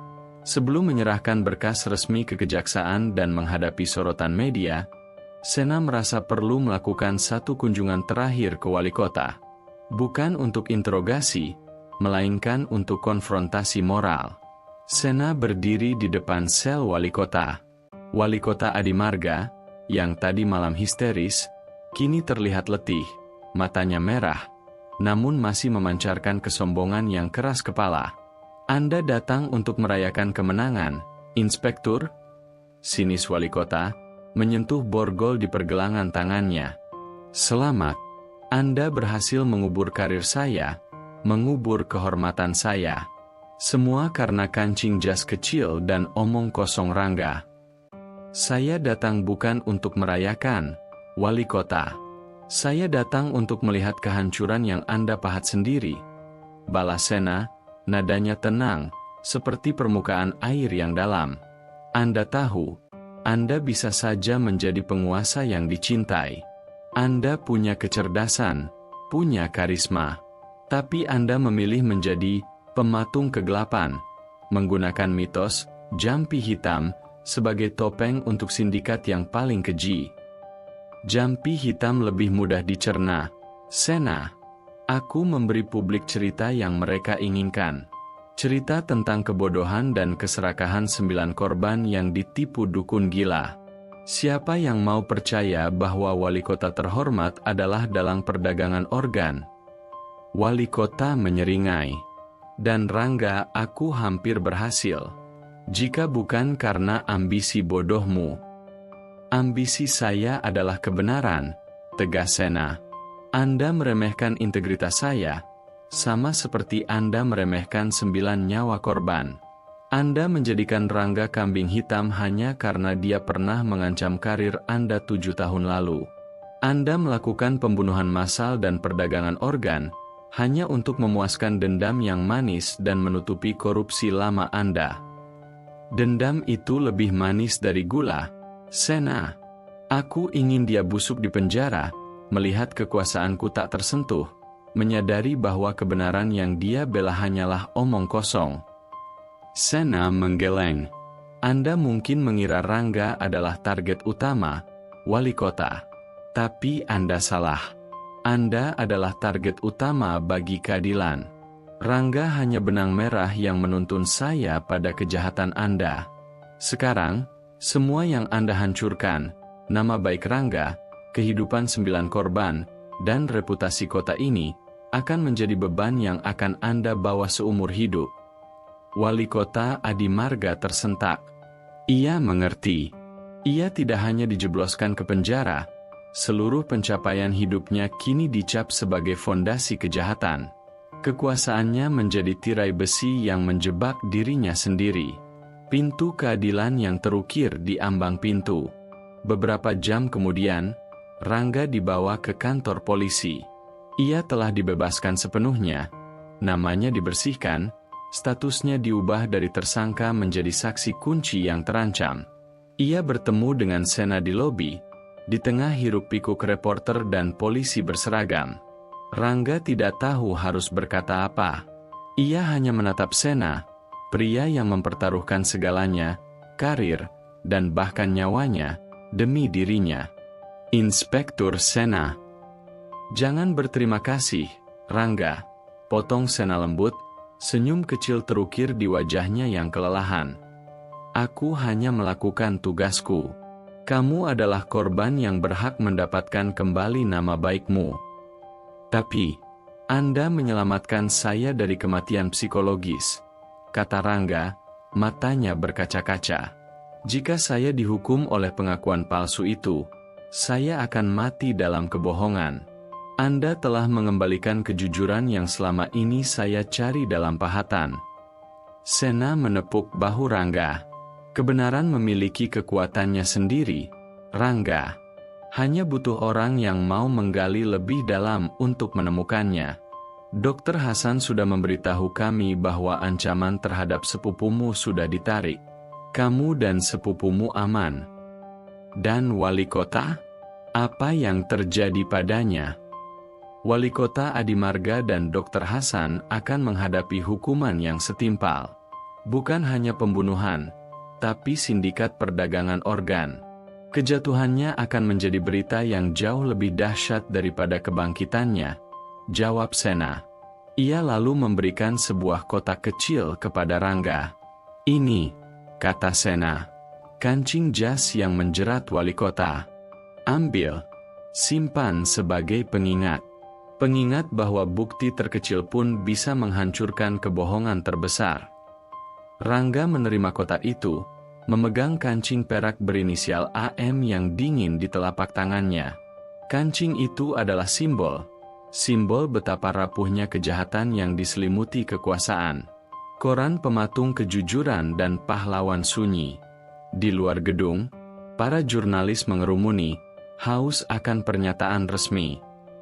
Speaker 1: Sebelum menyerahkan berkas resmi ke kejaksaan dan menghadapi sorotan media, Sena merasa perlu melakukan satu kunjungan terakhir ke Wali Kota. Bukan untuk interogasi, melainkan untuk konfrontasi moral. Sena berdiri di depan sel Wali Kota. Wali Kota Adimarga, yang tadi malam histeris, kini terlihat letih, matanya merah, namun masih memancarkan kesombongan yang keras kepala. "Anda datang untuk merayakan kemenangan, Inspektur?" Sinis Wali Kota, menyentuh borgol di pergelangan tangannya. "Selamat, Anda berhasil mengubur karir saya, mengubur kehormatan saya. Semua karena kancing jas kecil dan omong kosong Rangga. Saya datang bukan untuk merayakan, Wali Kota. Saya datang untuk melihat kehancuran yang Anda pahat sendiri." Balas Sena, nadanya tenang, seperti permukaan air yang dalam. "Anda tahu, Anda bisa saja menjadi penguasa yang dicintai. Anda punya kecerdasan, punya karisma. Tapi Anda memilih menjadi pematung kegelapan, menggunakan mitos, jampi hitam, sebagai topeng untuk sindikat yang paling keji. Jampi hitam lebih mudah dicerna, Sena. Aku memberi publik cerita yang mereka inginkan. Cerita tentang kebodohan dan keserakahan 9 korban yang ditipu dukun gila. Siapa yang mau percaya bahwa wali kota terhormat adalah dalang perdagangan organ?" Wali Kota menyeringai. "Dan Rangga, aku hampir berhasil. Jika bukan karena ambisi bodohmu." Ambisi saya adalah kebenaran, tegas Sena. Anda meremehkan integritas saya, sama seperti Anda meremehkan 9 nyawa korban. Anda menjadikan Rangga kambing hitam hanya karena dia pernah mengancam karir Anda 7 tahun lalu. Anda melakukan pembunuhan massal dan perdagangan organ, hanya untuk memuaskan dendam yang manis dan menutupi korupsi lama Anda. Dendam itu lebih manis dari gula, Sena. Aku ingin dia busuk di penjara, melihat kekuasaanku tak tersentuh, menyadari bahwa kebenaran yang dia bela hanyalah omong kosong. Sena menggeleng. Anda mungkin mengira Rangga adalah target utama, wali kota. Tapi Anda salah. Anda adalah target utama bagi keadilan. Rangga hanya benang merah yang menuntun saya pada kejahatan Anda. Sekarang, semua yang Anda hancurkan, nama baik Rangga, kehidupan 9 korban, dan reputasi kota ini, akan menjadi beban yang akan Anda bawa seumur hidup. Wali kota Adi Marga tersentak. Ia mengerti. Ia tidak hanya dijebloskan ke penjara, seluruh pencapaian hidupnya kini dicap sebagai fondasi kejahatan. Kekuasaannya menjadi tirai besi yang menjebak dirinya sendiri. Pintu keadilan yang terukir di ambang pintu. Beberapa jam kemudian, Rangga dibawa ke kantor polisi. Ia telah dibebaskan sepenuhnya, namanya dibersihkan, statusnya diubah dari tersangka menjadi saksi kunci yang terancam. Ia bertemu dengan Sena di lobi, di tengah hiruk-pikuk reporter dan polisi berseragam. Rangga tidak tahu harus berkata apa. Ia hanya menatap Sena, pria yang mempertaruhkan segalanya, karir, dan bahkan nyawanya, demi dirinya. Inspektur Sena. Jangan berterima kasih, Rangga. Potong Sena lembut, senyum kecil terukir di wajahnya yang kelelahan. Aku hanya melakukan tugasku. Kamu adalah korban yang berhak mendapatkan kembali nama baikmu. Tapi, Anda menyelamatkan saya dari kematian psikologis, kata Rangga, matanya berkaca-kaca. Jika saya dihukum oleh pengakuan palsu itu, saya akan mati dalam kebohongan. Anda telah mengembalikan kejujuran yang selama ini saya cari dalam pahatan. Sena menepuk bahu Rangga. Kebenaran memiliki kekuatannya sendiri, Rangga. Hanya butuh orang yang mau menggali lebih dalam untuk menemukannya. Dr. Hasan sudah memberitahu kami bahwa ancaman terhadap sepupumu sudah ditarik. Kamu dan sepupumu aman. Dan wali kota? Apa yang terjadi padanya? Wali kota Adi Marga dan Dr. Hasan akan menghadapi hukuman yang setimpal. Bukan hanya pembunuhan, tapi sindikat perdagangan organ. Kejatuhannya akan menjadi berita yang jauh lebih dahsyat daripada kebangkitannya, jawab Sena. Ia lalu memberikan sebuah kotak kecil kepada Rangga. Ini, kata Sena, kancing jas yang menjerat wali kota. Ambil, simpan sebagai pengingat. Pengingat bahwa bukti terkecil pun bisa menghancurkan kebohongan terbesar. Rangga menerima kotak itu, memegang kancing perak berinisial AM yang dingin di telapak tangannya. Kancing itu adalah simbol betapa rapuhnya kejahatan yang diselimuti kekuasaan. Koran pematung kejujuran dan pahlawan sunyi. Di luar gedung, para jurnalis mengerumuni, haus akan pernyataan resmi.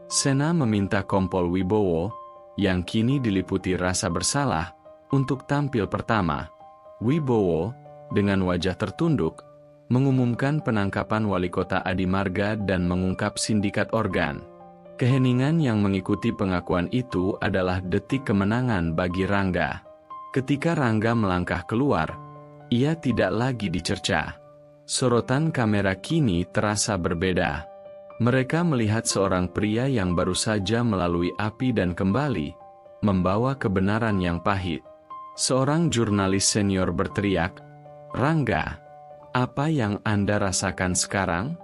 Speaker 1: Sena meminta Kompol Wibowo, yang kini diliputi rasa bersalah, untuk tampil pertama. Wibowo, dengan wajah tertunduk, mengumumkan penangkapan wali kota Adi Marga dan mengungkap sindikat organ. Keheningan yang mengikuti pengakuan itu adalah detik kemenangan bagi Rangga. Ketika Rangga melangkah keluar, ia tidak lagi dicerca. Sorotan kamera kini terasa berbeda. Mereka melihat seorang pria yang baru saja melalui api dan kembali, membawa kebenaran yang pahit. Seorang jurnalis senior berteriak, "Rangga, apa yang Anda rasakan sekarang?"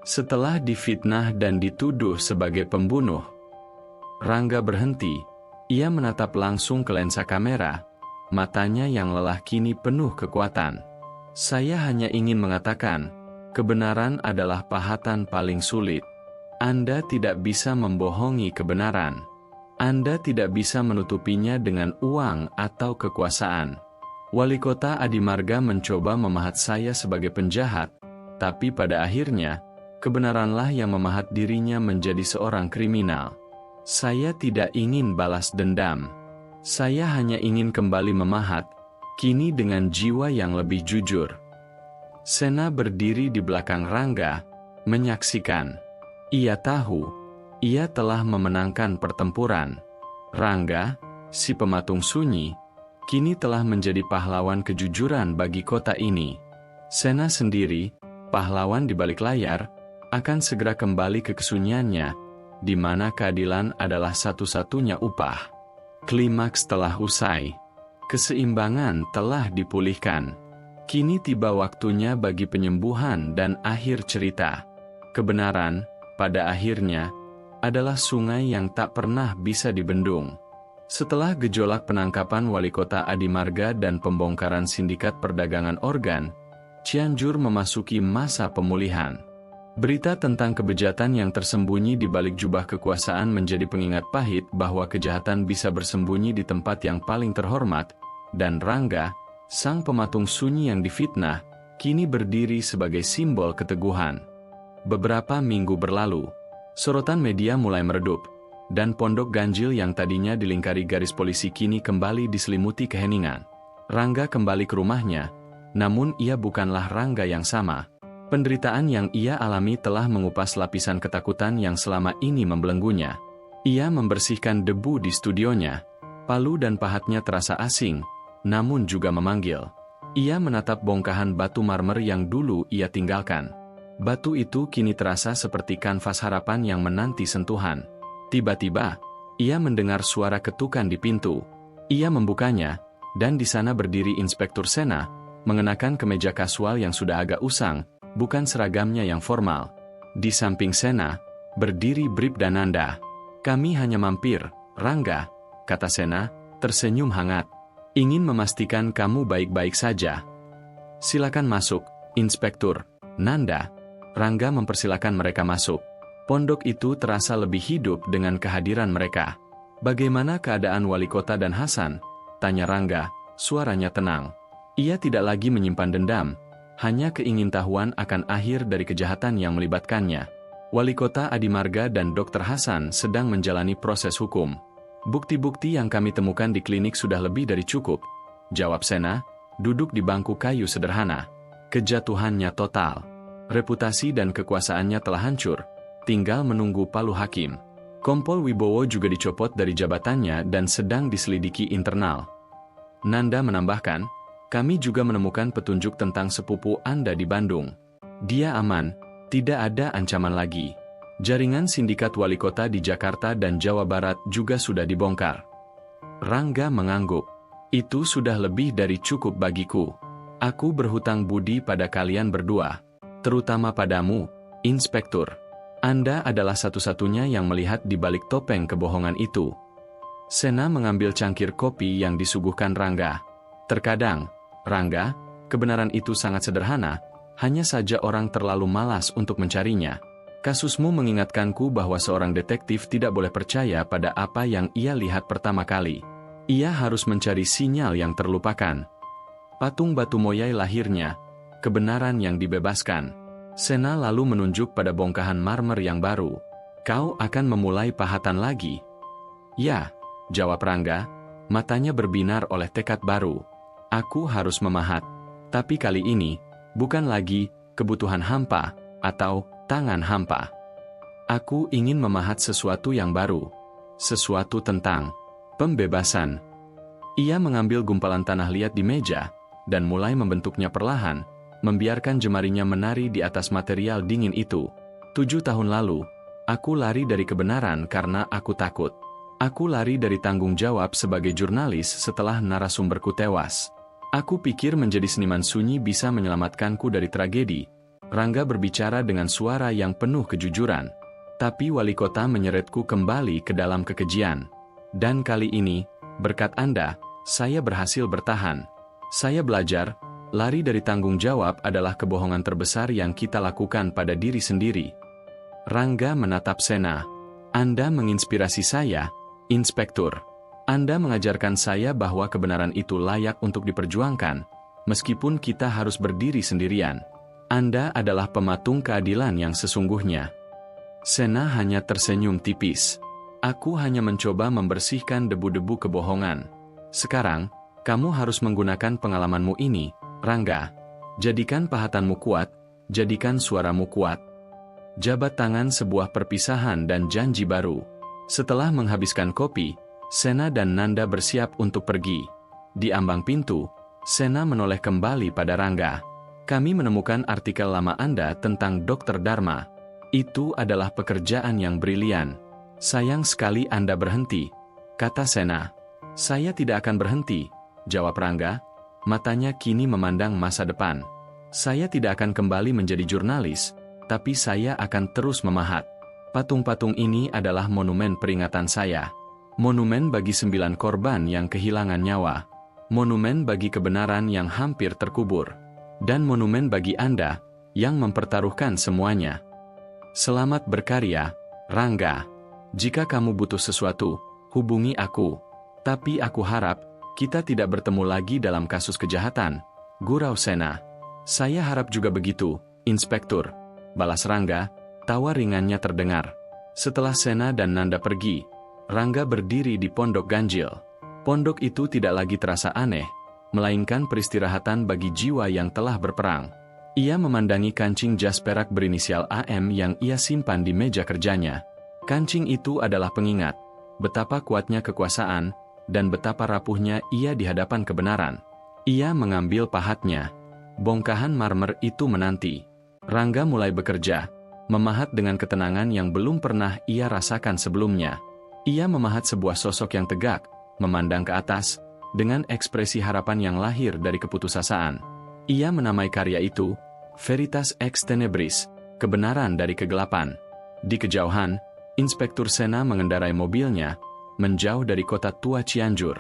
Speaker 1: Setelah difitnah dan dituduh sebagai pembunuh. Rangga berhenti, ia menatap langsung ke lensa kamera, matanya yang lelah kini penuh kekuatan. "Saya hanya ingin mengatakan, Kebenaran adalah pahatan paling sulit. Anda tidak bisa membohongi kebenaran. Anda tidak bisa menutupinya dengan uang atau kekuasaan. Wali Kota Adimarga mencoba memahat saya sebagai penjahat, tapi pada akhirnya, kebenaranlah yang memahat dirinya menjadi seorang kriminal. Saya tidak ingin balas dendam. Saya hanya ingin kembali memahat, kini dengan jiwa yang lebih jujur. Sena berdiri di belakang Rangga, menyaksikan. Ia tahu, ia telah memenangkan pertempuran. Rangga, si pematung sunyi, kini telah menjadi pahlawan kejujuran bagi kota ini. Sena sendiri, pahlawan di balik layar, akan segera kembali ke kesunyiannya, di mana keadilan adalah satu-satunya upah. Klimaks telah usai. Keseimbangan telah dipulihkan. Kini tiba waktunya bagi penyembuhan dan akhir cerita. Kebenaran, pada akhirnya, adalah sungai yang tak pernah bisa dibendung. Setelah gejolak penangkapan Wali Kota Adimarga dan pembongkaran sindikat perdagangan organ, Cianjur memasuki masa pemulihan. Berita tentang kebejatan yang tersembunyi di balik jubah kekuasaan menjadi pengingat pahit bahwa kejahatan bisa bersembunyi di tempat yang paling terhormat, dan Rangga, sang pematung sunyi yang difitnah, kini berdiri sebagai simbol keteguhan. Beberapa minggu berlalu, sorotan media mulai meredup, dan Pondok Ganjil yang tadinya dilingkari garis polisi kini kembali diselimuti keheningan. Rangga kembali ke rumahnya, namun ia bukanlah Rangga yang sama. Penderitaan yang ia alami telah mengupas lapisan ketakutan yang selama ini membelenggunya. Ia membersihkan debu di studionya. Palu dan pahatnya terasa asing, namun juga memanggil. Ia menatap bongkahan batu marmer yang dulu ia tinggalkan. Batu itu kini terasa seperti kanvas harapan yang menanti sentuhan. Tiba-tiba, ia mendengar suara ketukan di pintu. Ia membukanya, dan di sana berdiri Inspektur Sena, mengenakan kemeja kasual yang sudah agak usang, bukan seragamnya yang formal. Di samping Sena, berdiri Bribda Nanda. "Kami hanya mampir, Rangga," kata Sena, tersenyum hangat. "Ingin memastikan kamu baik-baik saja." "Silakan masuk, Inspektur Nanda." Rangga mempersilakan mereka masuk. Pondok itu terasa lebih hidup dengan kehadiran mereka. "Bagaimana keadaan Wali Kota dan Hasan?" tanya Rangga, suaranya tenang. Ia tidak lagi menyimpan dendam, hanya keingintahuan akan akhir dari kejahatan yang melibatkannya. "Wali Kota Adimarga dan Dr. Hasan sedang menjalani proses hukum. Bukti-bukti yang kami temukan di klinik sudah lebih dari cukup," jawab Sena, duduk di bangku kayu sederhana. Kejatuhannya total. Reputasi dan kekuasaannya telah hancur, tinggal menunggu palu hakim. Kompol Wibowo juga dicopot dari jabatannya dan sedang diselidiki internal. Nanda menambahkan, "Kami juga menemukan petunjuk tentang sepupu Anda di Bandung. Dia aman, tidak ada ancaman lagi. Jaringan sindikat wali kota di Jakarta dan Jawa Barat juga sudah dibongkar." Rangga mengangguk. "Itu sudah lebih dari cukup bagiku. Aku berhutang budi pada kalian berdua. Terutama padamu, Inspektur. Anda adalah satu-satunya yang melihat di balik topeng kebohongan itu." Sena mengambil cangkir kopi yang disuguhkan Rangga. "Terkadang, Rangga, kebenaran itu sangat sederhana, hanya saja orang terlalu malas untuk mencarinya. Kasusmu mengingatkanku bahwa seorang detektif tidak boleh percaya pada apa yang ia lihat pertama kali. Ia harus mencari sinyal yang terlupakan. Patung Batu Moyai lahirnya, kebenaran yang dibebaskan." Sena lalu menunjuk pada bongkahan marmer yang baru. "Kau akan memulai pahatan lagi?" "Ya," jawab Rangga, matanya berbinar oleh tekad baru. "Aku harus memahat. Tapi kali ini, bukan lagi kebutuhan hampa atau tangan hampa. Aku ingin memahat sesuatu yang baru. Sesuatu tentang pembebasan." Ia mengambil gumpalan tanah liat di meja, dan mulai membentuknya perlahan, membiarkan jemarinya menari di atas material dingin itu. 7 tahun lalu, aku lari dari kebenaran karena aku takut. Aku lari dari tanggung jawab sebagai jurnalis setelah narasumberku tewas. Aku pikir menjadi seniman sunyi bisa menyelamatkanku dari tragedi. Rangga berbicara dengan suara yang penuh kejujuran. Tapi wali kota menyeretku kembali ke dalam kekejian. Dan kali ini, berkat Anda, saya berhasil bertahan. Saya belajar, Lari dari tanggung jawab adalah kebohongan terbesar yang kita lakukan pada diri sendiri. Rangga menatap Sena. Anda menginspirasi saya, Inspektur. Anda mengajarkan saya bahwa kebenaran itu layak untuk diperjuangkan, meskipun kita harus berdiri sendirian. Anda adalah pematung keadilan yang sesungguhnya. Sena hanya tersenyum tipis. Aku hanya mencoba membersihkan debu-debu kebohongan. Sekarang, kamu harus menggunakan pengalamanmu ini, Rangga. Jadikan pahatanmu kuat, jadikan suaramu kuat. Jabat tangan sebuah perpisahan dan janji baru. Setelah menghabiskan kopi, Sena dan Nanda bersiap untuk pergi. Di ambang pintu, Sena menoleh kembali pada Rangga. Kami menemukan artikel lama Anda tentang Dr. Dharma. Itu adalah pekerjaan yang brilian. Sayang sekali Anda berhenti, kata Sena. Saya tidak akan berhenti, jawab Rangga. Matanya kini memandang masa depan. Saya tidak akan kembali menjadi jurnalis, tapi saya akan terus memahat. Patung-patung ini adalah monumen peringatan saya. Monumen bagi 9 korban yang kehilangan nyawa. Monumen bagi kebenaran yang hampir terkubur. Dan monumen bagi Anda, yang mempertaruhkan semuanya. Selamat berkarya, Rangga. Jika kamu butuh sesuatu, hubungi aku. Tapi aku harap, kita tidak bertemu lagi dalam kasus kejahatan, gurau Sena. Saya harap juga begitu, Inspektur, balas Rangga, tawa ringannya terdengar. Setelah Sena dan Nanda pergi, Rangga berdiri di pondok ganjil. Pondok itu tidak lagi terasa aneh, melainkan peristirahatan bagi jiwa yang telah berperang. Ia memandangi kancing jas perak berinisial AM yang ia simpan di meja kerjanya. Kancing itu adalah pengingat betapa kuatnya kekuasaan, dan betapa rapuhnya ia di hadapan kebenaran. Ia mengambil pahatnya. Bongkahan marmer itu menanti. Rangga mulai bekerja, memahat dengan ketenangan yang belum pernah ia rasakan sebelumnya. Ia memahat sebuah sosok yang tegak, memandang ke atas, dengan ekspresi harapan yang lahir dari keputusasaan. Ia menamai karya itu, Veritas ex Tenebris, kebenaran dari kegelapan. Di kejauhan, Inspektur Sena mengendarai mobilnya, menjauh dari kota tua Cianjur.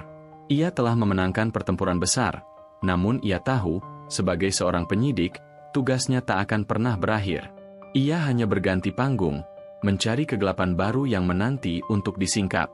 Speaker 1: Ia telah memenangkan pertempuran besar, namun ia tahu, sebagai seorang penyidik, tugasnya tak akan pernah berakhir. Ia hanya berganti panggung, mencari kegelapan baru yang menanti untuk disingkap.